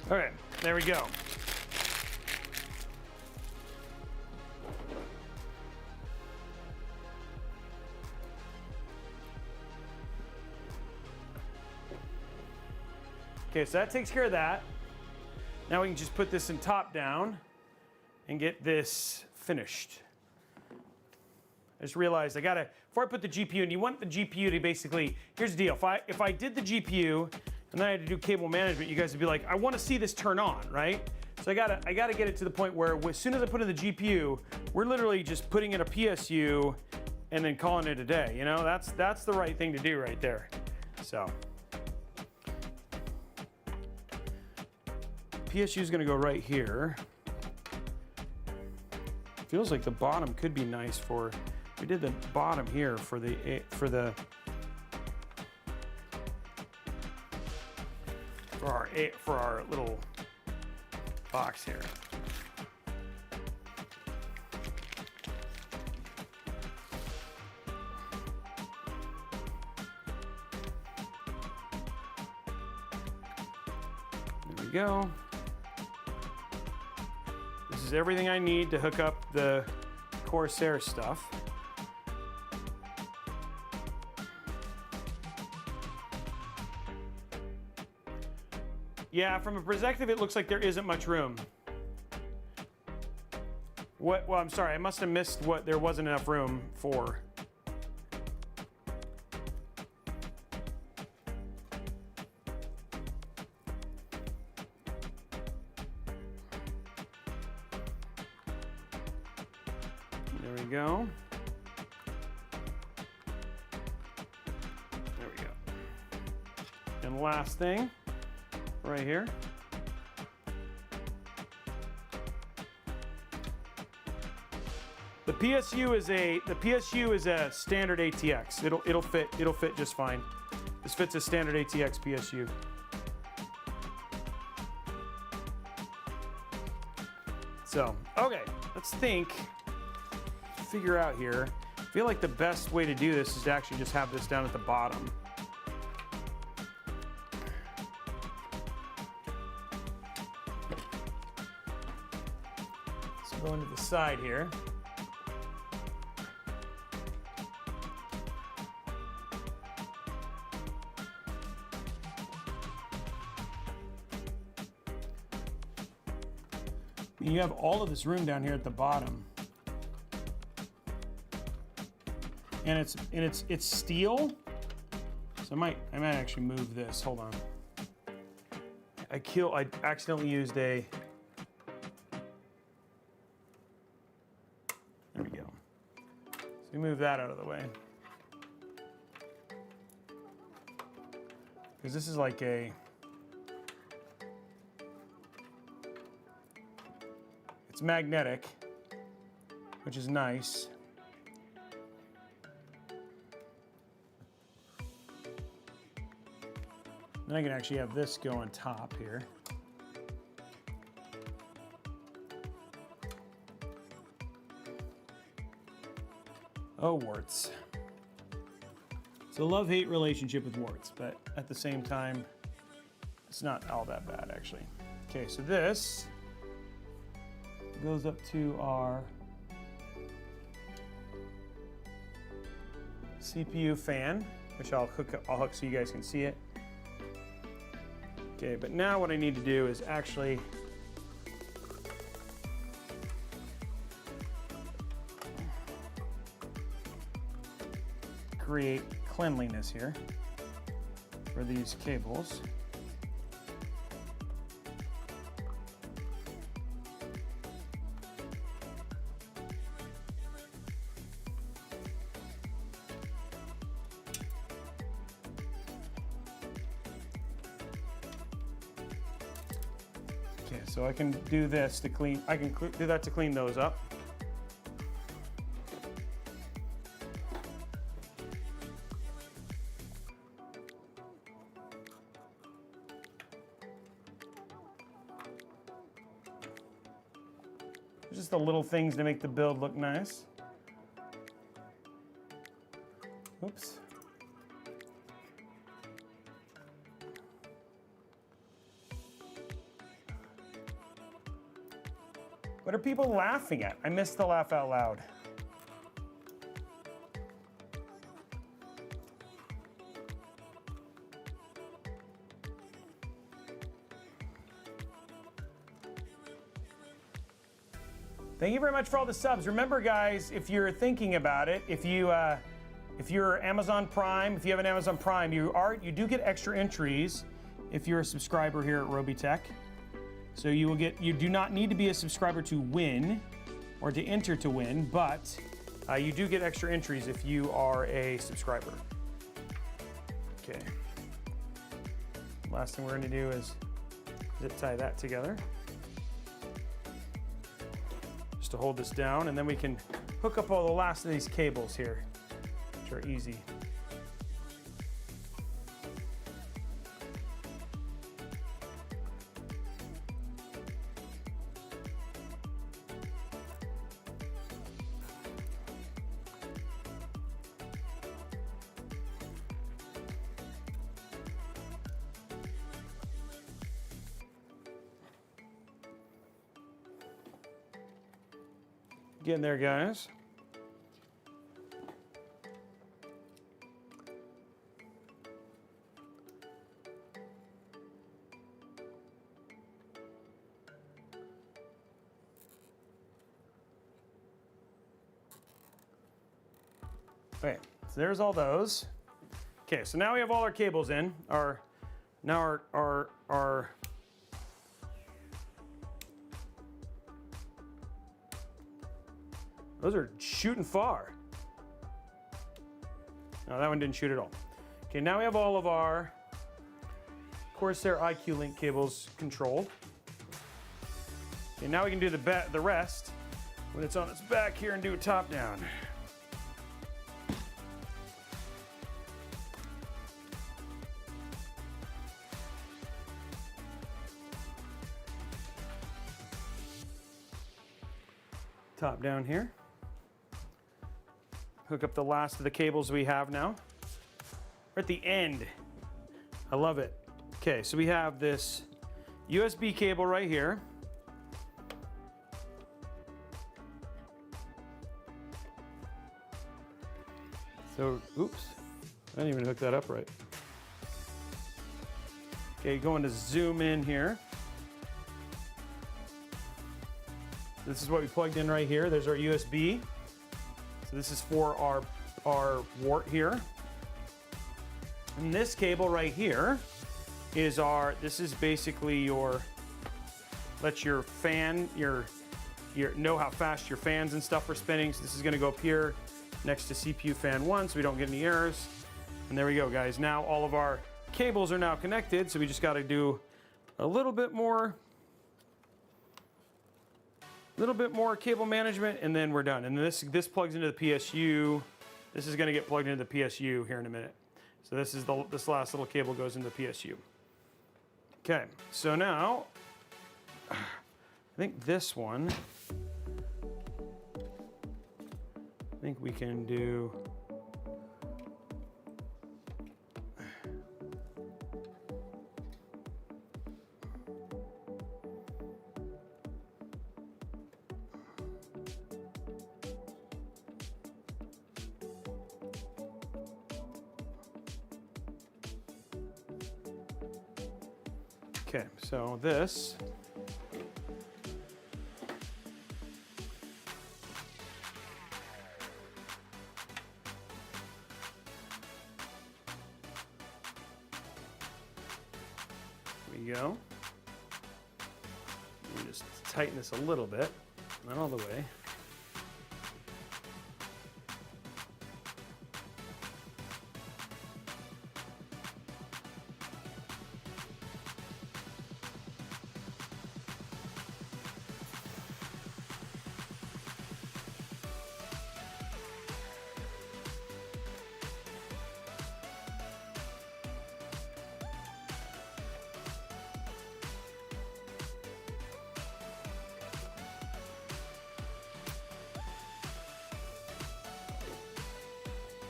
Okay, there we go. Okay, so that takes care of that. Now we can just put this in top down and get this finished. I just realized I gotta, before I put the GPU in, you want the GPU to basically, here's the deal, if I did the GPU and then I had to do cable management, you guys would be like, I wanna see this turn on, right? So I gotta get it to the point where as soon as I put in the GPU, we're literally just putting in a PSU and then calling it a day, you know? That's the right thing to do right there, so. PSU is gonna go right here. Feels like the bottom could be nice for, we did the bottom here for our little box here. There we go. This is everything I need to hook up the Corsair stuff. Yeah, from a perspective, it looks like there isn't much room. What? Well, I'm sorry, I must have missed what there wasn't enough room for. There we go. There we go. And last thing, right here. The PSU is a standard ATX. It'll fit just fine. This fits a standard ATX PSU. So, okay, let's figure out here. I feel like the best way to do this is to actually just have this down at the bottom. So go into the side here. You have all of this room down here at the bottom, and it's steel. So I might actually move this. Hold on. I accidentally used a. There we go. So we move that out of the way because this is like a. It's magnetic, which is nice. Then I can actually have this go on top here. Oh, warts. It's a love-hate relationship with warts, but at the same time, it's not all that bad, actually. Okay, so this goes up to our CPU fan, which I'll hook so you guys can see it. Okay, but now what I need to do is actually create cleanliness here for these cables. Okay, so I can do this to clean, do that to clean those up. Just the little things to make the build look nice. Oops. What are people laughing at? I missed the laugh out loud. Thank you very much for all the subs. Remember, guys, if you're thinking about it, if you're Amazon Prime, if you have an Amazon Prime, you do get extra entries if you're a subscriber here at Robeytech. So you do not need to be a subscriber to win or to enter to win, but you do get extra entries if you are a subscriber. Okay. Last thing we're gonna do is zip tie that together. Just to hold this down, and then we can hook up all the last of these cables here, which are easy. Getting there, guys. Okay, so there's all those. Okay, so now we have all our cables in. Those are shooting far. No, that one didn't shoot at all. Okay, now we have all of our Corsair IQ Link cables controlled. Okay, now we can do the rest when it's on its back here and do a top down. Top down here. Hook up the last of the cables we have now. We're at the end. I love it. Okay, so we have this USB cable right here. So, oops, I didn't even hook that up right. Okay, going to zoom in here. This is what we plugged in right here. There's our USB. So this is for our wart here. And this cable right here is this is basically lets your fan, know how fast your fans and stuff are spinning. So this is gonna go up here next to CPU fan 1 so we don't get any errors. And there we go, guys. Now all of our cables are now connected, so we just gotta do a little bit more cable management, and then we're done. And this plugs into the PSU. This is going to get plugged into the PSU here in a minute. So this last little cable goes into the PSU. Okay, so now I think this one. I think we can do. Okay, so this there we go. Let me just tighten this a little bit, not all the way.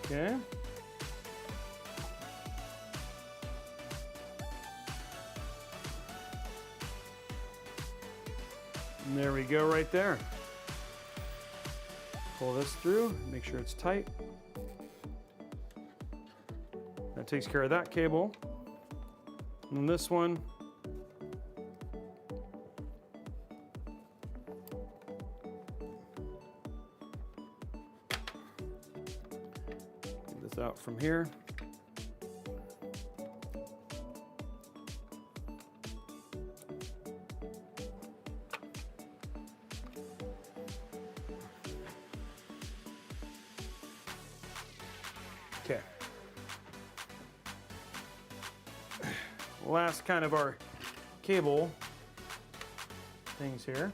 Okay. And there we go right there. Pull this through, make sure it's tight. That takes care of that cable. And this one, get this out from here. Okay. Last kind of our cable things here.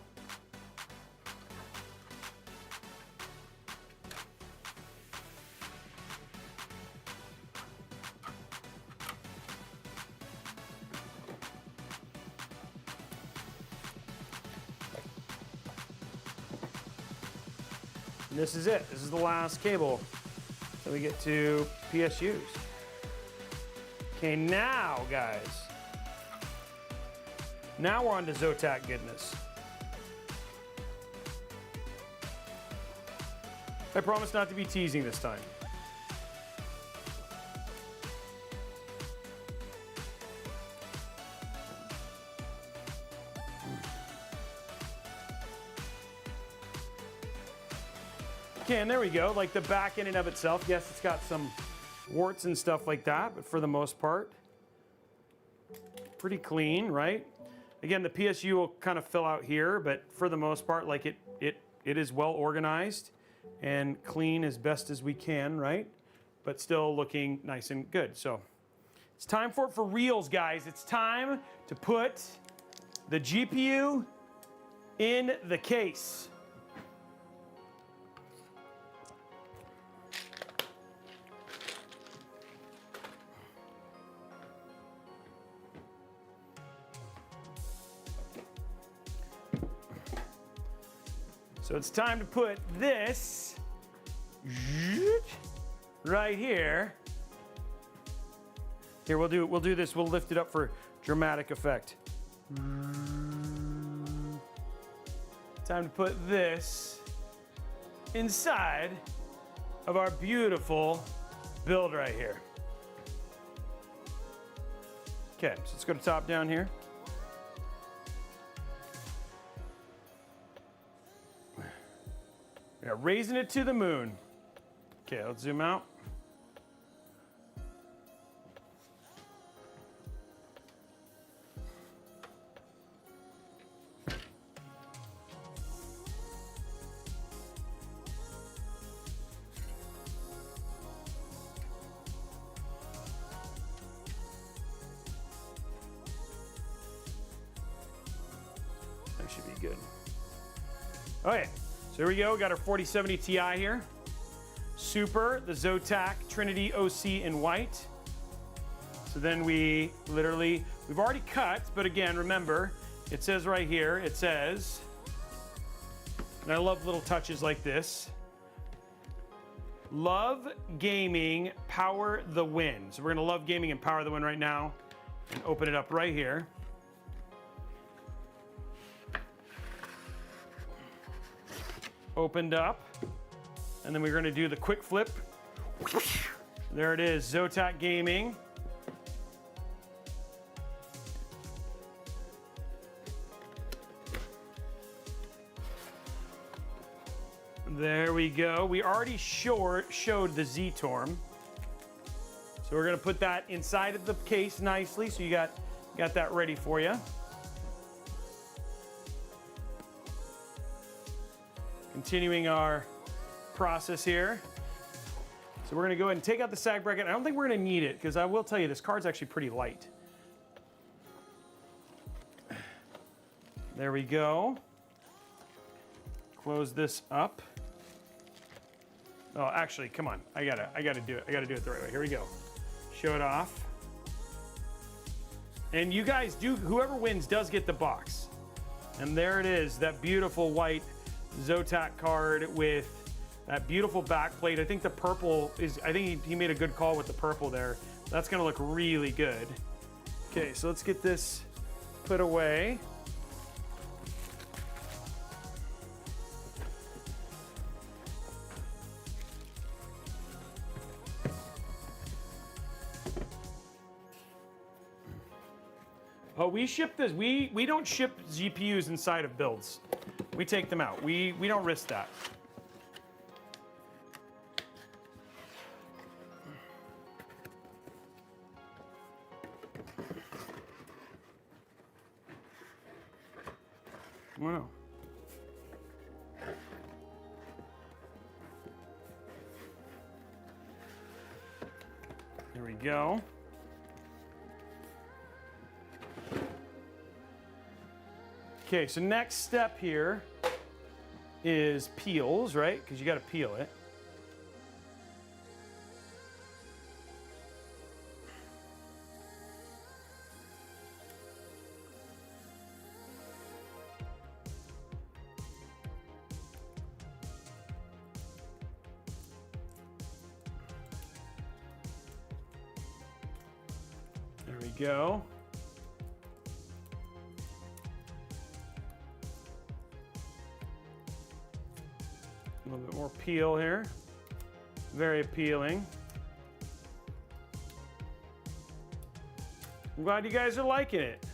And this is it. This is the last cable. So we get to PSUs. Okay, now, guys. Now we're on to Zotac goodness. I promise not to be teasing this time. Okay, and there we go. Like the back in and of itself, yes, it's got some warts and stuff like that, but for the most part, pretty clean, right? Again, the PSU will kind of fill out here, but for the most part, like it is well organized and clean as best as we can, right? But still looking nice and good. So it's time for it for reals, guys. It's time to put the GPU in the case. So it's time to put this right here. Here, we'll do this. We'll lift it up for dramatic effect. Time to put this inside of our beautiful build right here. Okay, so let's go to top down here. Yeah, raising it to the moon. Okay, let's zoom out. That should be good. Okay. So here we go, we got our 4070 Ti here. Super, the Zotac Trinity OC in white. So then we've already cut, but again, remember, it says right here, it says, and I love little touches like this, love gaming, power the win. So we're gonna love gaming and power the win right now and open it up right here. Opened up, and then we're going to do the quick flip. There it is, Zotac Gaming. There we go. We already showed the Z-Torm. So we're going to put that inside of the case nicely, so you got that ready for you. Continuing our process here. So we're gonna go ahead and take out the sag bracket. I don't think we're gonna need it, because I will tell you, this card's actually pretty light. There we go. Close this up. Oh, actually, come on. I gotta do it. I gotta do it the right way. Here we go. Show it off. And you guys whoever wins does get the box. And there it is, that beautiful white Zotac card with that beautiful backplate. I think the purple is, I think he made a good call with the purple there. That's gonna look really good. Okay, so let's get this put away. Oh, we ship this. We don't ship GPUs inside of builds. We take them out. We don't risk that. Wow. There we go. Okay, so next step here is peels, right? Because you got to peel it. go. A little bit more peel here. Very appealing. I'm glad you guys are liking it.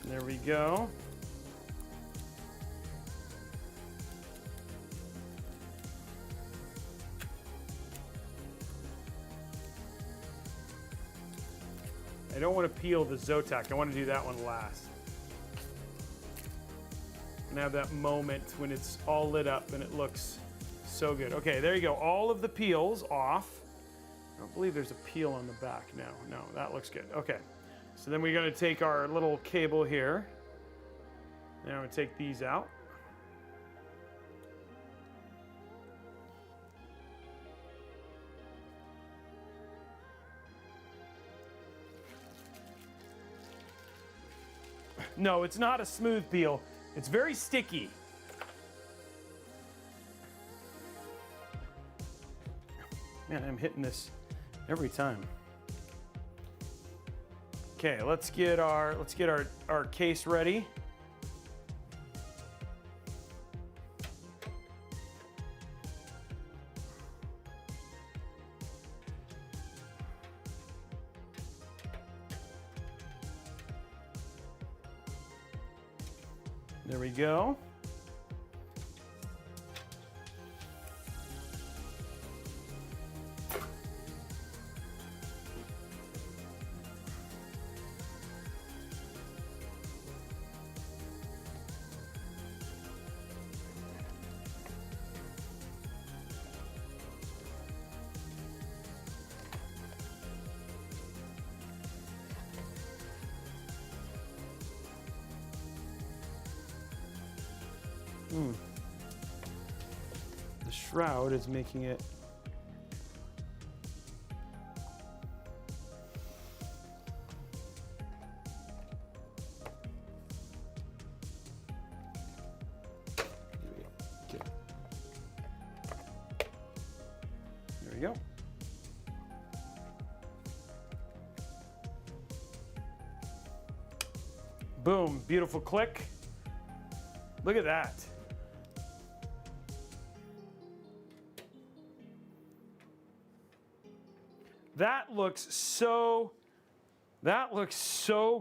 There we go. I don't want to peel the Zotac. I want to do that one last. And have that moment when it's all lit up and it looks so good. Okay, there you go. All of the peels off. I don't believe there's a peel on the back. No, that looks good. Okay, so then we're going to take our little cable here. Now we take these out. No, it's not a smooth peel. It's very sticky. Man, I'm hitting this every time. Okay, let's get our case ready. There we go. The shroud is making it. Okay. There we go. Boom, beautiful click. Look at that. That looks so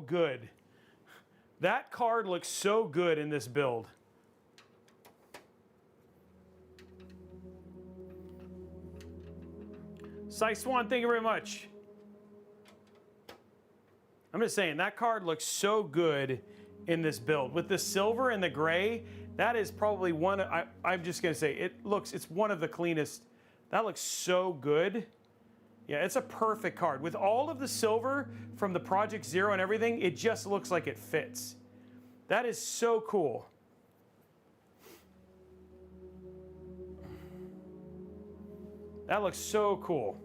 good. That card looks so good in this build. Cy Swan, thank you very much. I'm just saying, that card looks so good in this build. With the silver and the gray, that is probably one, I'm just gonna say, it's one of the cleanest. That looks so good. Yeah, it's a perfect card. With all of the silver from the Project Zero and everything, it just looks like it fits. That is so cool. That looks so cool.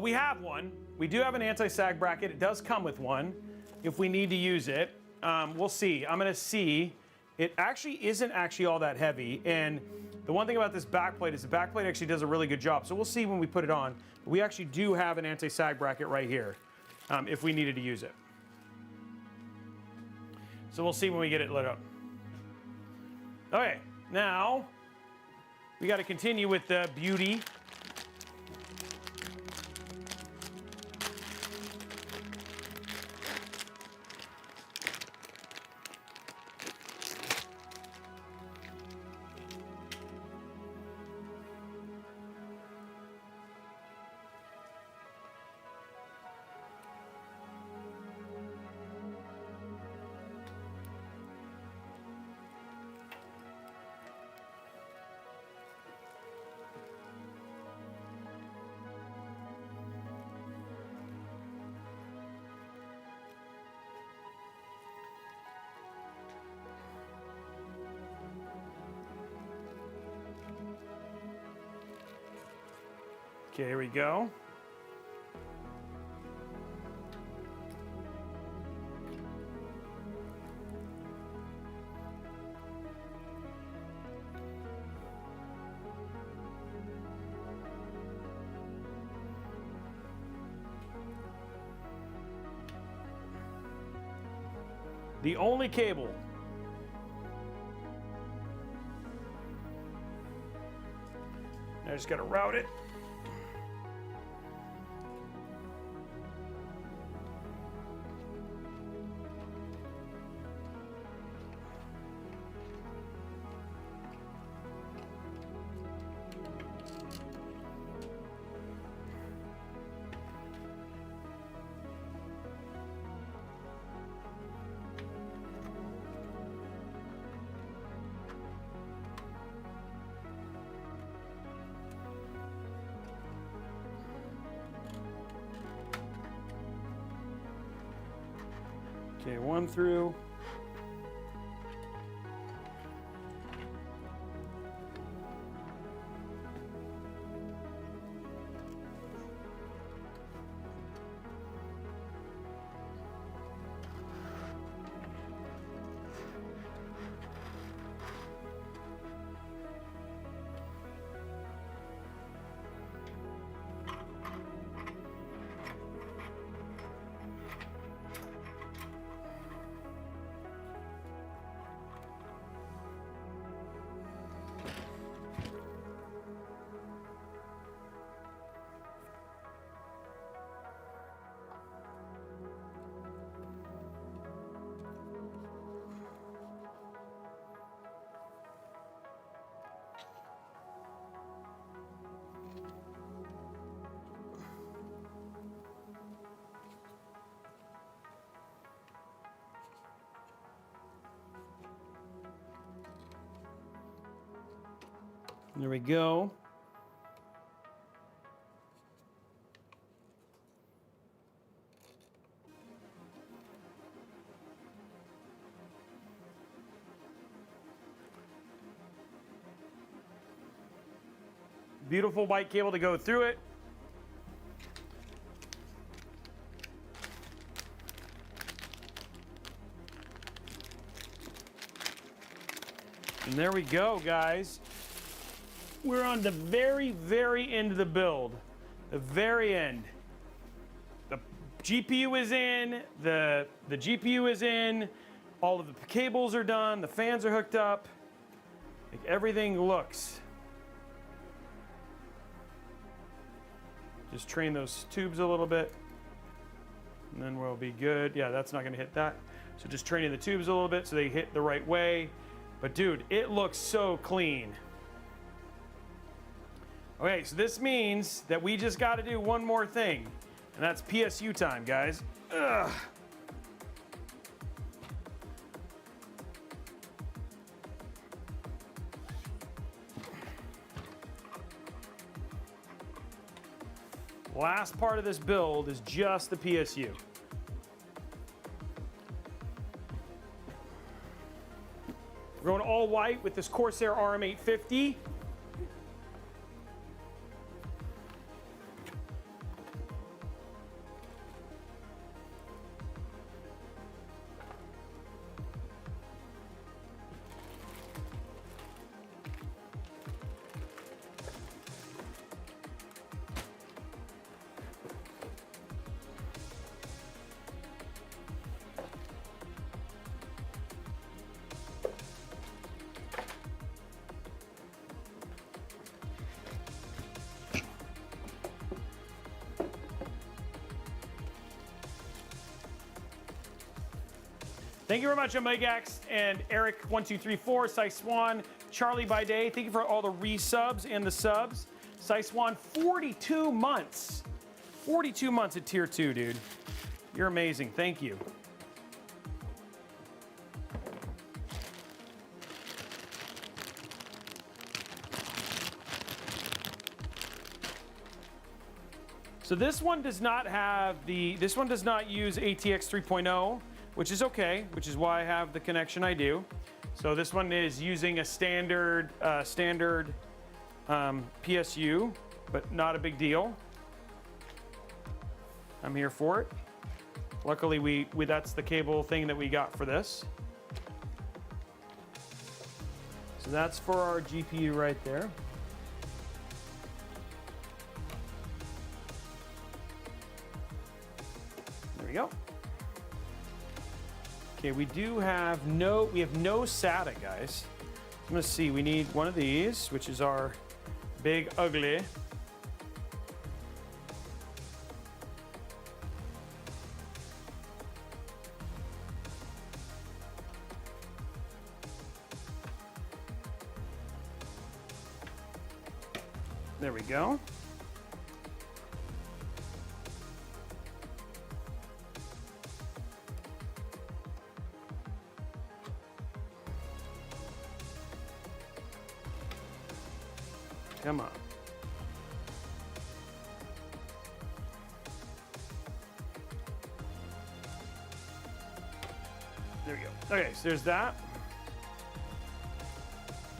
We have one. We do have an anti-sag bracket. It does come with one if we need to use it. We'll see. I'm gonna see. It actually isn't all that heavy. And the one thing about this backplate is the backplate actually does a really good job. So we'll see when we put it on. But we actually do have an anti-sag bracket right here if we needed to use it. So we'll see when we get it lit up. Okay, now we got to continue with the beauty. Okay, here we go. The only cable. I just gotta route it. Okay, one through. There we go. Beautiful white cable to go through it. And there we go, guys. We're on the very, very end of the build. The very end. The GPU is in, the GPU is in, all of the cables are done, the fans are hooked up. Like everything looks. Just train those tubes a little bit, and then we'll be good. Yeah, that's not gonna hit that. So just training the tubes a little bit so they hit the right way. But dude, it looks so clean. Okay, so this means that we just got to do one more thing, and that's PSU time, guys. Ugh. Last part of this build is just the PSU. We're going all white with this Corsair RM850. Thank you very much, Omegax and Eric1234, Cy Swan, Charlie by Day. Thank you for all the resubs and the subs. Cy Swan, 42 months. 42 months at tier 2, dude. You're amazing. Thank you. So this one does not have this one does not use ATX 3.0. Which is okay, which is why I have the connection I do. So this one is using a standard PSU, but not a big deal. I'm here for it. Luckily, that's the cable thing that we got for this. So that's for our GPU right there. There we go. Okay, we have no SATA, guys. I'm gonna see, we need one of these, which is our big ugly. There we go. Come on. There we go. Okay, so there's that.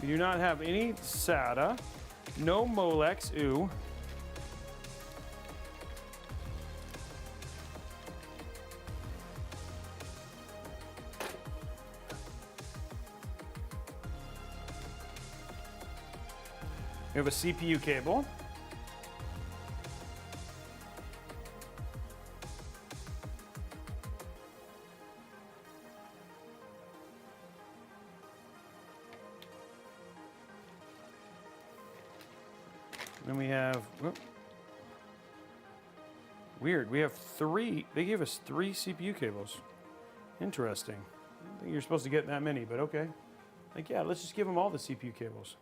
We do not have any SATA. No Molex, ooh. We have a CPU cable. Then we have, whoop. Weird, we have three, they gave us 3 CPU cables. Interesting. I don't think you're supposed to get that many, but okay. Like, yeah, let's just give them all the CPU cables.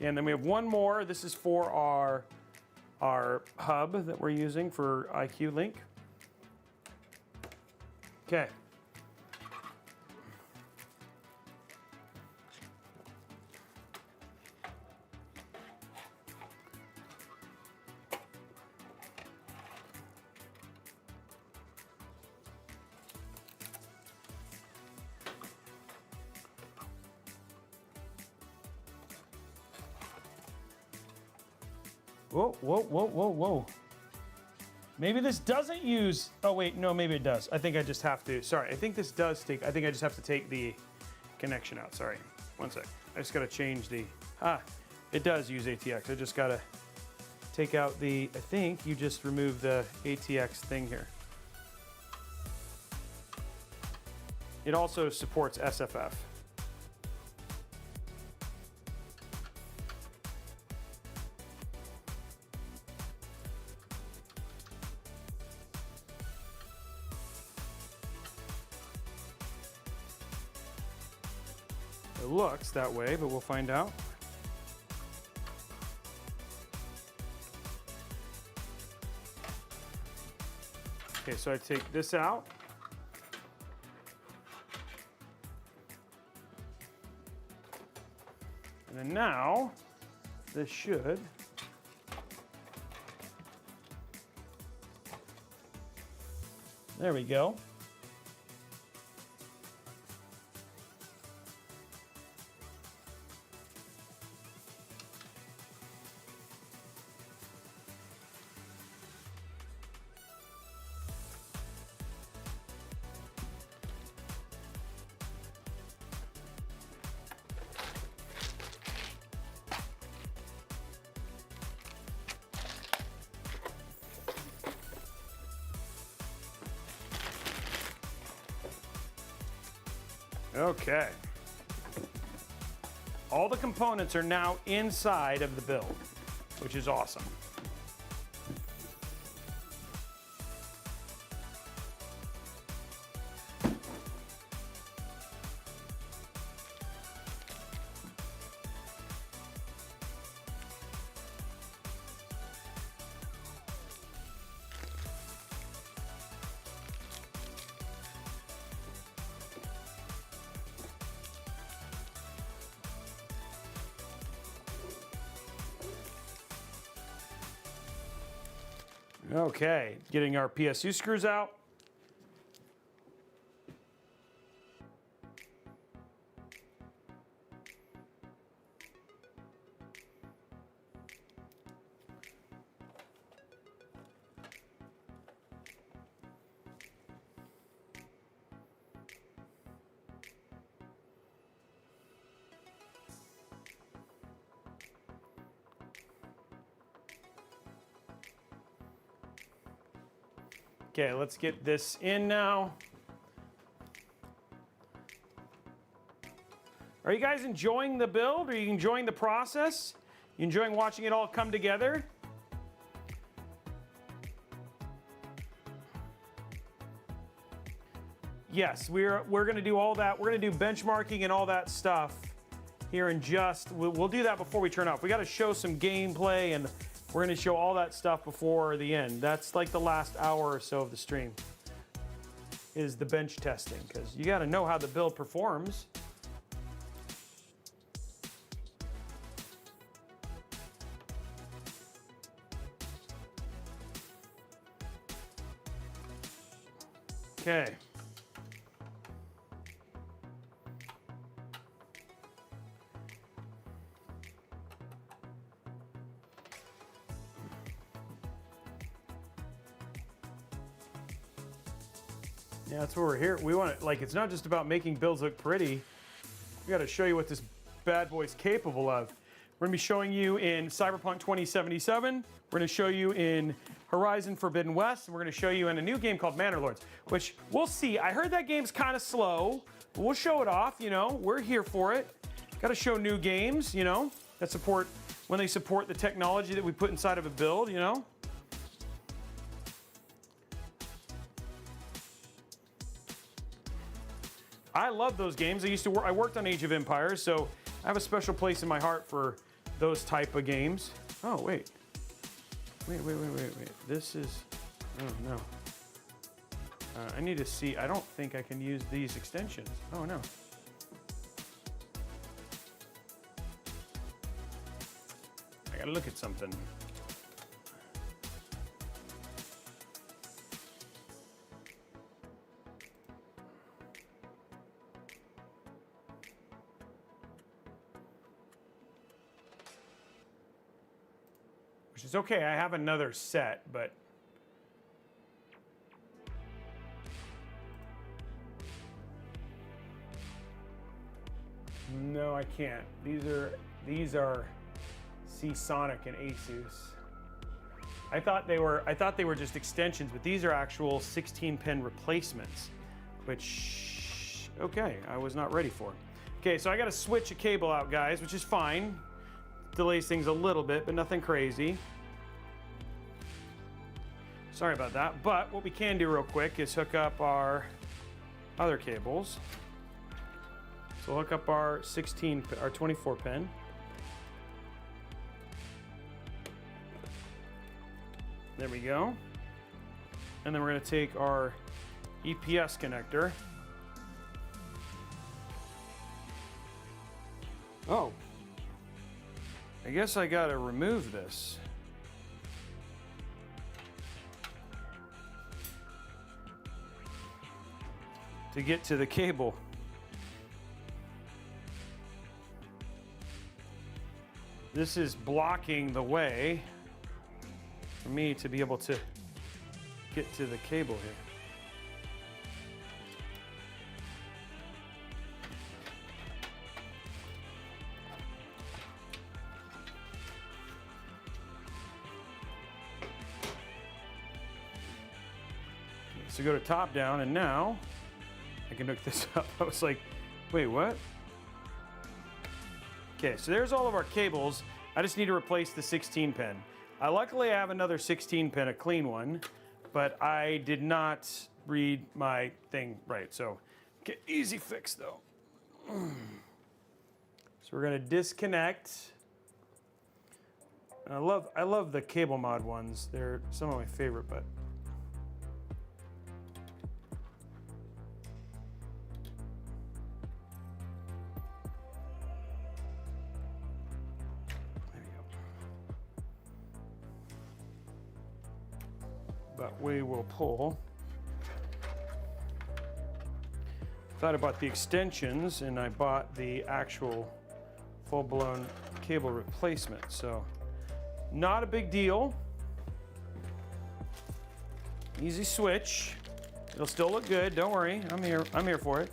And then we have one more. This is for our hub that we're using for IQ Link. Okay. Whoa, whoa, whoa, whoa, whoa. Maybe this doesn't use, oh wait, no, maybe it does. I think I just have to, sorry, I think this does take, I think I just have to take the connection out, sorry. One sec, I just gotta change the, it does use ATX. I just gotta take out the, I think you just removed the ATX thing here. It also supports SFF. It looks that way, but we'll find out. Okay, so I take this out. And then now, this should there we go. Okay. All the components are now inside of the build, which is awesome. Okay, getting our PSU screws out. Okay, let's get this in now. Are you guys enjoying the build? Are you enjoying the process? You enjoying watching it all come together? Yes, we're going to do all that. We're going to do benchmarking and all that stuff here in just, we'll do that before we turn off. We got to show some gameplay, and we're going to show all that stuff before the end. That's like the last hour or so of the stream is the bench testing, because you got to know how the build performs. Okay. Yeah, that's what we're here. We want to, like, it's not just about making builds look pretty. We got to show you what this bad boy's capable of. We're going to be showing you in Cyberpunk 2077. We're going to show you in Horizon Forbidden West. And we're going to show you in a new game called Manor which we'll see. I heard that game's kind of slow, but we'll show it off, you know. We're here for it. Got to show new games, you know, that support, when they support the technology that we put inside of a build, you know. I love those games. I worked on Age of Empires, so I have a special place in my heart for those type of games. Oh, wait. Wait. This is, oh no. I need to see, I don't think I can use these extensions. Oh no. I gotta look at something. Which is okay, I have another set, but no, I can't. These are Sonic and Asus. I thought they were just extensions, but these are actual 16-pin replacements, which, okay, I was not ready for. Okay, so I got to switch a cable out, guys, which is fine. Delays things a little bit, but nothing crazy. Sorry about that, but what we can do real quick is hook up our other cables. So we'll hook up our 24 pin. There we go. And then we're going to take our EPS connector. Oh. I guess I got to remove this. To get to the cable. This is blocking the way for me to be able to get to the cable here. So go to top down, and now I can hook this up. I was like, wait, what? Okay, so there's all of our cables. I just need to replace the 16 pin. Luckily, I have another 16 pin, a clean one, but I did not read my thing right. So, okay, easy fix though. So we're gonna disconnect. I love the cable mod ones. They're some of my favorite, but. But we will pull. Thought about the extensions, and I bought the actual full-blown cable replacement. So, not a big deal. Easy switch. It'll still look good. Don't worry. I'm here for it.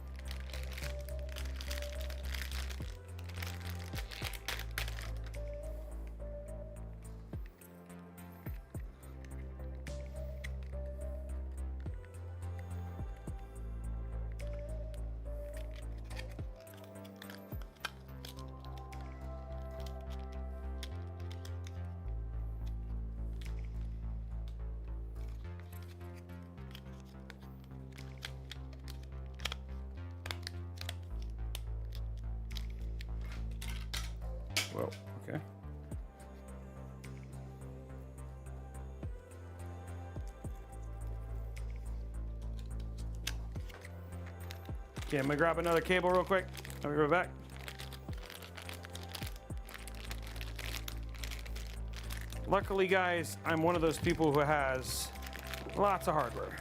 Whoa, okay. Okay, I'm gonna grab another cable real quick. I'll be right back. Luckily, guys, I'm one of those people who has lots of hardware.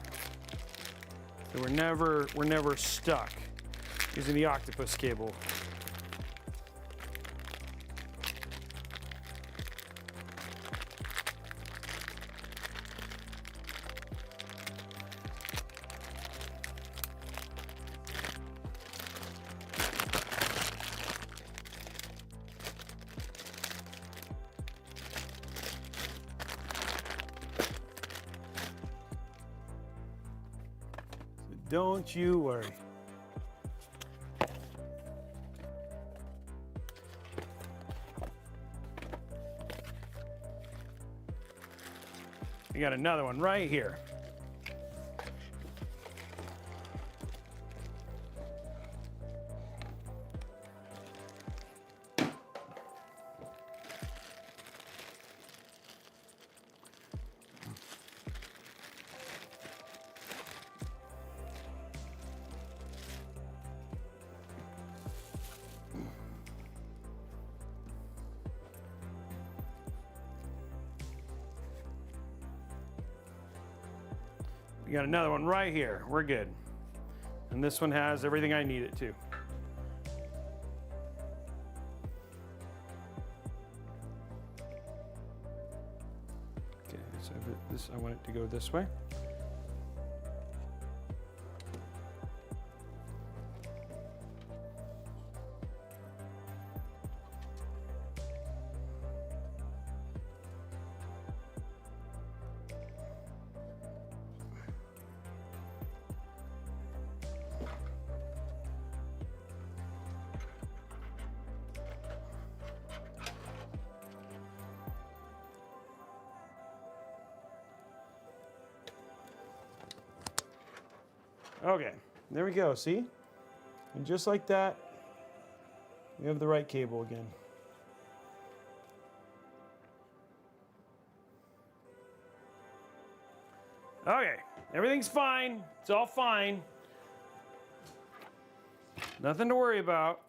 So we're never stuck using the octopus cable. Don't you worry. We got another one right here. We got another one right here. We're good. And this one has everything I need it to. Okay, so this, I want it to go this way. Okay, there we go, see? And just like that, we have the right cable again. Okay, everything's fine. It's all fine. Nothing to worry about.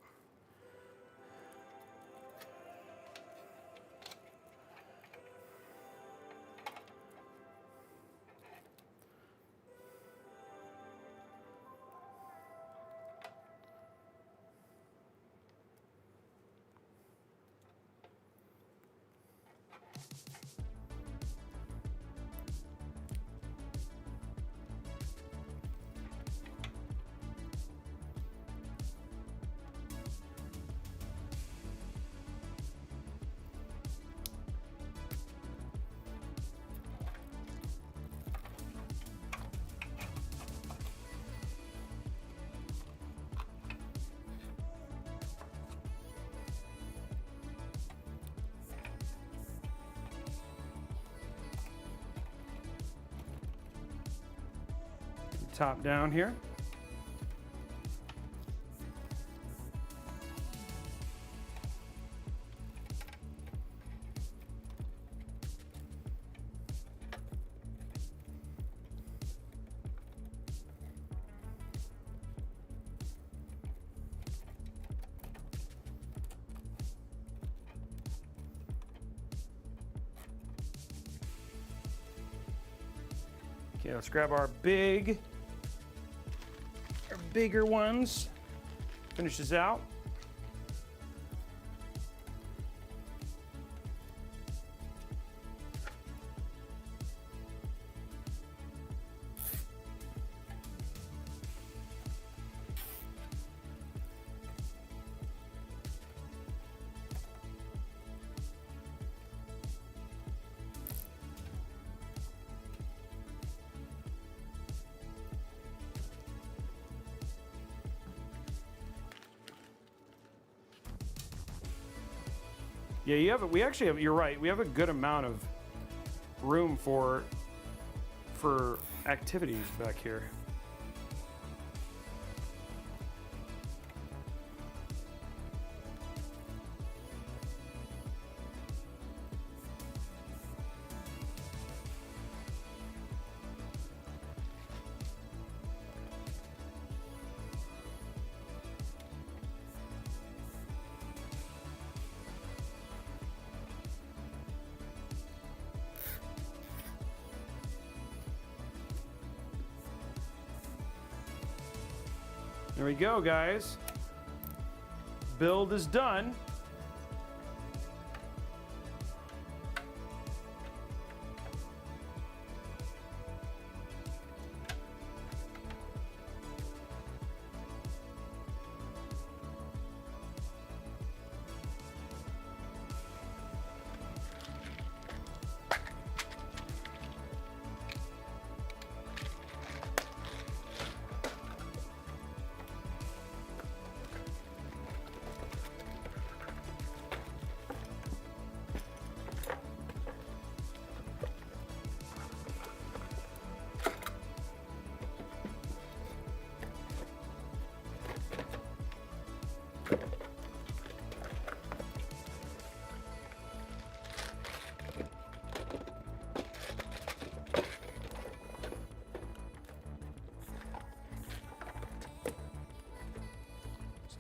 Top down here. Okay, let's grab our bigger ones. Finish this out. Yeah, we actually have, you're right, we have a good amount of room for activities back here. There we go, guys. Build is done.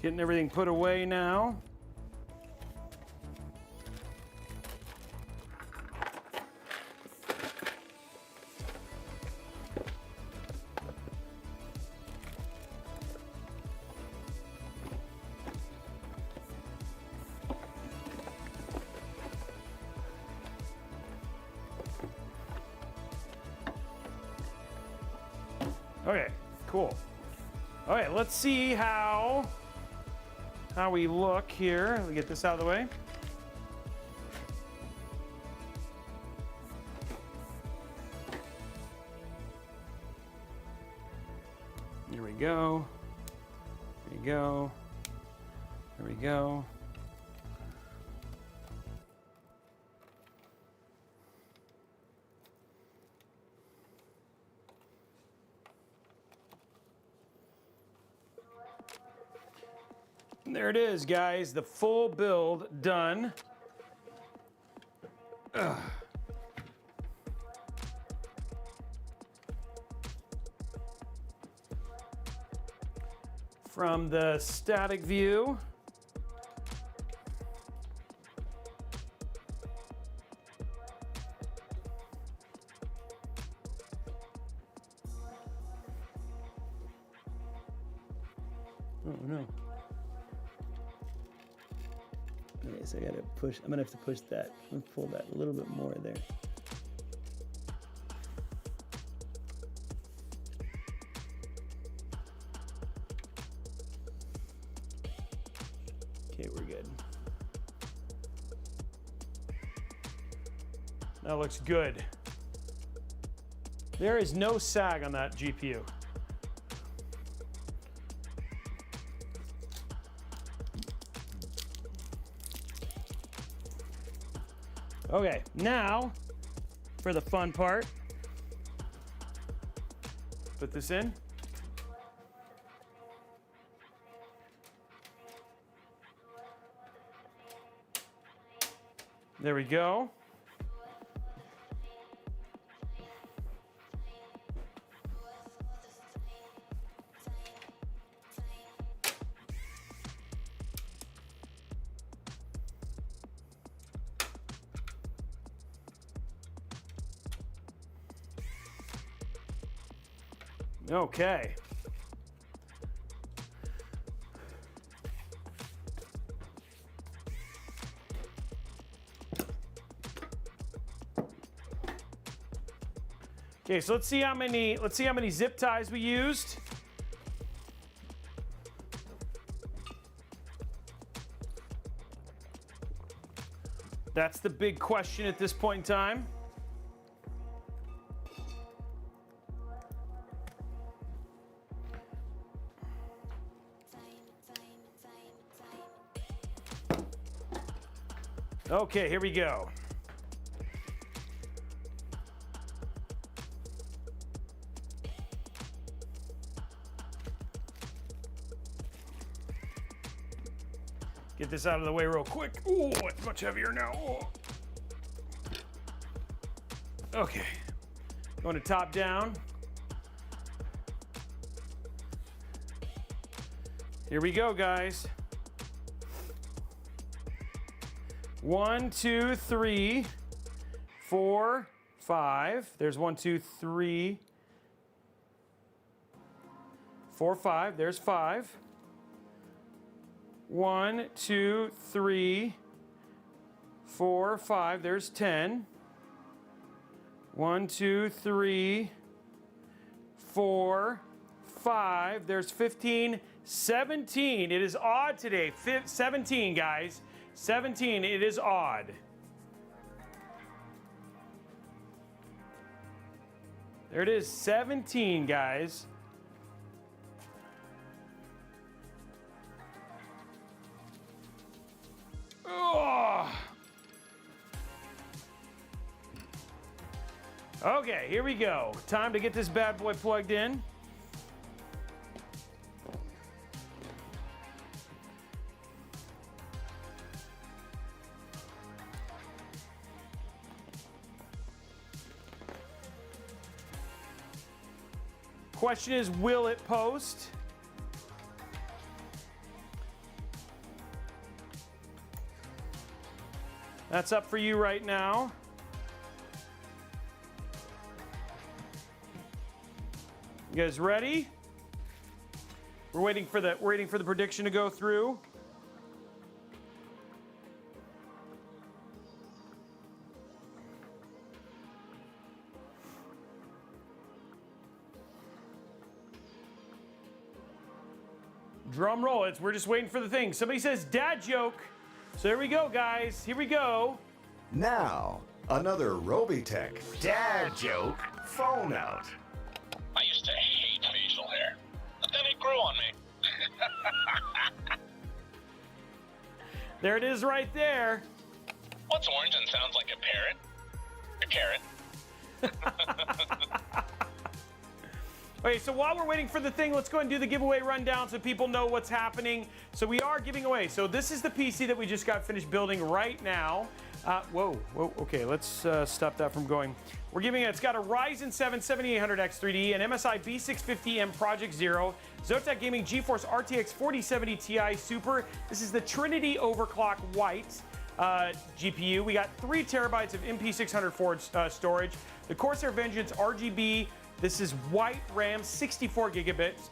Getting everything put away now. Okay, cool. All right, let's see how we look here. Let me get this out of the way. Here we go. There we go. There we go. There it is, guys. The full build done. Ugh. From the static view. Oh no. Okay, so I gotta push, I'm gonna have to push that and pull that a little bit more there. Okay, we're good. That looks good. There is no sag on that GPU. Okay, now for the fun part. Put this in. There we go. Okay. Okay, so let's see how many zip ties we used. That's the big question at this point in time. Okay, here we go. Get this out of the way real quick. Oh, it's much heavier now. Oh. Okay, going to top down. Here we go, guys. 1, 2, 3, 4, 5. There's 1, 2, 3, 4, 5. There's 5. 1, 2, 3, 4, 5. There's 10. 1, 2, 3, 4, 5. There's 15. 17. It is odd today. 17, guys. 17. It is odd. There it is. 17, guys. Oh. Okay, here we go. Time to get this bad boy plugged in. Question is, will it post? That's up for you right now. You guys ready? We're waiting for the prediction to go through. Drum roll. We're just waiting for the thing. Somebody says dad joke. So there we go, guys. Here we go. Now, another Robeytech dad joke phone out. I used to hate facial hair, but then it grew on me. There it is right there. What's orange and sounds like a parrot? A carrot. Okay, so while we're waiting for the thing, let's go ahead and do the giveaway rundown so people know what's happening. So we are giving away. So this is the PC that we just got finished building right now. Whoa, okay, let's stop that from going. We're giving it, it's got a Ryzen 7 7800X 3D, an MSI B650M Project Zero, Zotac Gaming GeForce RTX 4070 Ti Super. This is the Trinity Overclock White GPU. We got 3 terabytes of MP600 forward storage. The Corsair Vengeance RGB. This is white RAM, 64 gigabytes.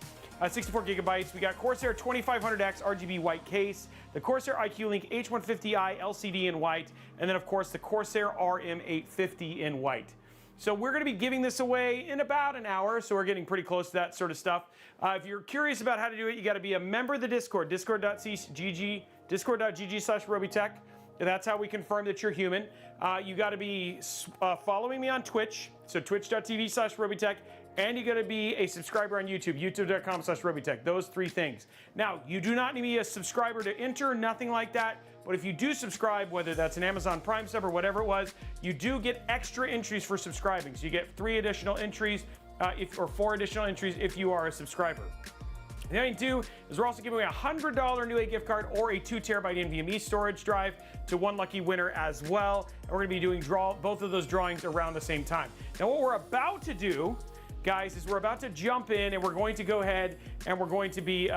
We got Corsair 2500x RGB white case, the Corsair iQ Link H150i LCD in white, and then of course the Corsair RM850 in white. So we're going to be giving this away in about an hour, so we're getting pretty close to that sort of stuff. If you're curious about how to do it, you got to be a member of the Discord, discord.gg/Robeytech. That's how we confirm that you're human. You got to be following me on Twitch, so twitch.tv/Robeytech, and you got to be a subscriber on YouTube, youtube.com/Robeytech. Those 3 things. Now, you do not need to be a subscriber to enter, nothing like that. But if you do subscribe, whether that's an Amazon Prime sub or whatever it was, you do get extra entries for subscribing. So you get 3 additional entries, or 4 additional entries if you are a subscriber. The other thing too is we're also giving away a $100 Newegg gift card or a 2 terabyte NVMe storage drive to one lucky winner as well. And we're going to be doing both of those drawings around the same time. Now what we're about to do, guys, is we're about to jump in and we're going to go ahead and we're going to be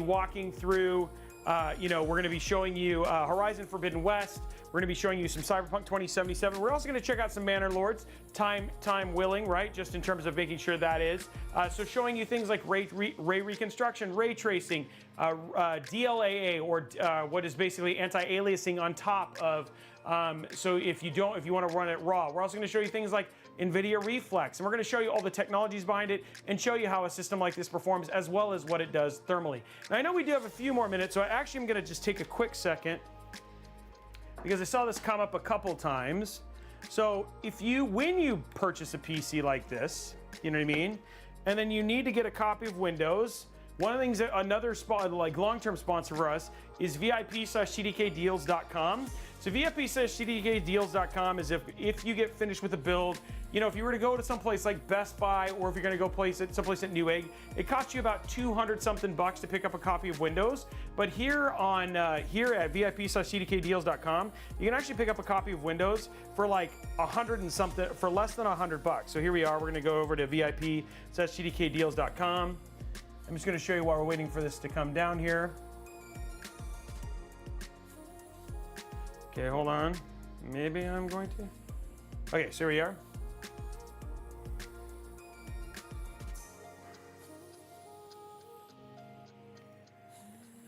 walking through. We're going to be showing you Horizon Forbidden West. We're going to be showing you some Cyberpunk 2077. We're also going to check out some Manor Lords, time willing, right? Just in terms of making sure that is. So showing you things like ray reconstruction, ray tracing, DLAA, or what is basically anti-aliasing on top of. So if you want to run it raw, we're also going to show you things like NVIDIA Reflex, and we're going to show you all the technologies behind it and show you how a system like this performs as well as what it does thermally. Now I know we do have a few more minutes, so I actually am going to just take a quick second because I saw this come up a couple times. So when you purchase a PC like this, you know what I mean, and then you need to get a copy of Windows, one of the things that another long-term sponsor for us is VIP/TDKdeals.com. So VIP/TDKdeals.com is if you get finished with a build, if you were to go to someplace like Best Buy or if you're going to go someplace at Newegg, it costs you about $200-something to pick up a copy of Windows. But here at VIP/TDKdeals.com, you can actually pick up a copy of Windows for like $100 and something, for less than $100. So here we are. We're going to go over to VIP/TDKdeals.com. I'm just going to show you while we're waiting for this to come down here. Okay, hold on. Maybe I'm going to. Okay, so here we are.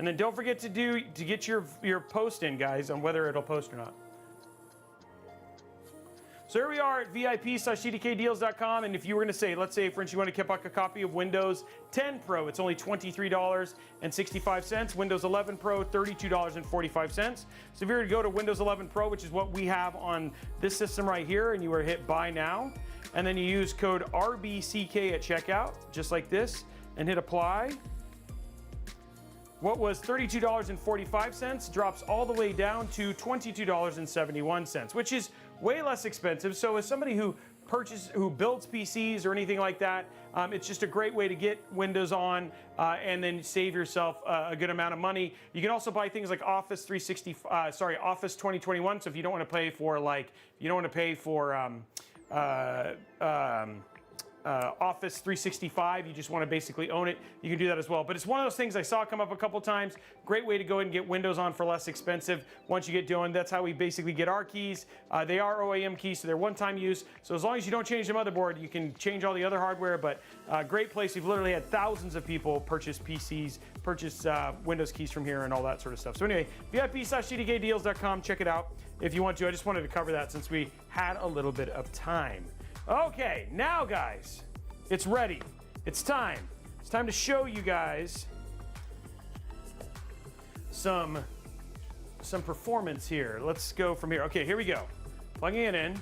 And then don't forget to get your post in, guys, on whether it'll post or not. So here we are at VIP/CDKdeals.com, and if you were going to say, let's say, for instance, you want to get a copy of Windows 10 Pro, it's only $23.65. Windows 11 Pro, $32.45. So if you were to go to Windows 11 Pro, which is what we have on this system right here, and you were to hit Buy Now, and then you use code RBCK at checkout, just like this, and hit Apply. What was $32.45 drops all the way down to $22.71, which is way less expensive. So as somebody who builds PCs or anything like that, it's just a great way to get Windows on and then save yourself a good amount of money. You can also buy things like Office 2021. So if you don't want to pay for Office 365, you just want to basically own it, you can do that as well. But it's one of those things I saw come up a couple times. Great way to go ahead and get Windows on for less expensive once you get doing. That's how we basically get our keys. They are OEM keys, so they're one-time use. So as long as you don't change the motherboard, you can change all the other hardware. But great place. We've literally had thousands of people purchase PCs, purchase Windows keys from here and all that sort of stuff. So anyway, VIP/CDKdeals.com. Check it out if you want to. I just wanted to cover that since we had a little bit of time. Okay, now guys, it's ready. It's time. It's time to show you guys some performance here. Let's go from here. Okay, here we go. Plugging it in.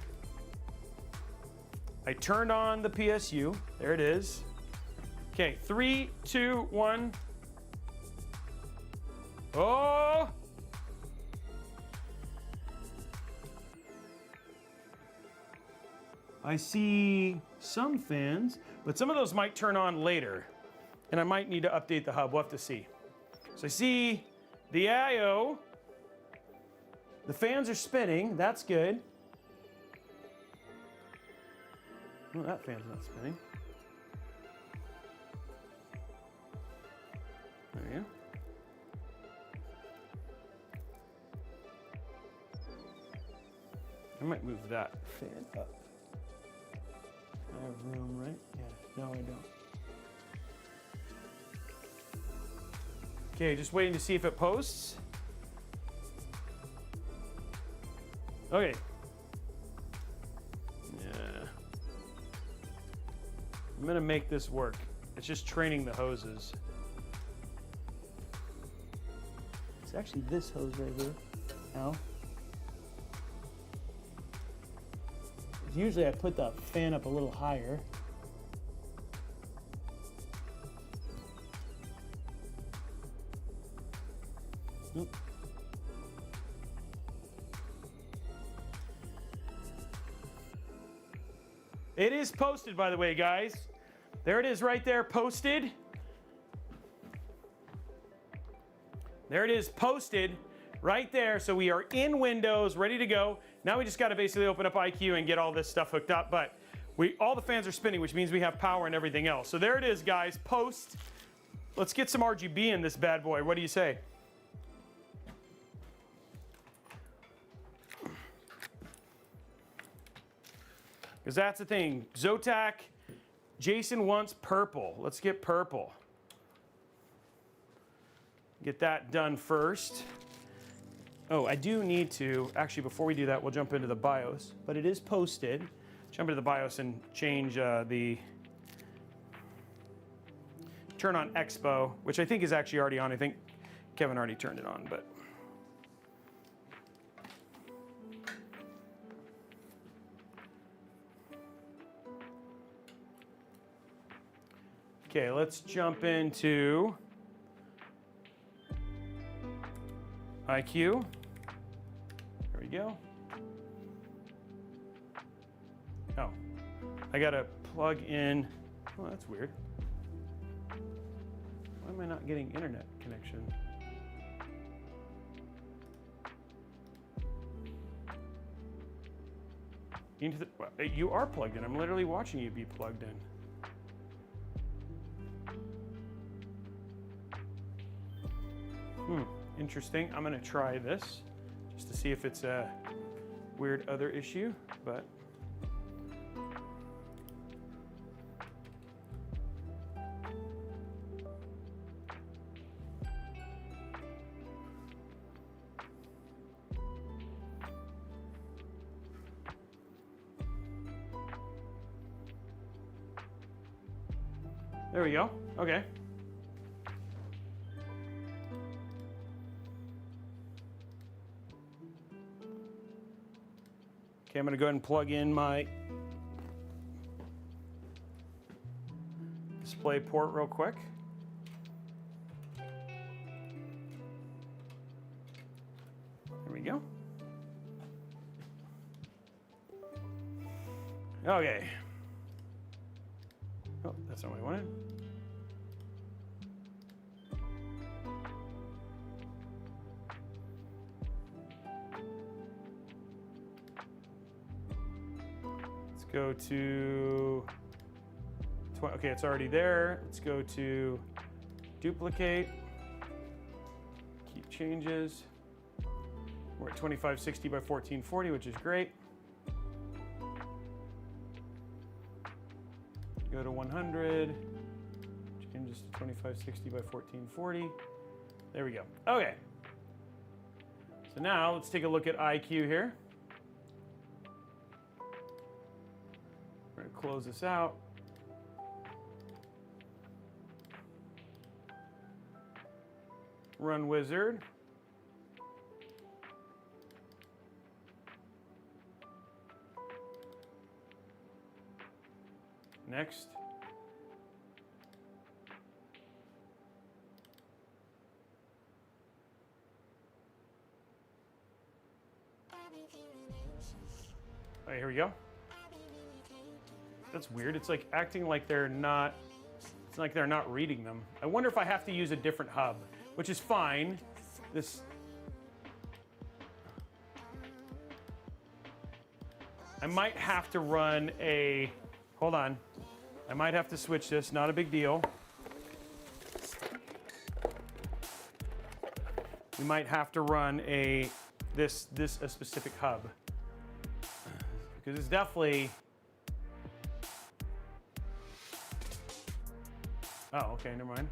I turned on the PSU. There it is. Okay, 3, 2, 1. Oh! I see some fans, but some of those might turn on later, and I might need to update the hub. We'll have to see. So I see the AIO. The fans are spinning. That's good. Oh, that fan's not spinning. There you go. I might move that fan up. I have room, right? Yeah, no, I don't. Okay, just waiting to see if it posts. Okay. Yeah. I'm gonna make this work. It's just training the hoses. It's actually this hose right here. Now. Usually I put the fan up a little higher. Nope. It is posted, by the way, guys. There it is right there, posted. There it is, posted right there. So we are in Windows, ready to go. Now we just got to basically open up IQ and get all this stuff hooked up. But all the fans are spinning, which means we have power and everything else. So there it is, guys, post. Let's get some RGB in this bad boy. What do you say? Because that's the thing. Zotac, Jason wants purple. Let's get purple. Get that done first. Oh, I do need to, actually before we do that, we'll jump into the BIOS, but it is posted. Jump into the BIOS and change turn on Expo, which I think is actually already on. I think Kevin already turned it on, but. Okay, let's jump into IQ. There we go. Oh, I gotta plug in. Oh, that's weird. Why am I not getting internet connection? You are plugged in. I'm literally watching you be plugged in. Interesting. I'm gonna try this just to see if it's a weird other issue, but. There we go. Okay. Okay, I'm gonna go ahead and plug in my display port real quick. There we go. Okay. Oh, that's not what I wanted. Let's go to, okay, it's already there. Let's go to duplicate, keep changes. We're at 2560 by 1440, which is great. Go to 100, change this to 2560 by 1440. There we go. Okay. So now let's take a look at IQ here. We're going to close this out. Run wizard. Next. All right, here we go. That's weird. It's like acting like they're not, it's like they're not reading them. I wonder if I have to use a different hub, which is fine. This, I might have to run a, hold on. I might have to switch this, not a big deal. We might have to run a specific hub. Because it's definitely, oh, okay, never mind.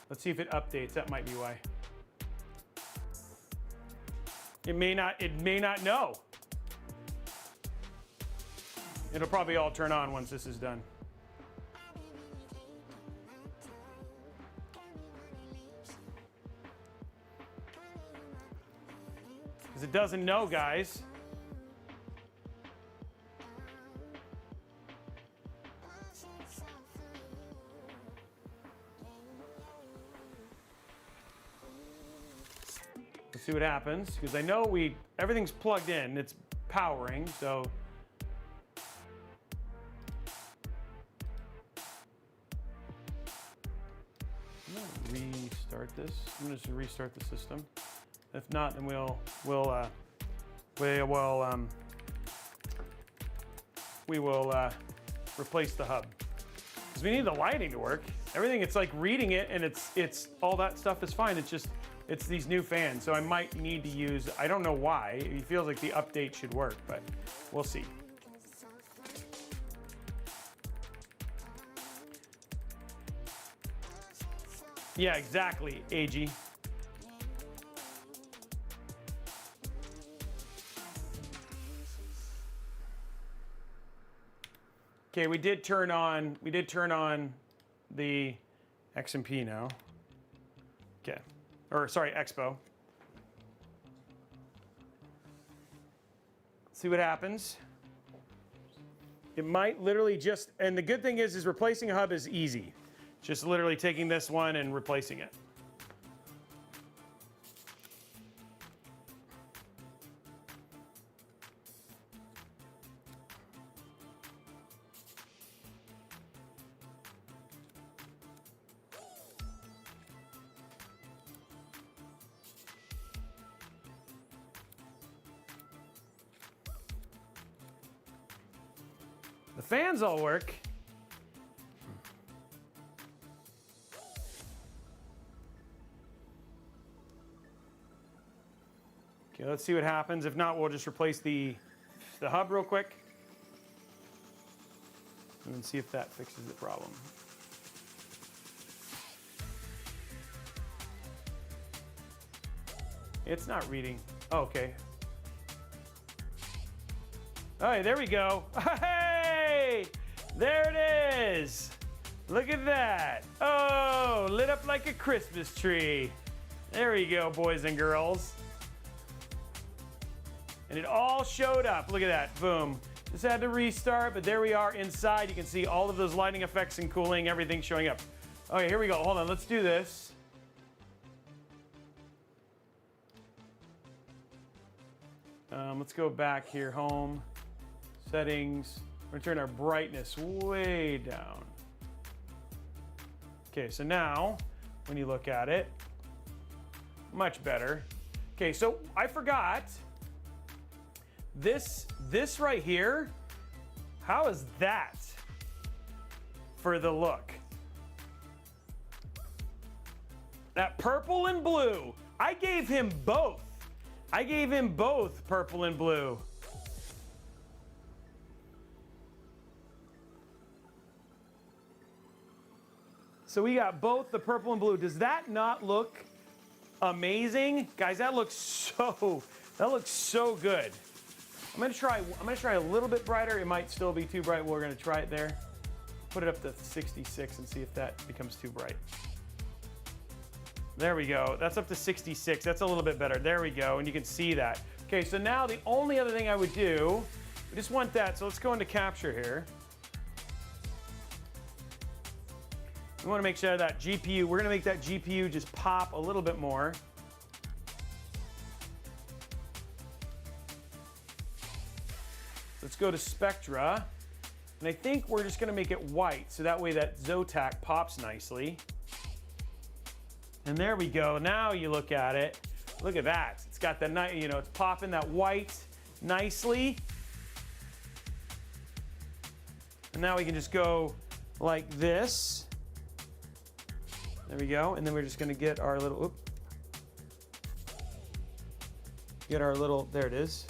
Let's see if it updates, that might be why. It may not know. It'll probably all turn on once this is done. Because it doesn't know, guys. Let's see what happens, because I know everything's plugged in, it's powering, so. I'm gonna restart this. I'm gonna just restart the system. If not, then we'll replace the hub. Because we need the lighting to work. Everything, it's like reading it, and it's all that stuff is fine. It's these new fans, so I might need to use, I don't know why. It feels like the update should work, but we'll see. Yeah, exactly, AG. Okay, we did turn on the XMP now. Okay, or sorry, Expo. See what happens. It might literally just, and the good thing is replacing a hub is easy. Just literally taking this one and replacing it. The fans all work. Okay, let's see what happens. If not, we'll just replace the hub real quick and then see if that fixes the problem. It's not reading. Oh, okay. All right, there we go. Hey, there it is. Look at that. Oh, lit up like a Christmas tree. There we go, boys and girls. And it all showed up. Look at that, boom. Just had to restart, but there we are inside. You can see all of those lighting effects and cooling, everything showing up. Okay, here we go. Hold on, let's do this. Let's go back here, home, settings. We're gonna turn our brightness way down. Okay, so now, when you look at it, much better. Okay, so I forgot, this right here, how is that for the look? That purple and blue, I gave him both. I gave him both purple and blue. So we got both the purple and blue. Does that not look amazing? Guys, that looks so good. I'm gonna try a little bit brighter. It might still be too bright. We're gonna try it there. Put it up to 66 and see if that becomes too bright. There we go. That's up to 66. That's a little bit better. There we go. And you can see that. Okay, so now the only other thing I would do, we just want that. So let's go into capture here. We want to make sure that GPU, we're going to make that GPU just pop a little bit more. Let's go to Spectra. And I think we're just going to make it white. So that way that Zotac pops nicely. And there we go. Now you look at it. Look at that. It's got the nice, you know, it's popping that white nicely. And now we can just go like this. There we go. And then we're just going to get our little, there it is.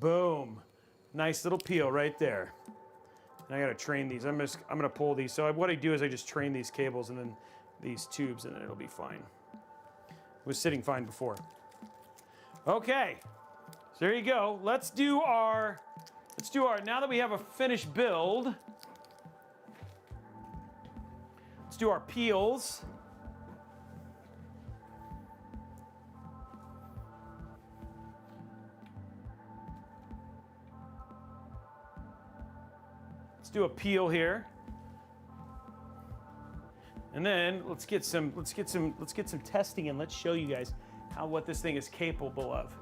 Boom. Nice little peel right there. And I gotta train these. I'm gonna pull these. So what I do is I just train these cables and then these tubes, and then it'll be fine. It was sitting fine before. Okay, so there you go. Let's do our, now that we have a finished build, let's do our peels. Do a peel here, and then let's get some testing, and let's show you guys what this thing is capable of.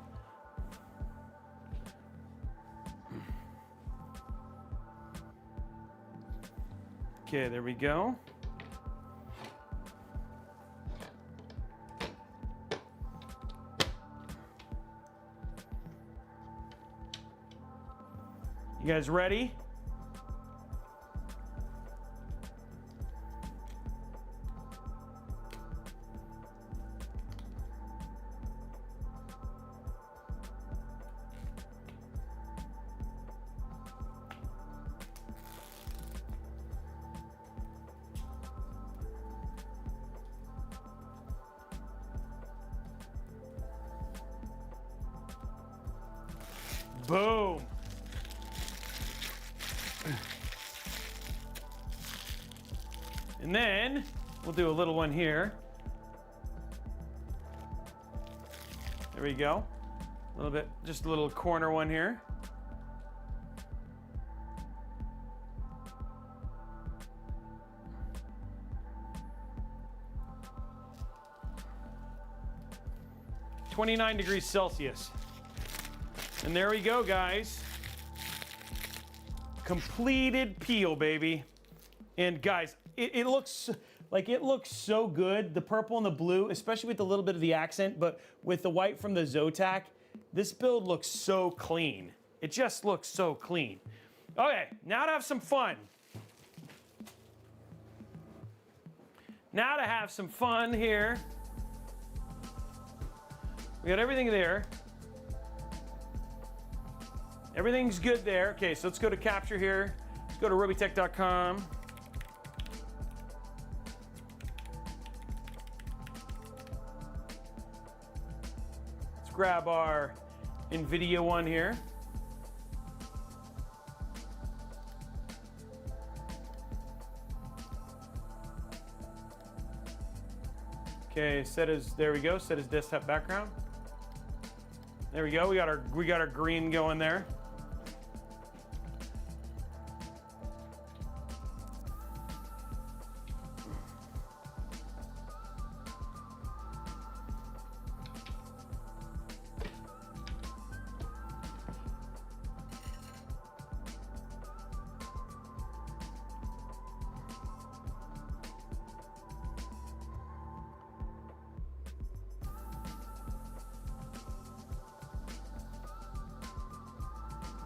Okay, there we go. You guys ready? Boom. And then we'll do a little one here. There we go. A little bit, just a little corner one here. (29°C). And there we go, guys. Completed peel, baby. And guys, it looks so good. The purple and the blue, especially with a little bit of the accent, but with the white from the Zotac, this build looks so clean. It just looks so clean. Okay, now to have some fun. Now to have some fun here. We got everything there. Everything's good there. Okay, so let's go to capture here. Let's go to Robeytech.com. Let's grab our NVIDIA one here. Okay, there we go, set as desktop background. There we go, we got our green going there.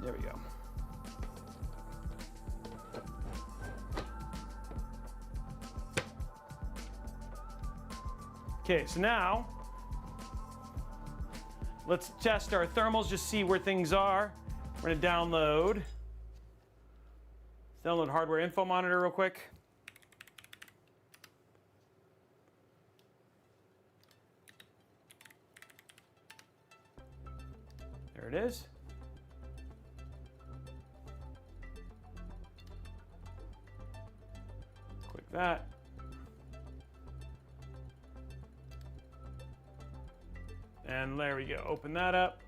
There we go. Okay, so now let's test our thermals, just see where things are. We're gonna download. Let's download hardware info monitor real quick. There it is. Click that. And there we go, open that up.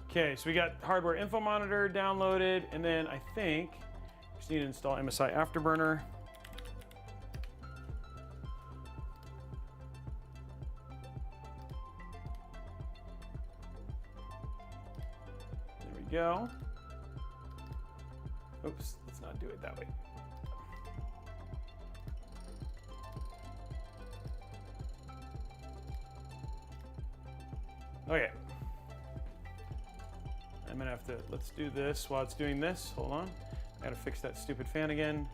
Okay, so we got hardware info monitor downloaded, and then I think we just need to install MSI Afterburner. There we go. Oops, let's not do it that way. Okay. I'm gonna have to, let's do this while it's doing this. Hold on. I gotta fix that stupid fan again.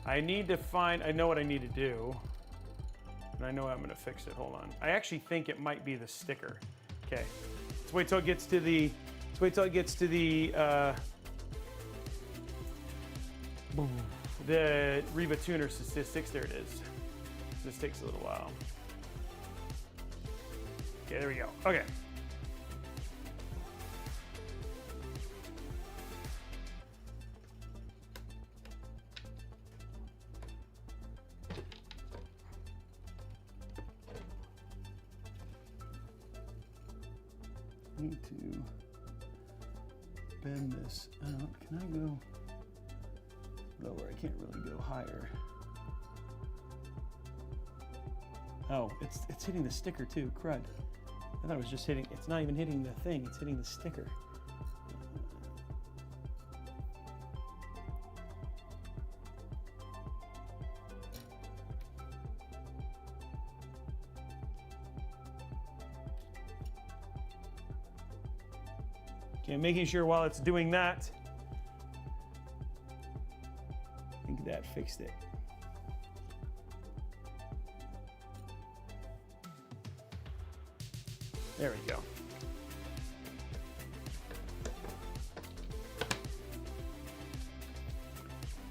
I know what I need to do. And I know I'm gonna fix it, hold on. I actually think it might be the sticker. Okay, let's wait till it gets to the, the Reba tuner statistics. There it is. This takes a little while. Okay, there we go. Okay. Need to bend this out. Can I go lower? I can't really go higher. Oh, it's hitting the sticker too. Crud. I thought it was just hitting. It's not even hitting the thing. It's hitting the sticker. Okay, making sure while it's doing that, I think that fixed it. There we go.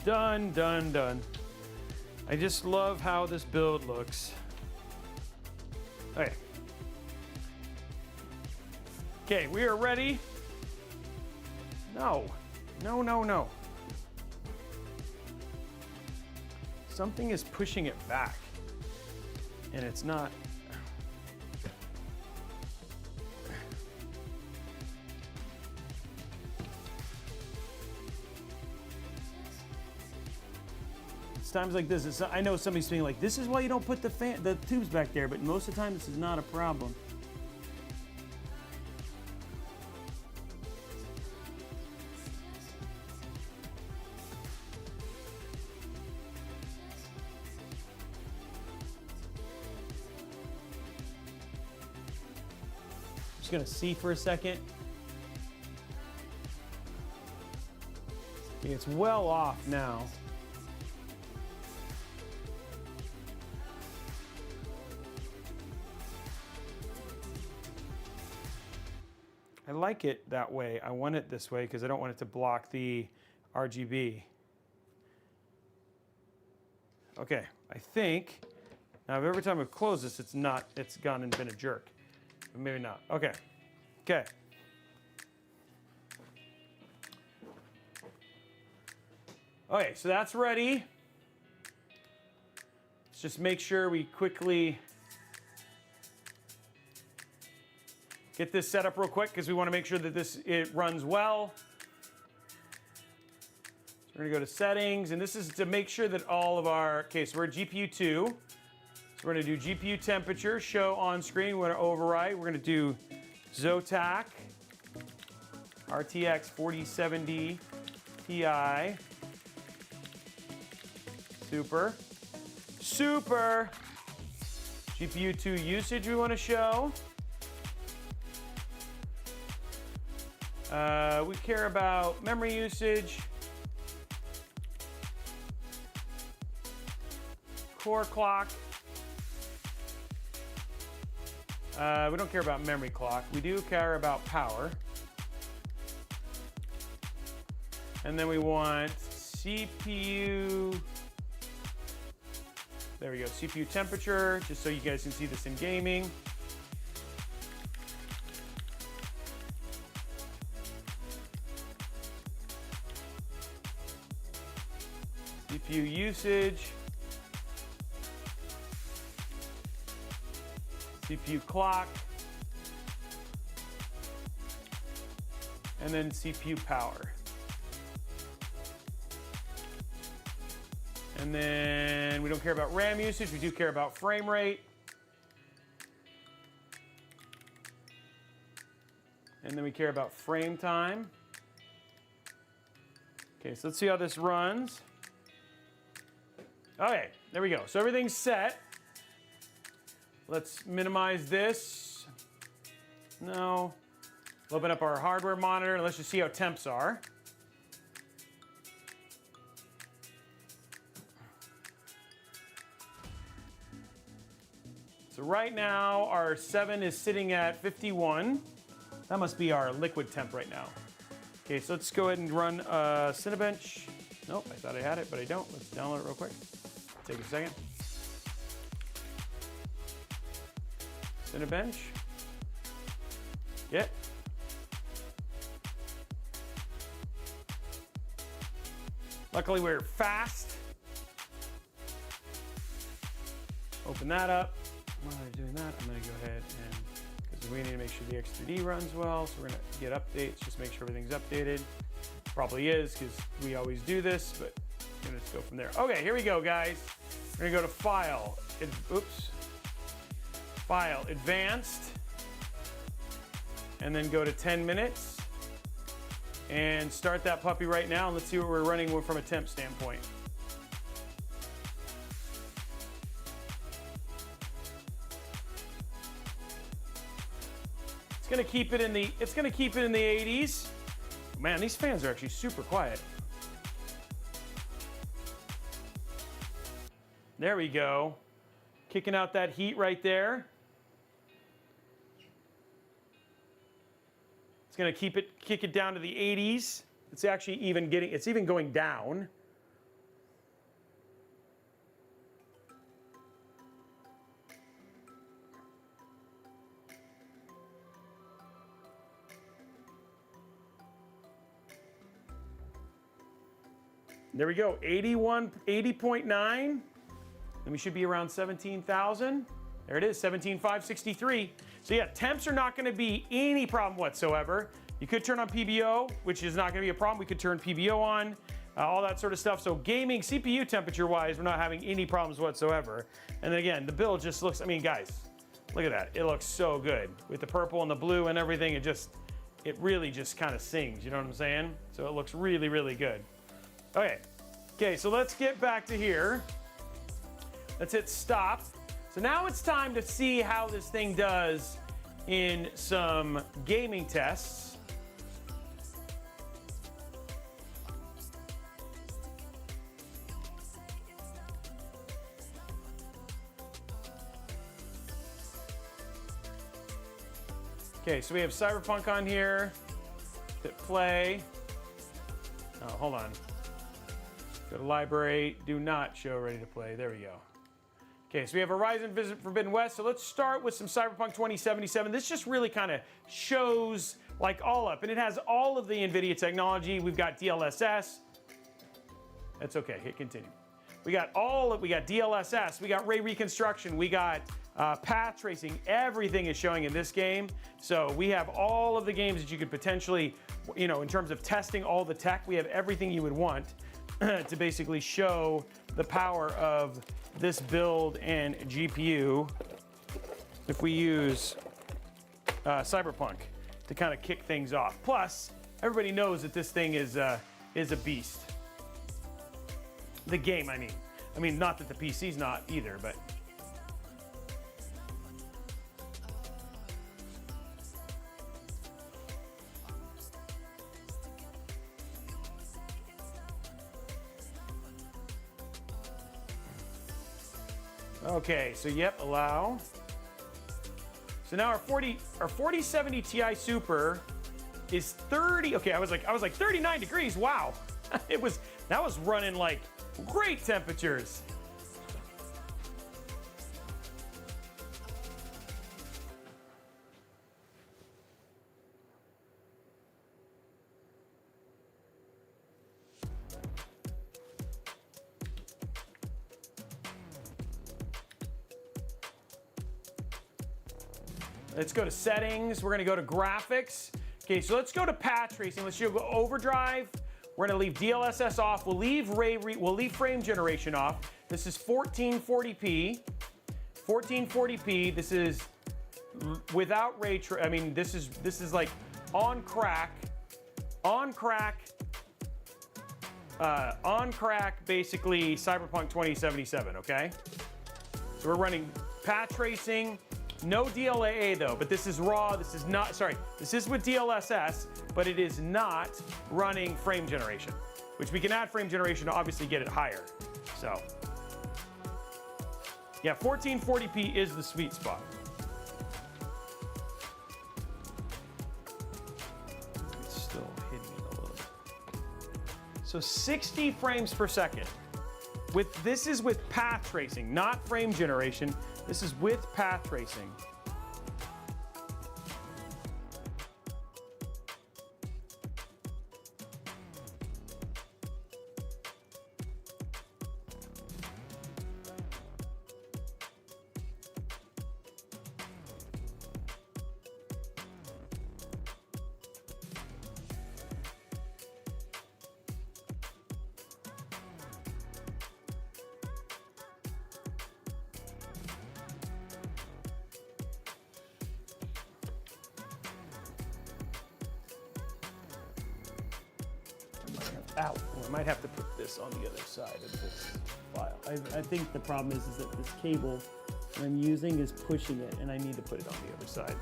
Done, done, done. I just love how this build looks. Okay. Okay, we are ready. No, no, no, no. Something is pushing it back, and it's not. It's times like this. I know somebody's saying like, "This is why you don't put the tubes back there," but most of the time this is not a problem. Just gonna see for a second. Okay, it's well off now. I like it that way. I want it this way because I don't want it to block the RGB. Okay, I think, now every time I close this, it's gone and been a jerk. Maybe not. Okay. Okay. Okay, so that's ready. Let's just make sure we quickly get this set up real quick because we want to make sure that it runs well. So we're going to go to settings, and this is to make sure that all of our, okay, so we're at GPU 2. So we're going to do GPU temperature, show on screen. We're going to override. We're going to do Zotac, RTX 4070 Ti. Super. Super. GPU 2 usage we want to show. We care about memory usage. Core clock. We don't care about memory clock. We do care about power. And then we want CPU. There we go, CPU temperature, just so you guys can see this in gaming. CPU usage. CPU clock. And then CPU power. And then we don't care about RAM usage, we do care about frame rate. And then we care about frame time. Okay, so let's see how this runs. Okay, there we go. So everything's set. Let's minimize this. No. Open up our hardware monitor and let's just see how temps are. So right now, our 7 is sitting at 51. That must be our liquid temp right now. Okay, so let's go ahead and run Cinebench. Nope, I thought I had it, but I don't. Let's download it real quick. Take a second. Cinebench. Yep. Luckily, we're fast. Open that up. While I'm doing that, I'm going to go ahead and, because we need to make sure the X3D runs well, so we're going to get updates, just make sure everything's updated. Probably is, because we always do this, but we're going to just go from there. Okay, here we go, guys. We're going to go to File, File, Advanced, and then go to 10 minutes, and start that puppy right now, and let's see what we're running with from a temp standpoint. It's gonna keep it in the 80s. Man, these fans are actually super quiet. There we go. Kicking out that heat right there. It's gonna kick it down to the 80s. It's actually even going down. There we go, 80.9. And we should be around 17,000. There it is, 17,563. So yeah, temps are not gonna be any problem whatsoever. You could turn on PBO, which is not gonna be a problem. We could turn PBO on, all that sort of stuff. So gaming, CPU temperature wise, we're not having any problems whatsoever. And then again, the build just looks, I mean, guys, look at that. It looks so good. With the purple and the blue and everything, it really just kind of sings, you know what I'm saying? So it looks really, really good. Okay, so let's get back to here. Let's hit stop. So now it's time to see how this thing does in some gaming tests. Okay, so we have Cyberpunk on here. Hit play. Oh, hold on. Go to library, do not show ready to play. There we go. Okay, so we have a Ryzen Visit Forbidden West. So let's start with some Cyberpunk 2077. This just really kind of shows like all up, and it has all of the NVIDIA technology. We've got DLSS. That's okay, hit continue. We got DLSS, we got ray reconstruction, we got path tracing. Everything is showing in this game. So we have all of the games that you could potentially, you know, in terms of testing all the tech, we have everything you would want to basically show the power of this build and GPU if we use Cyberpunk to kind of kick things off. Plus, everybody knows that this thing is a beast. The game, I mean, not that the PC's not either, but. Okay, so yep, allow. So now our 4070 Ti Super is 30. Okay, I was like 39 degrees. Wow, that was running like great temperatures. Let's go to settings. We're gonna go to graphics. Okay, so let's go to path tracing. Let's go overdrive. We're gonna leave DLSS off. We'll leave frame generation off. This is 1440p. 1440p. This is without ray I mean, this is like on crack, basically Cyberpunk 2077. Okay. So we're running path tracing. No DLAA though, but this is raw. This is not, sorry, this is with DLSS, but it is not running frame generation, which we can add frame generation to obviously get it higher. So, yeah, 1440p is the sweet spot. It's still hitting it a little bit. So 60 frames per second. This is with path tracing, not frame generation. This is with path tracing. Ow, I might have to put this on the other side of this file. I think the problem is that this cable that I'm using is pushing it, and I need to put it on the other side.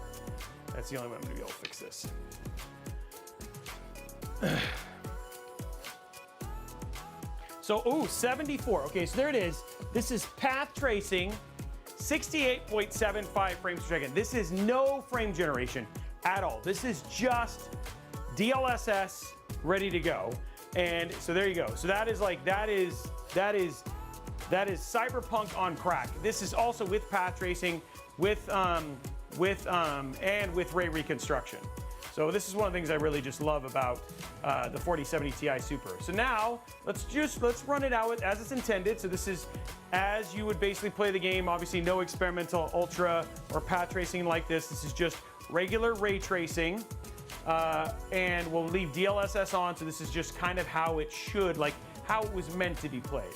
That's the only way I'm gonna be able to fix this. So, ooh, 74. Okay, so there it is. This is path tracing, 68.75 frames per second. This is no frame generation at all. This is just DLSS ready to go. And so there you go. So that is Cyberpunk on crack. This is also with path tracing, and with ray reconstruction. So this is one of the things I really just love about the 4070 Ti Super. So now let's run it out as it's intended. So this is as you would basically play the game. Obviously no experimental ultra or path tracing like this. This is just regular ray tracing. And we'll leave DLSS on, so this is just kind of how it should, like how it was meant to be played.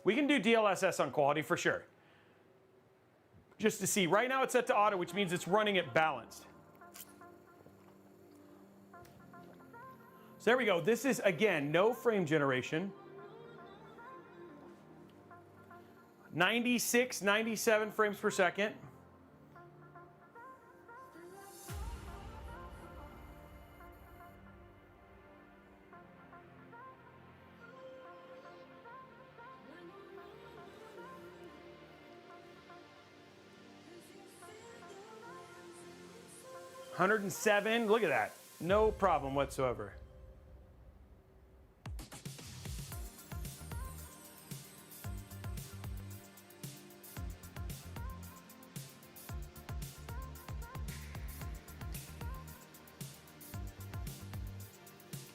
We can do DLSS on quality for sure. Just to see, right now it's set to auto, which means it's running it balanced. So there we go. This is, again, no frame generation. 96, 97 frames per second. $107, look at that. No problem whatsoever.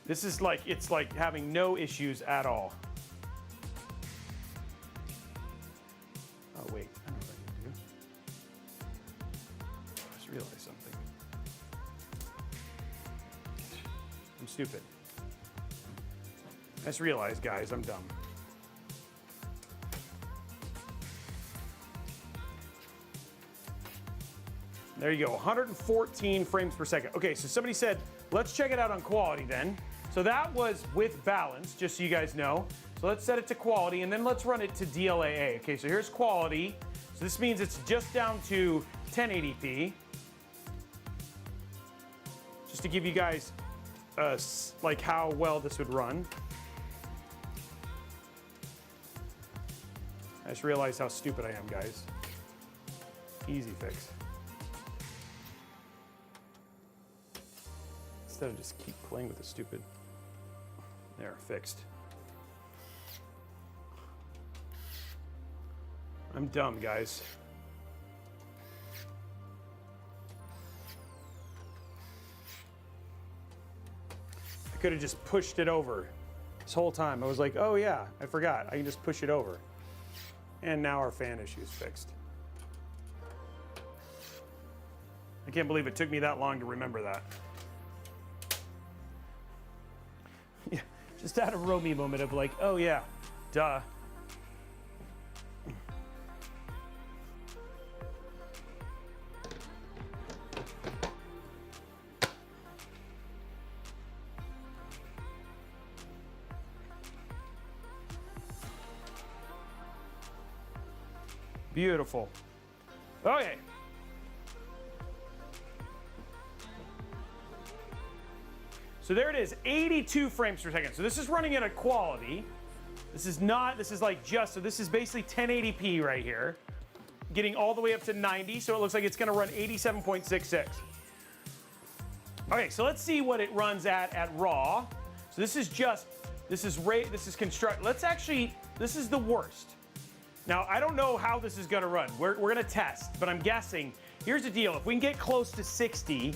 This is like, it's like having no issues at all. Oh wait, I know what I can do. I just realized something. I'm stupid. I just realized, guys, I'm dumb. There you go, 114 frames per second. Okay, so somebody said, let's check it out on quality then. So that was with balance, just so you guys know. So let's set it to quality, and then let's run it to DLAA. Okay, so here's quality. So this means it's just down to 1080p. Just to give you guys like how well this would run. I just realized how stupid I am, guys. Easy fix. Instead of just keep playing with the stupid. There, fixed. I'm dumb, guys. I could have just pushed it over this whole time. I was like, oh yeah, I forgot. I can just push it over. And now our fan issue is fixed. I can't believe it took me that long to remember that. Yeah, just had a Robey moment of like, oh yeah, duh. Beautiful. Okay. So there it is, 82 frames per second. So this is running at a quality. This is not, this is like just, so this is basically 1080p right here. Getting all the way up to 90, so it looks like it's gonna run 87.66. Okay, so let's see what it runs at raw. So this is just, this is construct, let's actually, this is the worst. Now, I don't know how this is gonna run. We're gonna test, but I'm guessing, here's the deal. If we can get close to 60,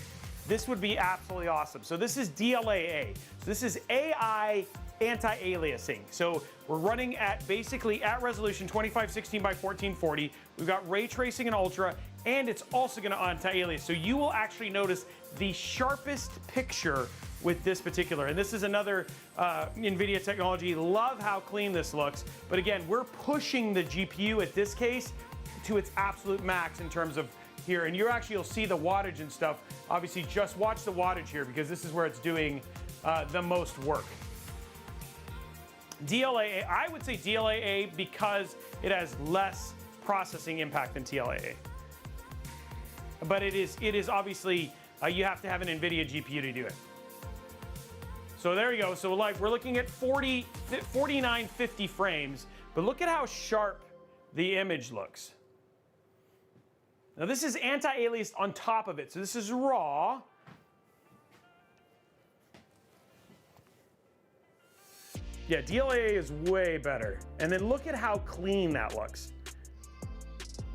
this would be absolutely awesome. So this is DLAA. So this is AI anti-aliasing. So we're running at basically at resolution 2516 by 1440. We've got ray tracing in ultra, and it's also gonna anti-alias. So you will actually notice the sharpest picture with this particular, and this is another NVIDIA technology. Love how clean this looks. But again, we're pushing the GPU at this case to its absolute max in terms of here, and you'll see the wattage and stuff. Obviously, just watch the wattage here because this is where it's doing the most work. DLAA, I would say DLAA because it has less processing impact than TLAA. But it is obviously, you have to have an NVIDIA GPU to do it. So there you go. So like we're looking at 4950 frames, but look at how sharp the image looks. Now this is anti-aliased on top of it. So this is raw. Yeah, DLAA is way better. And then look at how clean that looks.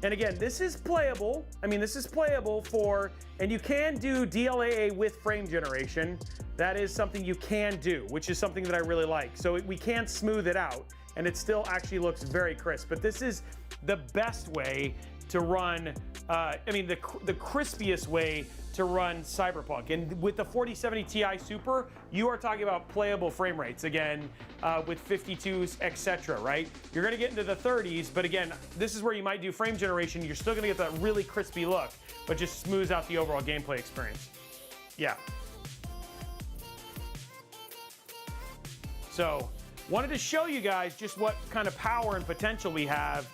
And again, this is playable. I mean, this is playable for, and you can do DLAA with frame generation. That is something you can do, which is something that I really like. So we can smooth it out, and it still actually looks very crisp. But this is the best way to run, I mean, the crispiest way to run Cyberpunk. And with the 4070 Ti Super, you are talking about playable frame rates again, with 52s, etc., right? You're gonna get into the 30s, but again, this is where you might do frame generation. You're still gonna get that really crispy look, but just smooths out the overall gameplay experience. Yeah. So, wanted to show you guys just what kind of power and potential we have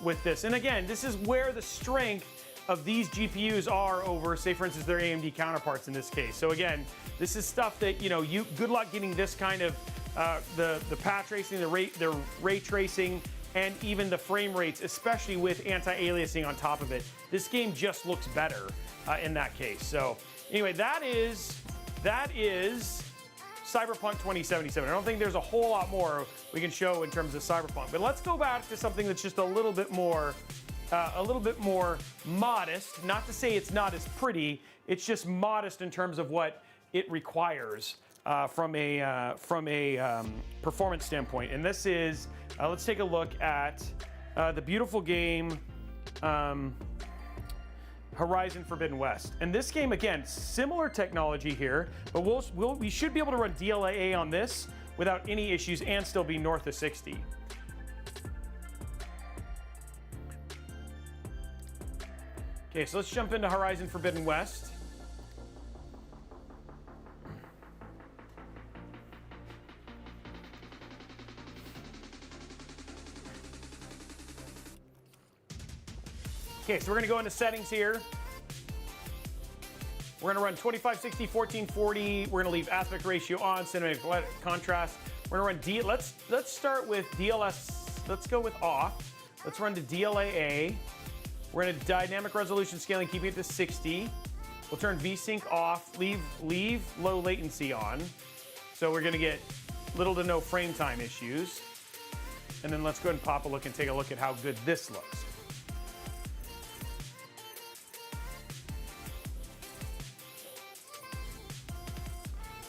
with this. And again, this is where the strength of these GPUs are over, say for instance, their AMD counterparts in this case. So again, this is stuff that, you know, good luck getting this kind of, the path tracing, the ray tracing, and even the frame rates, especially with anti-aliasing on top of it. This game just looks better in that case. So anyway, that is that is Cyberpunk 2077. I don't think there's a whole lot more we can show in terms of Cyberpunk, but let's go back to something that's just a little bit more modest. Not to say it's not as pretty, it's just modest in terms of what it requires from a performance standpoint. And this is, let's take a look at the beautiful game Horizon Forbidden West. And this game, again, similar technology here, but we should be able to run DLAA on this without any issues and still be north of 60. Okay, so let's jump into Horizon Forbidden West. Okay, so we're gonna go into settings here. We're gonna run 2560, 1440. We're gonna leave aspect ratio on, cinematic contrast. We're gonna run let's start with DLS. Let's go with off. Let's run to DLAA. We're gonna dynamic resolution scaling, keeping it to 60. We'll turn VSync off, leave low latency on. So we're gonna get little to no frame time issues. And then let's go ahead and pop a look and take a look at how good this looks.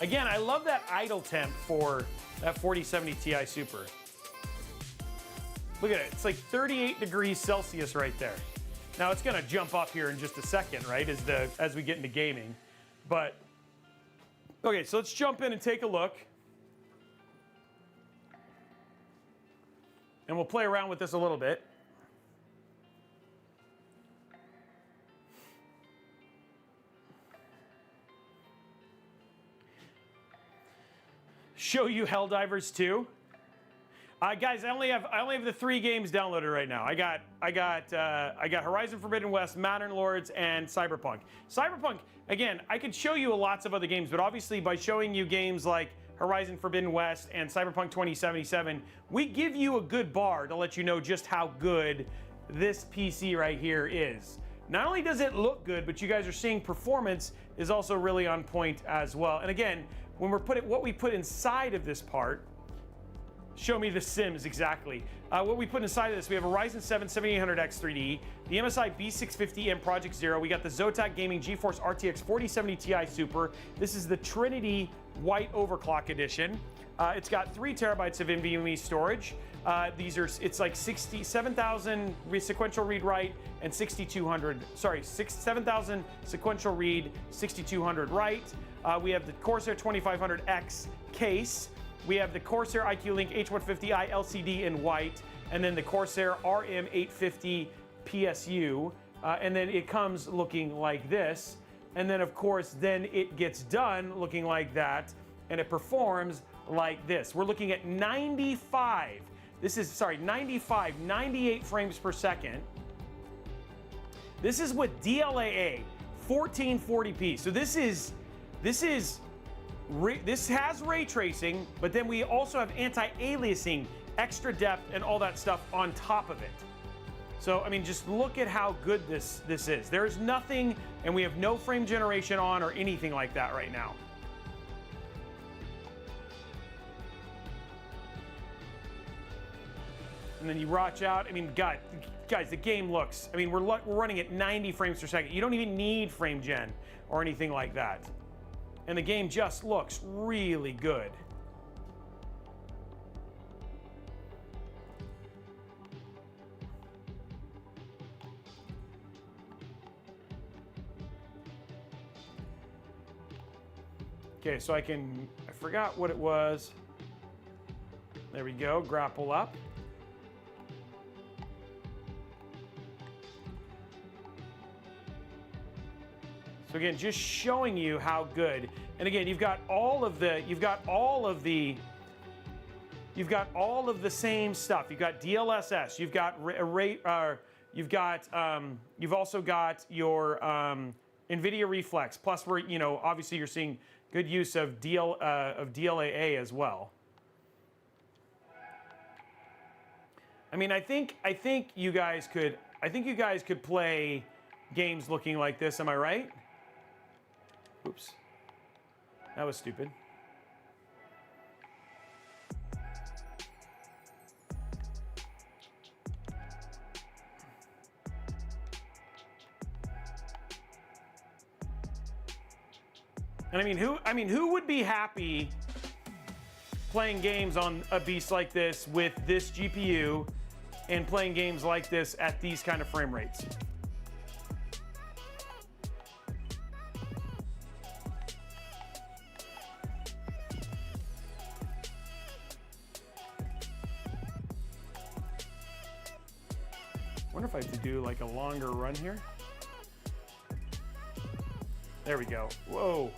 Again, I love that idle temp for that 4070 Ti Super. Look at it, it's like 38 degrees Celsius right there. Now it's gonna jump up here in just a second, right, as we get into gaming. But, okay, so let's jump in and take a look. And we'll play around with this a little bit. Show you Helldivers 2. Guys, I only have the 3 games downloaded right now. I got Horizon Forbidden West, Modern Lords, and Cyberpunk. Cyberpunk, again, I could show you lots of other games, but obviously by showing you games like Horizon Forbidden West and Cyberpunk 2077, we give you a good bar to let you know just how good this PC right here is. Not only does it look good, but you guys are seeing performance is also really on point as well. And again, when we're what we put inside of this part, show me the Sims exactly. What we put inside of this, we have a Ryzen 7 7800X 3D, the MSI B650M Project Zero, we got the Zotac Gaming GeForce RTX 4070 Ti Super. This is the Trinity White Overclock Edition. It's got 3 terabytes of NVMe storage. It's like 7,000 sequential read write and 7,000 sequential read, 6,200 write. We have the Corsair 2500x case. We have the Corsair IQ Link H150i LCD in white, and then the Corsair RM850 PSU. And then it comes looking like this. And then of course, then it gets done looking like that, and it performs like this. We're looking at 98 frames per second. This is with DLAA, 1440p. So this has ray tracing, but then we also have anti-aliasing, extra depth, and all that stuff on top of it. So, I mean, just look at how good this is. There's nothing, and we have no frame generation on or anything like that right now. And then you watch out, I mean, guys, the game looks, I mean, we're running at 90 frames per second. You don't even need frame gen or anything like that. And the game just looks really good. Okay, so I forgot what it was. There we go, grapple up. So again, just showing you how good. And again, you've got all of the same stuff. You've got DLSS. You've got you've also got your NVIDIA Reflex. Plus, obviously you're seeing good use of DLAA as well. I mean, I think you guys could play games looking like this. Am I right? Oops. That was stupid. And I mean, who would be happy playing games on a beast like this with this GPU and playing games like this at these kind of frame rates? Wonder if I have to do like a longer run here. There we go. Whoa.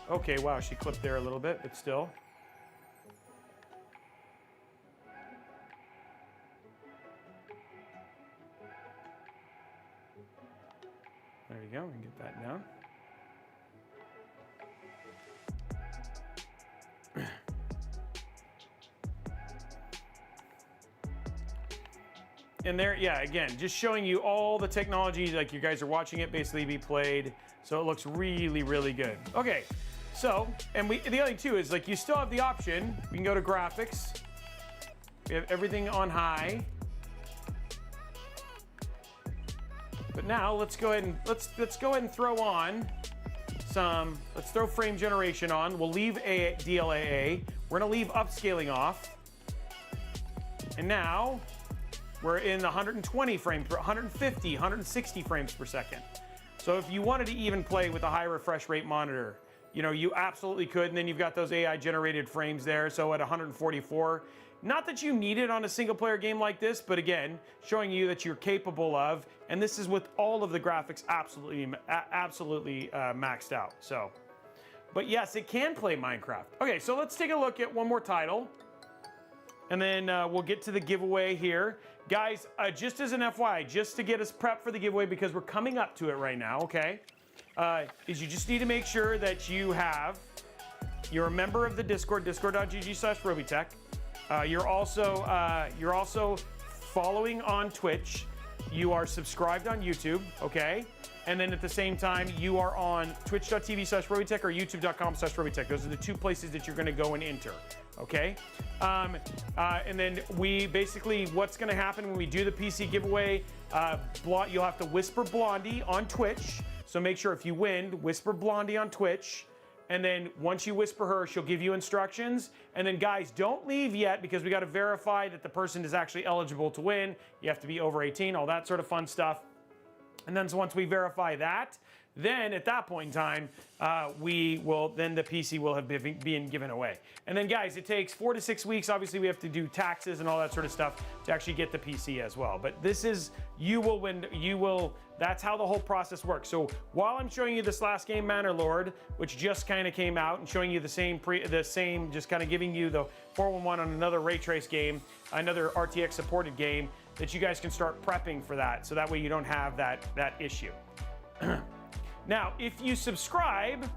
Okay, wow, she clipped there a little bit, but still. There you go, we can get that down. And there, yeah, again, just showing you all the technology, like you guys are watching it basically be played. So it looks really, really good. Okay, so, and the other thing too is like you still have the option, we can go to graphics. We have everything on high. But now let's go ahead and let's go ahead and throw on some, let's throw frame generation on. We'll leave DLAA. We're gonna leave upscaling off. And now we're in the 120 frames per 150, 160 frames per second. So if you wanted to even play with a high refresh rate monitor, you know, you absolutely could. And then you've got those AI generated frames there. So at 144, not that you need it on a single player game like this, but again, showing you that you're capable of, and this is with all of the graphics absolutely maxed out. So, but yes, it can play Minecraft. Okay, so let's take a look at one more title. And then we'll get to the giveaway here. Guys, just as an FYI, just to get us prepped for the giveaway, because we're coming up to it right now, okay? Is you just need to make sure that you're a member of the Discord, discord.gg/Robeytech. You're also following on Twitch. You are subscribed on YouTube, okay? And then at the same time, you are on twitch.tv/Robeytech or youtube.com/Robeytech. Those are the two places that you're gonna go and enter, okay? And then we basically, what's gonna happen when we do the PC giveaway, you'll have to whisper Blondie on Twitch. So make sure if you win, whisper Blondie on Twitch. And then once you whisper her, she'll give you instructions. And then guys, don't leave yet because we gotta verify that the person is actually eligible to win. You have to be over 18, all that sort of fun stuff. And then so once we verify that, then at that point in time, then the PC will have been given away. And then guys, it takes 4 to 6 weeks. Obviously we have to do taxes and all that sort of stuff to actually get the PC as well. But this is, that's how the whole process works. So while I'm showing you this last game, Manor Lord, which just kind of came out, and showing you the same, just kind of giving you the 411 on another ray trace game, another RTX supported game, that you guys can start prepping for that. So that way you don't have that issue. Now, if you're a subscriber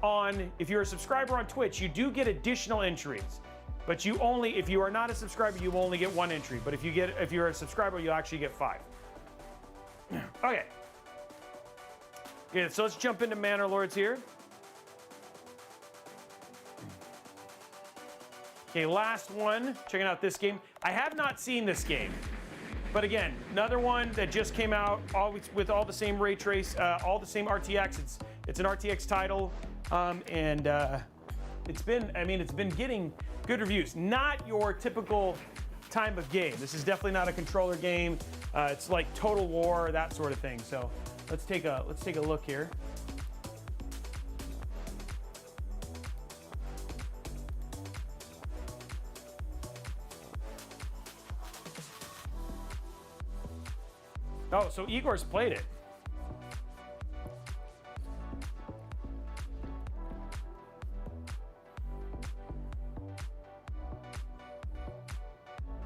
on Twitch, you do get additional entries. But if you are not a subscriber, you only get 1 entry. But if you're a subscriber, you'll actually get 5. Okay. So let's jump into Manor Lords here. Okay, last one. Checking out this game. I have not seen this game. But again, another one that just came out, always with all the same ray trace, all the same RTX. It's an RTX title, and it's been getting good reviews. Not your typical type of game. This is definitely not a controller game. It's like Total War, that sort of thing. So let's take a look here. Oh, so Igor's played it.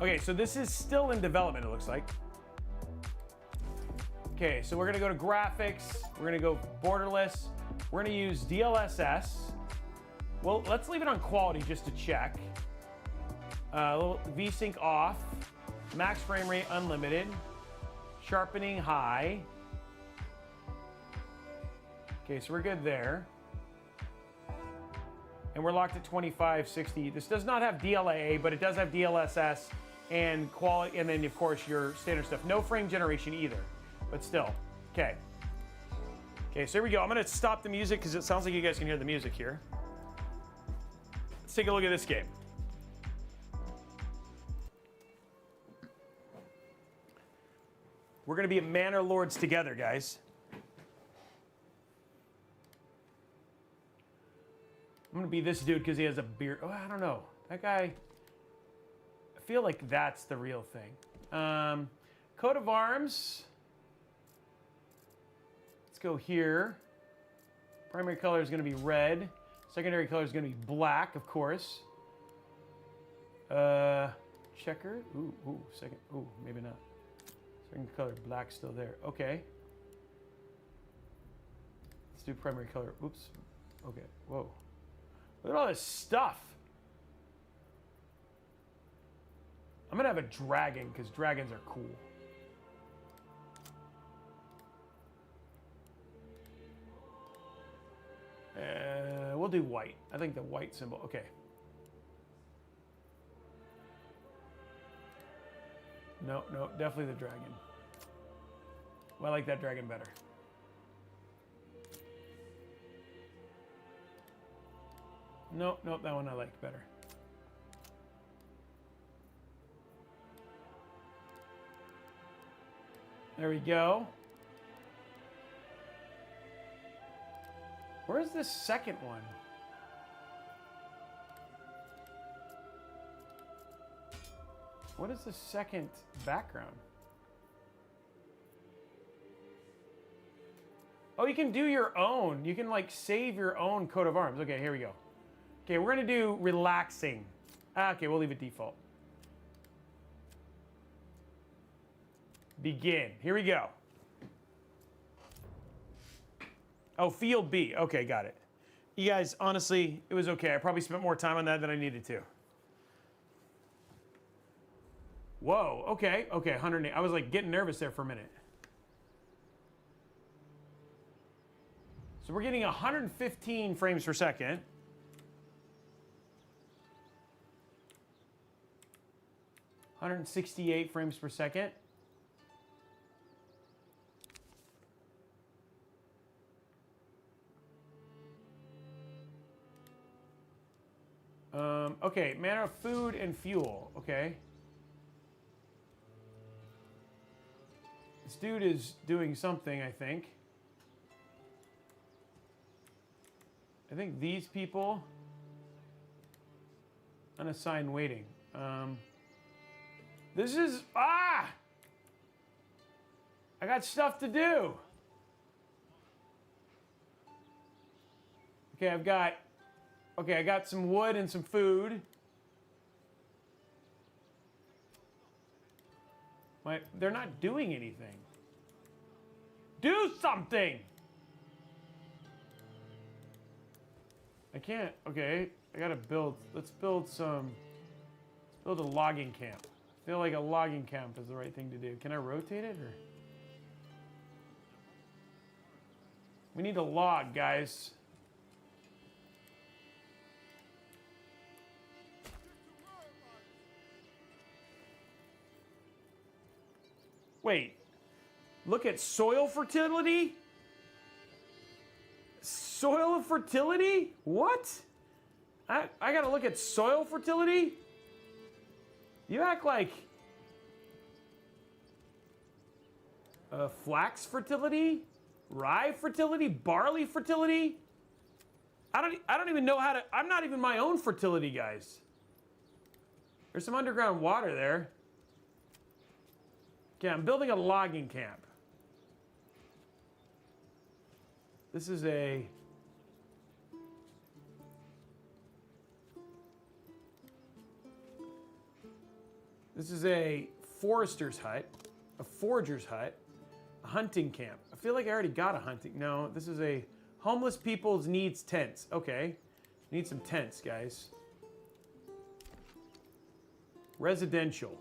Okay, so this is still in development, it looks like. Okay, so we're gonna go to graphics. We're gonna go borderless. We're gonna use DLSS. Well, let's leave it on quality just to check. A little VSync off. Max frame rate unlimited. Sharpening high. Okay, so we're good there. and we're locked at 2560. This does not have DLAA, but it does have DLSS and quality, and then of course your standard stuff. No frame generation either, but still. Okay. Okay, so here we go. I'm gonna stop the music because it sounds like you guys can hear the music here. Let's take a look at this game. We're gonna be Manor Lords together, guys. I'm gonna be this dude because he has a beard. Oh, I don't know. That guy, I feel like that's the real thing. Coat of arms. Let's go here. Primary color is gonna be red. Secondary color is gonna be black, of course. Checker. Ooh, second. Ooh, maybe not. Second color, black still there. Okay. Let's do primary color. Oops. Okay. Whoa. Look at all this stuff. I'm gonna have a dragon because dragons are cool. We'll do white. I think the white symbol. Okay. No, definitely the dragon. Well, I like that dragon better. Nope, that one I like better. There we go. Where's the second one? What is the second background? Oh, you can do your own. You can like save your own coat of arms. Okay, here we go. Okay, we're gonna do relaxing. Okay, we'll leave it default. Begin. Here we go. Oh, field B. Okay, got it. You guys, honestly, it was okay. I probably spent more time on that than I needed to. Whoa, okay, 108. I was like getting nervous there for a minute. So we're getting 115 frames per second. $168 frames per second. Okay, manner of food and fuel. Okay. This dude is doing something, I think. I think these people unassigned waiting. This is I got stuff to do. Okay, I got some wood and some food. They're not doing anything. Do something! I can't, okay, I gotta build, let's build a logging camp. I feel like a logging camp is the right thing to do. Can I rotate it, or? We need a log, guys. Wait, look at soil fertility? Soil fertility? What? I gotta look at soil fertility? You act like flax fertility, rye fertility, barley fertility. I don't even know how to. I'm not even my own fertility, guys. There's some underground water there. Okay, I'm building a logging camp. This is a forester's hut, a forager's hut, a hunting camp. I feel like I already got a hunting. No, this is a homeless people's needs tents. Okay, need some tents, guys. Residential.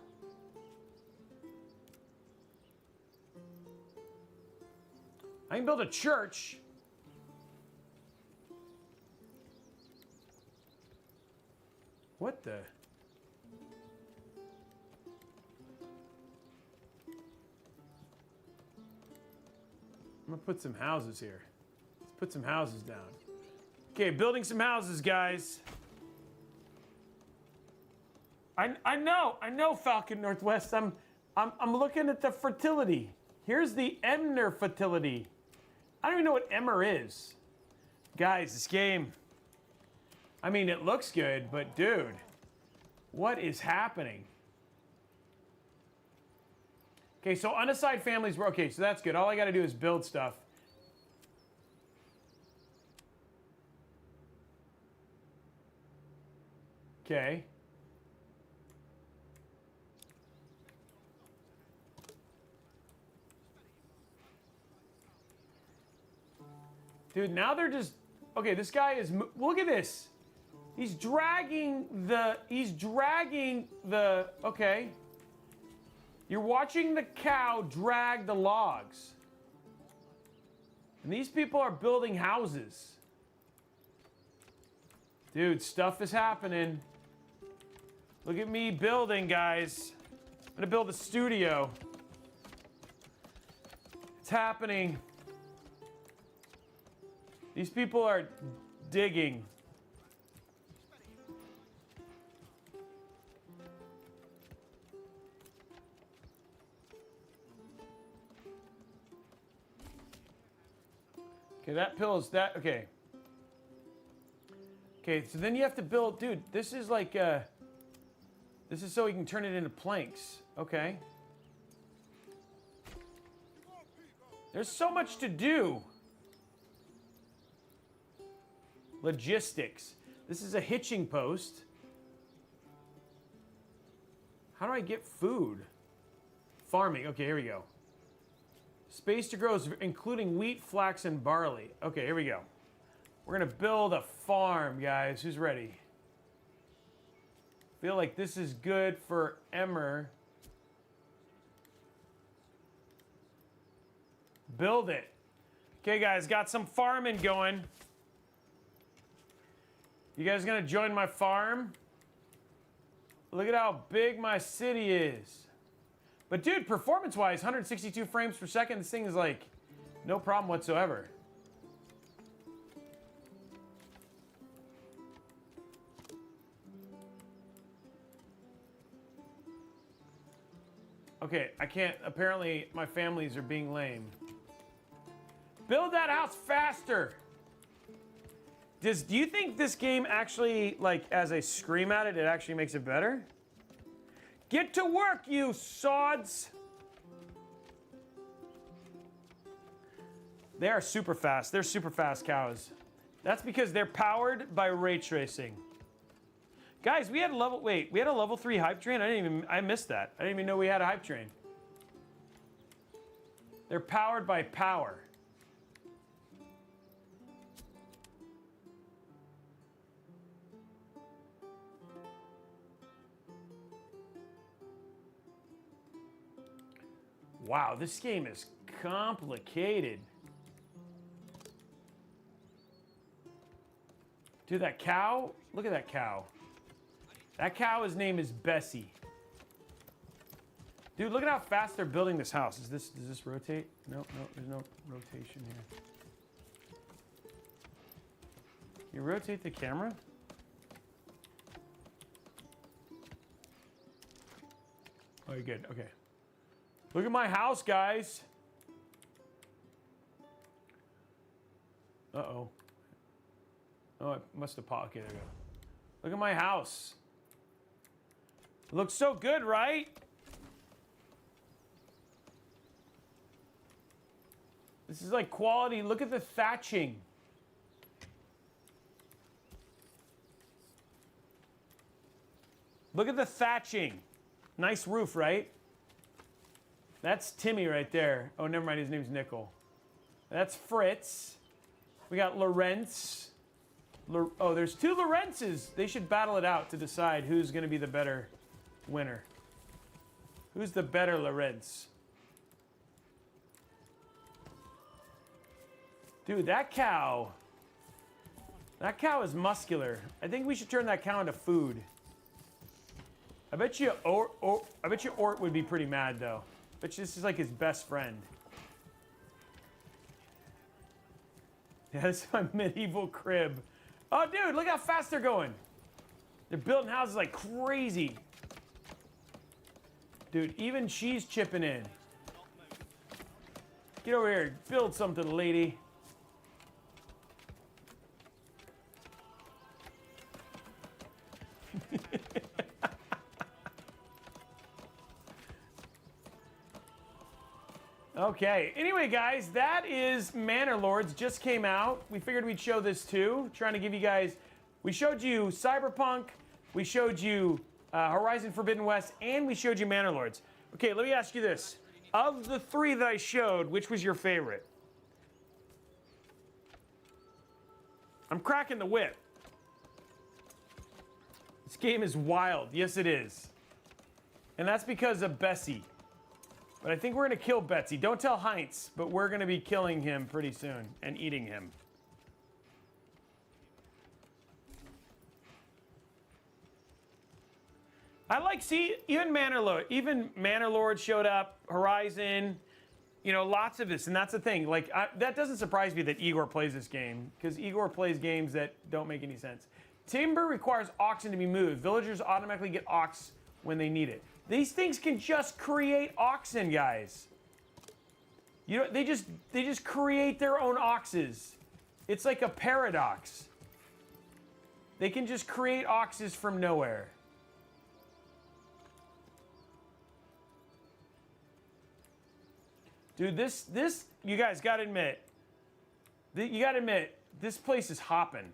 I can build a church. What the? I'm gonna put some houses here. Let's put some houses down. Okay, building some houses, guys. I know, Falcon Northwest. I'm looking at the fertility. Here's the Emner fertility. I don't even know what Emmer is. Guys, this game, I mean, it looks good, but dude, what is happening? Okay, so unassigned families were okay, so that's good. All I gotta do is build stuff. Okay. Dude, now they're just, okay, this guy is, look at this. He's dragging the, okay. You're watching the cow drag the logs. And these people are building houses. Dude, stuff is happening. Look at me building, guys. I'm gonna build a studio. It's happening. These people are digging. Okay, that pills, that, okay. Okay, so then you have to build, dude, this is like, this is so you can turn it into planks. Okay. There's so much to do. Logistics. This is a hitching post. How do I get food? Farming. Okay, here we go. Space to grow, including wheat, flax, and barley. Okay, here we go. We're gonna build a farm, guys. Who's ready? Feel like this is good for Emmer. Build it. Okay, guys, got some farming going. You guys gonna join my farm? Look at how big my city is. But dude, performance-wise, 162 frames per second, this thing is like no problem whatsoever. Okay, I can't, apparently my families are being lame. Build that house faster. Do you think this game actually, like, as I scream at it, it actually makes it better? Get to work, you sods! They are super fast. They're super fast cows. That's because they're powered by ray tracing. Guys, we had a level 3 hype train. I missed that. I didn't even know we had a hype train. They're powered by power. Wow, this game is complicated. Dude, that cow, look at that cow. That cow's name is Bessie. Dude, look at how fast they're building this house. Does this rotate? No, there's no rotation here. Can you rotate the camera? Oh, you're good, okay. Look at my house, guys. Uh-oh. Oh, it must have popped. Okay, there we go. Look at my house. It looks so good, right? This is like quality. Look at the thatching. Look at the thatching. Nice roof, right? That's Timmy right there. Oh, never mind. His name's Nickel. That's Fritz. We got Lawrence. Oh, there's two Lawrences. They should battle it out to decide who's going to be the better winner. Who's the better Lawrence? Dude, that cow is muscular. I think we should turn that cow into food. I bet you Ort would be pretty mad though. Bet you this is like his best friend. Yeah, this is my medieval crib. Oh, dude, look how fast they're going. They're building houses like crazy. Dude, even she's chipping in. Get over here, build something, lady. Okay, anyway guys, that is Manor Lords, just came out. We figured we'd show this too, trying to give you guys, we showed you Cyberpunk, we showed you Horizon Forbidden West, and we showed you Manor Lords. Okay, let me ask you this. Of the three that I showed, which was your favorite? I'm cracking the whip. This game is wild, yes it is. And that's because of Bessie. But I think we're gonna kill Betsy. Don't tell Heinz, but we're gonna be killing him pretty soon and eating him. I like, see, even Manor Lord showed up, Horizon, you know, lots of this, and that's the thing. Like, that doesn't surprise me that Igor plays this game, because Igor plays games that don't make any sense. Timber requires oxen to be moved. Villagers automatically get ox when they need it. These things can just create oxen, guys. You know, they just create their own oxes. It's like a paradox. They can just create oxes from nowhere. Dude, this you guys gotta admit, this place is hopping.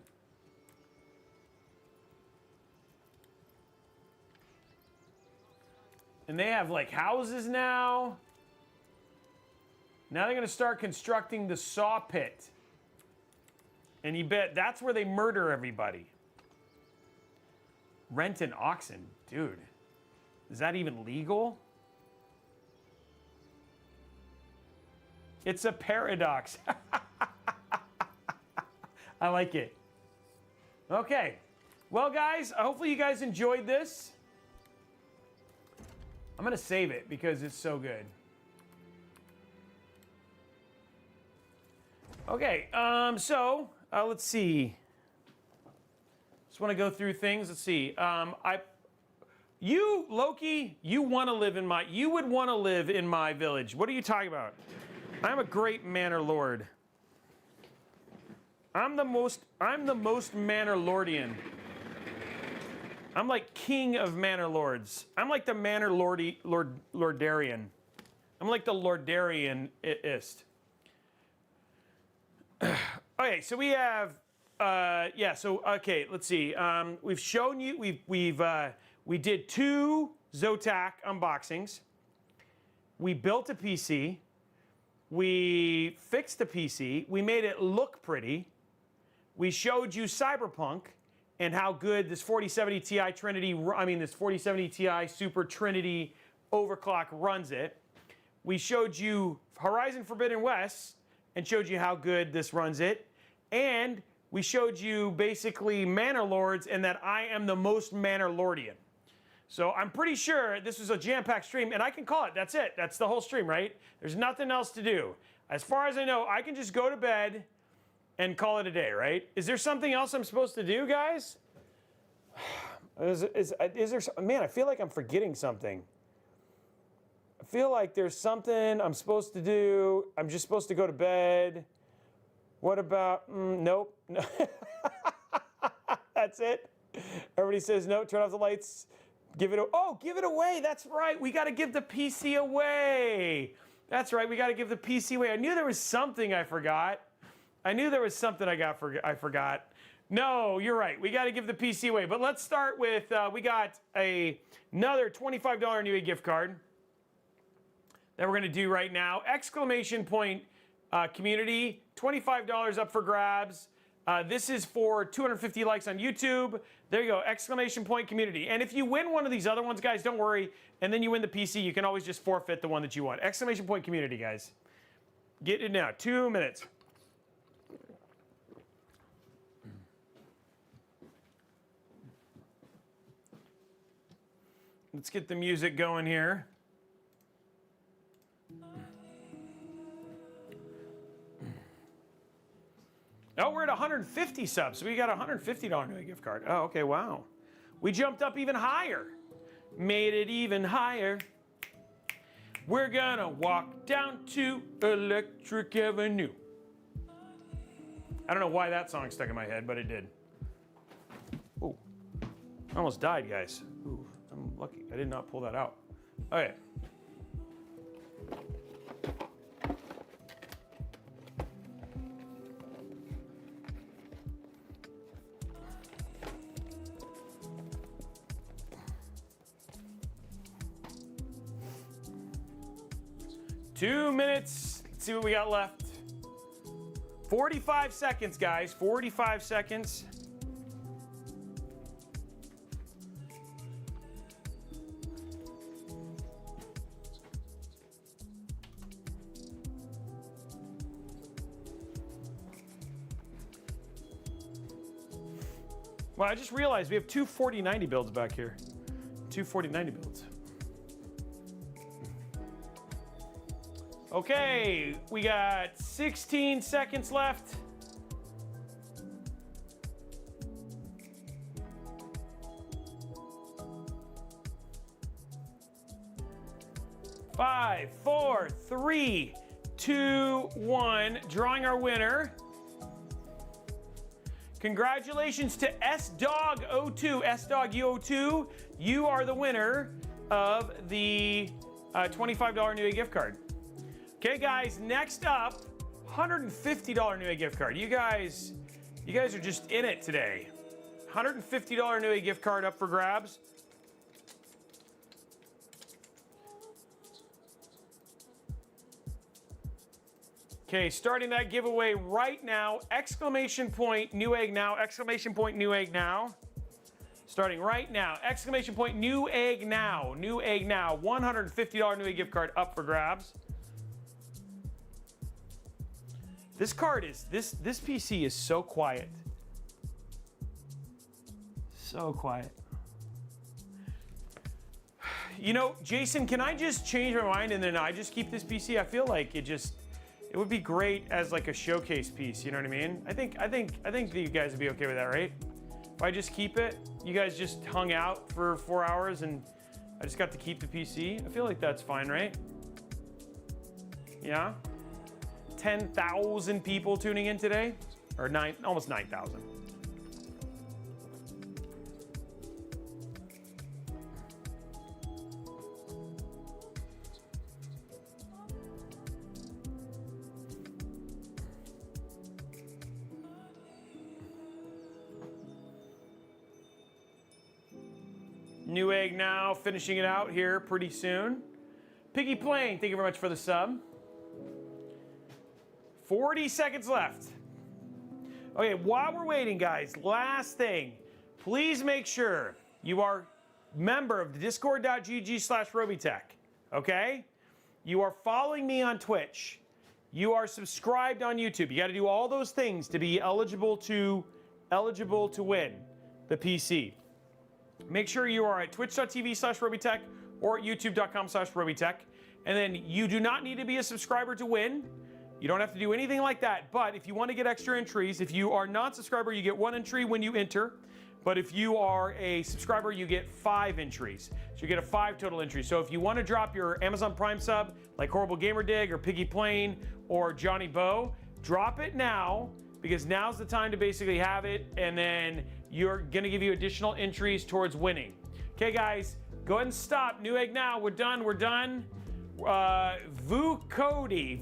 And they have like houses now. Now they're gonna start constructing the saw pit. And you bet that's where they murder everybody. Rent an oxen, dude. Is that even legal? It's a paradox. I like it. Okay. Well, guys, hopefully you guys enjoyed this. I'm gonna save it because it's so good. Okay, let's see. Just want to go through things. Let's see. You, Loki, you would want to live in my village. What are you talking about? I'm a great Manor Lord. I'm the most Manor Lordian. I'm like king of Manor Lords. I'm like the Manor Lordarian. I'm like the Lordarian-ist. Okay, so we have, okay, let's see. We've shown you, we did 2 Zotac unboxings. We built a PC. We fixed the PC. We made it look pretty. We showed you Cyberpunk and how good this 4070 Ti this 4070 Ti Super Trinity overclock runs it. We showed you Horizon Forbidden West and showed you how good this runs it. And we showed you basically Manor Lords and that I am the most Manor Lordian. So I'm pretty sure this was a jam-packed stream, and I can call it. That's it. That's the whole stream, right? There's nothing else to do. As far as I know, I can just go to bed and call it a day, right? Is there something else I'm supposed to do, guys? Is there? Man, I feel like I'm forgetting something. I feel like there's something I'm supposed to do. I'm just supposed to go to bed. What about? Nope. That's it. Everybody says no. Turn off the lights. Give it away. That's right. We got to give the PC away. That's right. We got to give the PC away. I knew there was something I forgot. I forgot. No, you're right. We got to give the PC away. But let's start with, we got another $25 Newegg gift card that we're going to do right now. Exclamation point community, $25 up for grabs. This is for 250 likes on YouTube. There you go, exclamation point community. And if you win one of these other ones, guys, don't worry. And then you win the PC, you can always just forfeit the one that you want. Exclamation point community, guys. Get it now, 2 minutes. Let's get the music going here. Oh, we're at 150 subs, so we got a $150 Newegg gift card. Oh, okay, wow. We jumped up even higher. Made it even higher. We're gonna walk down to Electric Avenue. I don't know why that song stuck in my head, but it did. Ooh, I almost died, guys. Ooh, I'm lucky I did not pull that out. Okay. Two minutes. Let's see what we got left. 45 seconds, guys. 45 seconds. Well, I just realized we have two 4090 builds back here. Two 4090 builds. Okay, we got 16 seconds left. Five, four, three, two, one. Drawing our winner. Congratulations to SDog02, SDog02. You are the winner of the $25 Newegg gift card. Okay, guys, next up, $150 Newegg gift card. You guys are just in it today. $150 Newegg gift card up for grabs. Okay, starting that giveaway right now. Exclamation point Newegg now. Exclamation point Newegg now. Starting right now. Exclamation point Newegg now. Newegg now. $150 Newegg gift card up for grabs. This card is, this PC is so quiet. So quiet. You know, Jason, can I just change my mind and then I just keep this PC? I feel like it would be great as like a showcase piece, you know what I mean? I think that you guys would be okay with that, right? If I just keep it, you guys just hung out for 4 hours and I just got to keep the PC. I feel like that's fine, right? Yeah? 10,000 people tuning in today, or almost 9,000. Newegg now finishing it out here pretty soon. Piggy Plane, thank you very much for the sub. 40 seconds left. Okay, while we're waiting, guys, last thing. Please make sure you are member of the discord.gg/Robeytech, okay? You are following me on Twitch. You are subscribed on YouTube. You got to do all those things to be eligible to win the PC. Make sure you are at twitch.tv/Robeytech or at youtube.com/Robeytech. And then you do not need to be a subscriber to win. You don't have to do anything like that, but if you want to get extra entries, if you are not a subscriber, you get 1 entry when you enter, but if you are a subscriber, you get 5 entries. So you get a 5 total entries. So if you want to drop your Amazon Prime sub, like Horrible Gamer Dig or Piggy Plane or Johnny Bo, drop it now, because now's the time to basically have it, and then you're going to give you additional entries towards winning. Okay, guys, go ahead and stop. Newegg now. We're done. We're done. Vukodi,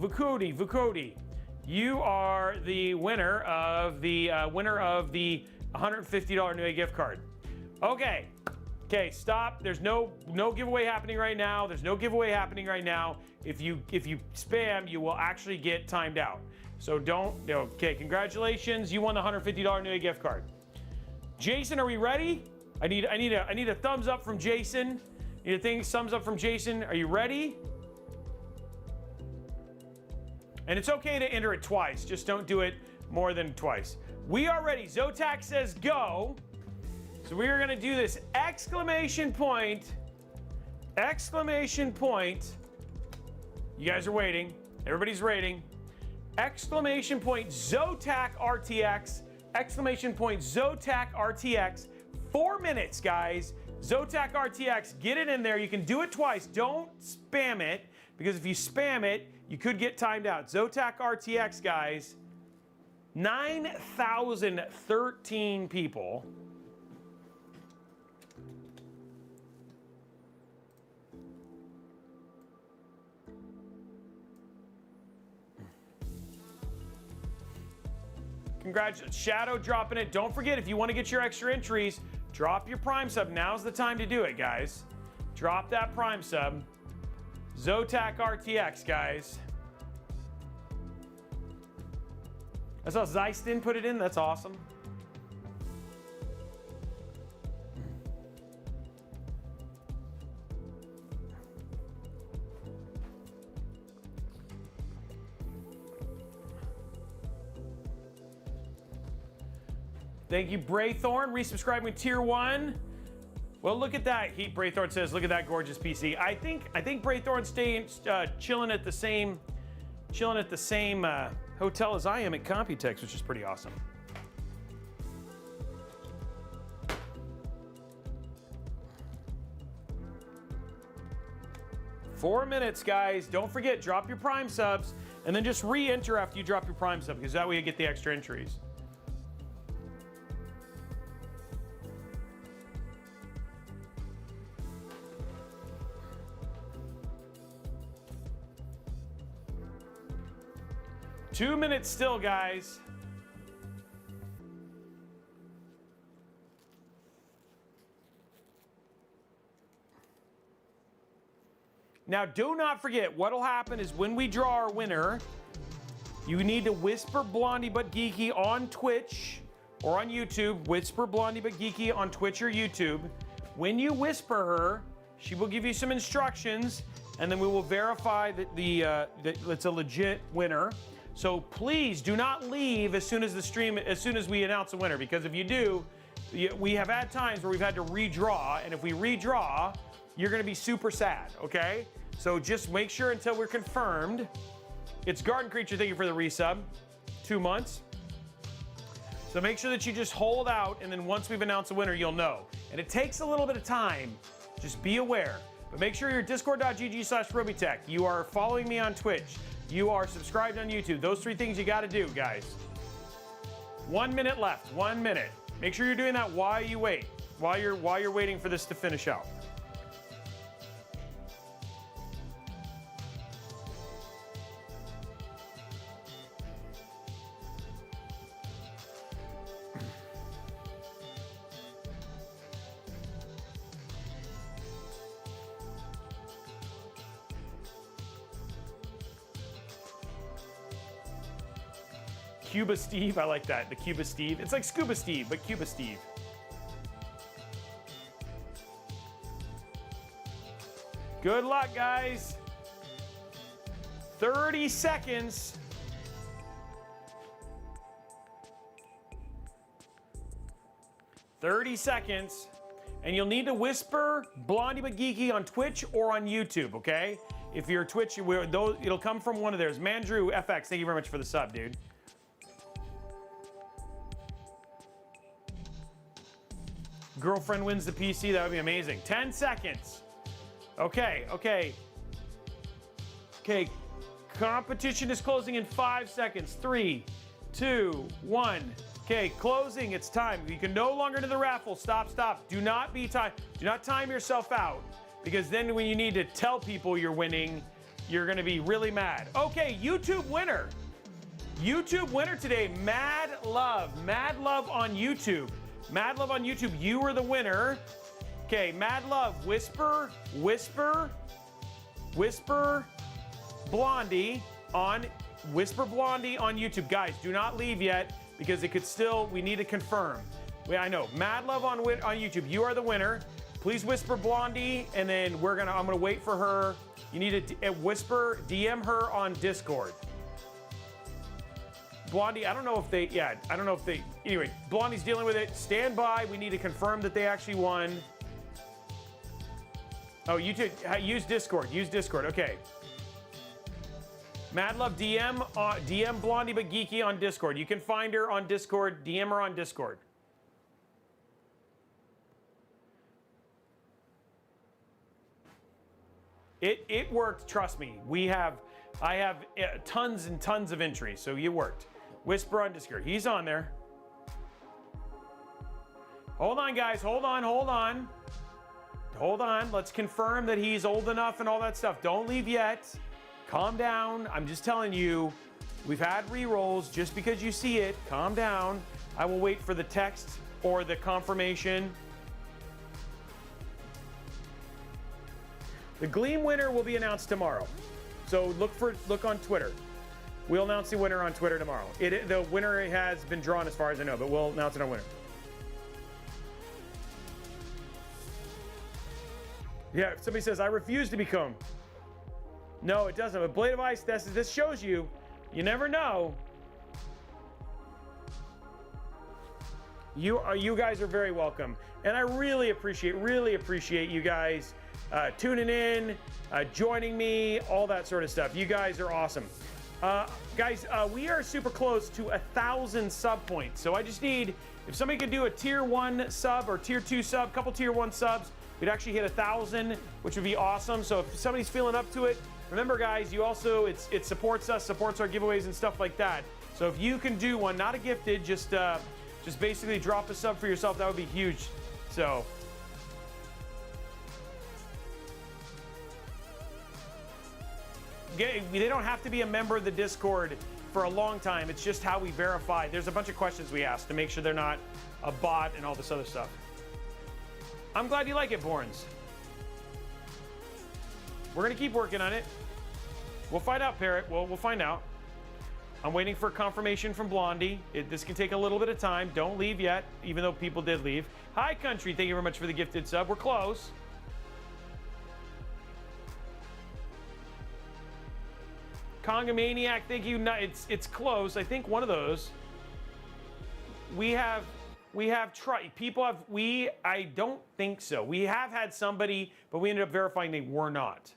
you are the winner of the $150 Newegg gift card. Okay, stop. There's no giveaway happening right now. There's no giveaway happening right now. If you spam, you will actually get timed out. So don't. Okay, congratulations. You won the $150 Newegg gift card. Jason, are we ready? I need a thumbs up from Jason. Thumbs up from Jason. Are you ready? And it's okay to enter it twice. Just don't do it more than twice. We are ready. Zotac says go. So we are going to do this exclamation point Exclamation point. You guys are waiting. Everybody's waiting. Exclamation point Zotac RTX. Exclamation point Zotac RTX. 4 minutes, guys. Zotac RTX. Get it in there. You can do it twice. Don't spam it, because if you spam it, you could get timed out. Zotac RTX, guys. 9,013 people. Congratulations. Shadow dropping it. Don't forget, if you want to get your extra entries, drop your Prime sub. Now's the time to do it, guys. Drop that Prime sub. Zotac RTX, guys. I saw Zeistin put it in. That's awesome. Thank you, Braythorn, resubscribing Tier 1. Well, look at that. Braythorn says, look at that gorgeous PC. I think Braythorn's staying chilling at the same hotel as I am at Computex, which is pretty awesome. Four minutes, guys. Don't forget, drop your Prime subs, and then just re-enter after you drop your Prime sub, because that way you get the extra entries. Two minutes still, guys. Now, do not forget, what'll happen is when we draw our winner, you need to whisper Blondie But Geeky on Twitch or on YouTube. Whisper Blondie But Geeky on Twitch or YouTube. When you whisper her, she will give you some instructions, and then we will verify that that it's a legit winner. So please do not leave as soon as we announce a winner, because if you do, we have had times where we've had to redraw, and if we redraw, you're gonna be super sad, okay? So just make sure until we're confirmed. It's Garden Creature, thank you for the resub, 2 months. So make sure that you just hold out, and then once we've announced a winner, you'll know. And it takes a little bit of time, just be aware. But make sure you're discord.gg/Robeytech. You are following me on Twitch. You are subscribed on YouTube. Those 3 things you got to do, guys. 1 minute left. 1 minute. Make sure you're doing that while you wait. While you're waiting for this to finish out. Cuba Steve, I like that. The Cuba Steve. It's like Scuba Steve, but Cuba Steve. Good luck, guys. 30 seconds. And you'll need to whisper Blondie But Geeky on Twitch or on YouTube, okay? If you're Twitch, it'll come from one of theirs. Mandrew FX, thank you very much for the sub, dude. Girlfriend wins the PC, that would be amazing. 10 seconds. Okay. Competition is closing in 5 seconds. 3, 2, 1. Okay, closing, it's time. You can no longer do the raffle. Stop. Do not time yourself out, because then when you need to tell people you're winning, you're gonna be really mad. Okay, YouTube winner. YouTube winner today, Mad Love on YouTube. Mad Love on YouTube, you were the winner. Okay, Mad Love, whisper Blondie on YouTube. Guys, do not leave yet, because it could still, we need to confirm. I know, Mad Love on YouTube, you are the winner. Please whisper Blondie, and then I'm gonna wait for her. You need to DM her on Discord. Blondie, I don't know if they, anyway, Blondie's dealing with it. Stand by, we need to confirm that they actually won. Oh, you did. Use Discord. Use Discord. Okay. Mad Love DM DM Blondie but Geeky on Discord. You can find her on Discord. DM her on Discord. It worked. Trust me. I have tons and tons of entries, so you worked. Whisper on Discord. He's on there. Hold on, guys. Hold on. Hold on. Hold on. Let's confirm that he's old enough and all that stuff. Don't leave yet. Calm down. I'm just telling you, we've had re-rolls. Just because you see it, calm down. I will wait for the text or the confirmation. The Gleam winner will be announced tomorrow. So look on Twitter. We'll announce the winner on Twitter tomorrow. The winner has been drawn as far as I know, but we'll announce it on winner. Yeah, somebody says, I refuse to become. No, it doesn't. But Blade of Ice, this shows you, you never know. You guys are very welcome. And I really appreciate you guys tuning in, joining me, all that sort of stuff. You guys are awesome. Guys, we are super close to 1,000 sub points. So I just need, if somebody could do a tier 1 sub or tier 2 sub, couple tier 1 subs, we'd actually hit 1,000, which would be awesome. So if somebody's feeling up to it, remember guys, you also, it supports us, supports our giveaways and stuff like that. So if you can do one, not a gifted, just basically drop a sub for yourself, that would be huge. So. They don't have to be a member of the Discord for a long time. It's just how we verify. There's a bunch of questions we ask to make sure they're not a bot and all this other stuff. I'm glad you like it, Borns. We're gonna keep working on it. We'll find out, Parrot. We'll find out. I'm waiting for confirmation from Blondie. This can take a little bit of time. Don't leave yet, even though people did leave. Hi, Country. Thank you very much for the gifted sub. We're close. Conga Maniac, thank you. It's close. I think one of those. I don't think so. We have had somebody, but we ended up verifying they were not.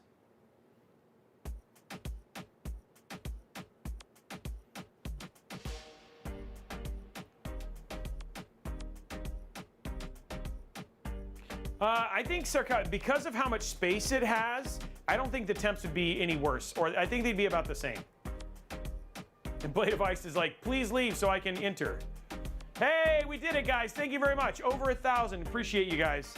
I think because of how much space it has, I don't think the temps would be any worse, or I think they'd be about the same. And Blade of Ice is like, please leave so I can enter. Hey, we did it, guys. Thank you very much. Over 1,000. Appreciate you guys.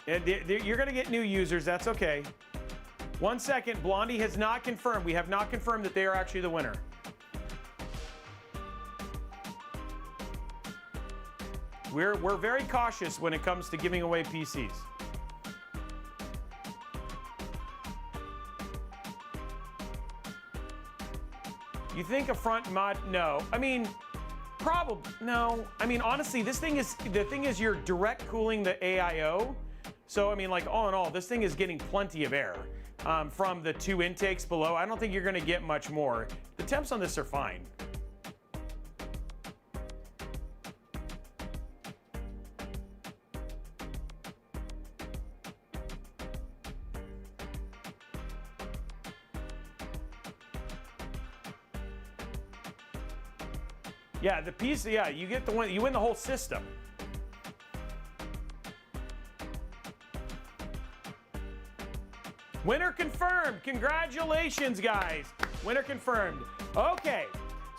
And you're going to get new users. That's okay. 1 second. Blondie has not confirmed. We have not confirmed that they are actually the winner. We're very cautious when it comes to giving away PCs. You think a front mod? No. I mean, probably no. I mean, honestly, the thing is you're direct cooling the AIO. So I mean, like all in all, this thing is getting plenty of air from the 2 intakes below. I don't think you're going to get much more. The temps on this are fine. Yeah, the piece, yeah, you get the one, you win the whole system. Winner confirmed. Congratulations, guys. Winner confirmed. Okay,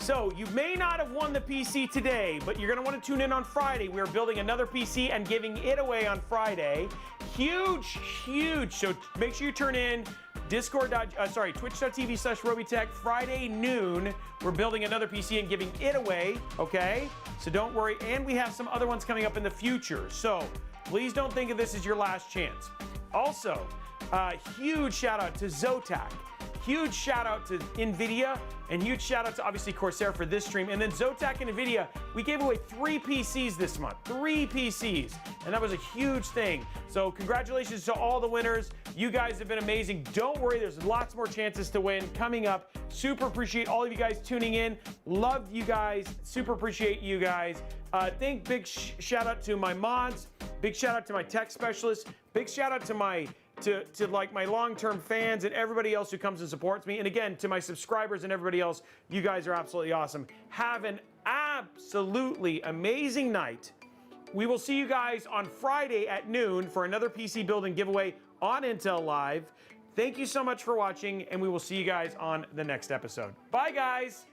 so you may not have won the PC today, but you're gonna want to tune in on Friday. We are building another PC and giving it away on Friday. Huge, huge. So make sure you turn in twitch.tv/Robeytech, Friday noon. We're building another PC and giving it away, okay? So don't worry. And we have some other ones coming up in the future. So please don't think of this as your last chance. Also, huge shout out to Zotac. huge shout out to NVIDIA and huge shout out to obviously Corsair for this stream. And then Zotac and NVIDIA, we gave away 3 PCs this month, 3 PCs. And that was a huge thing. So congratulations to all the winners. You guys have been amazing. Don't worry, there's lots more chances to win coming up. Super appreciate all of you guys tuning in. Love you guys. Super appreciate you guys. Big shout out to my mods. Big shout out to my tech specialists. Big shout out to my like my long-term fans and everybody else who comes and supports me. And again, to my subscribers and everybody else, you guys are absolutely awesome. Have an absolutely amazing night. We will see you guys on Friday at noon for another PC building giveaway on Intel Live. Thank you so much for watching, and we will see you guys on the next episode. Bye, guys.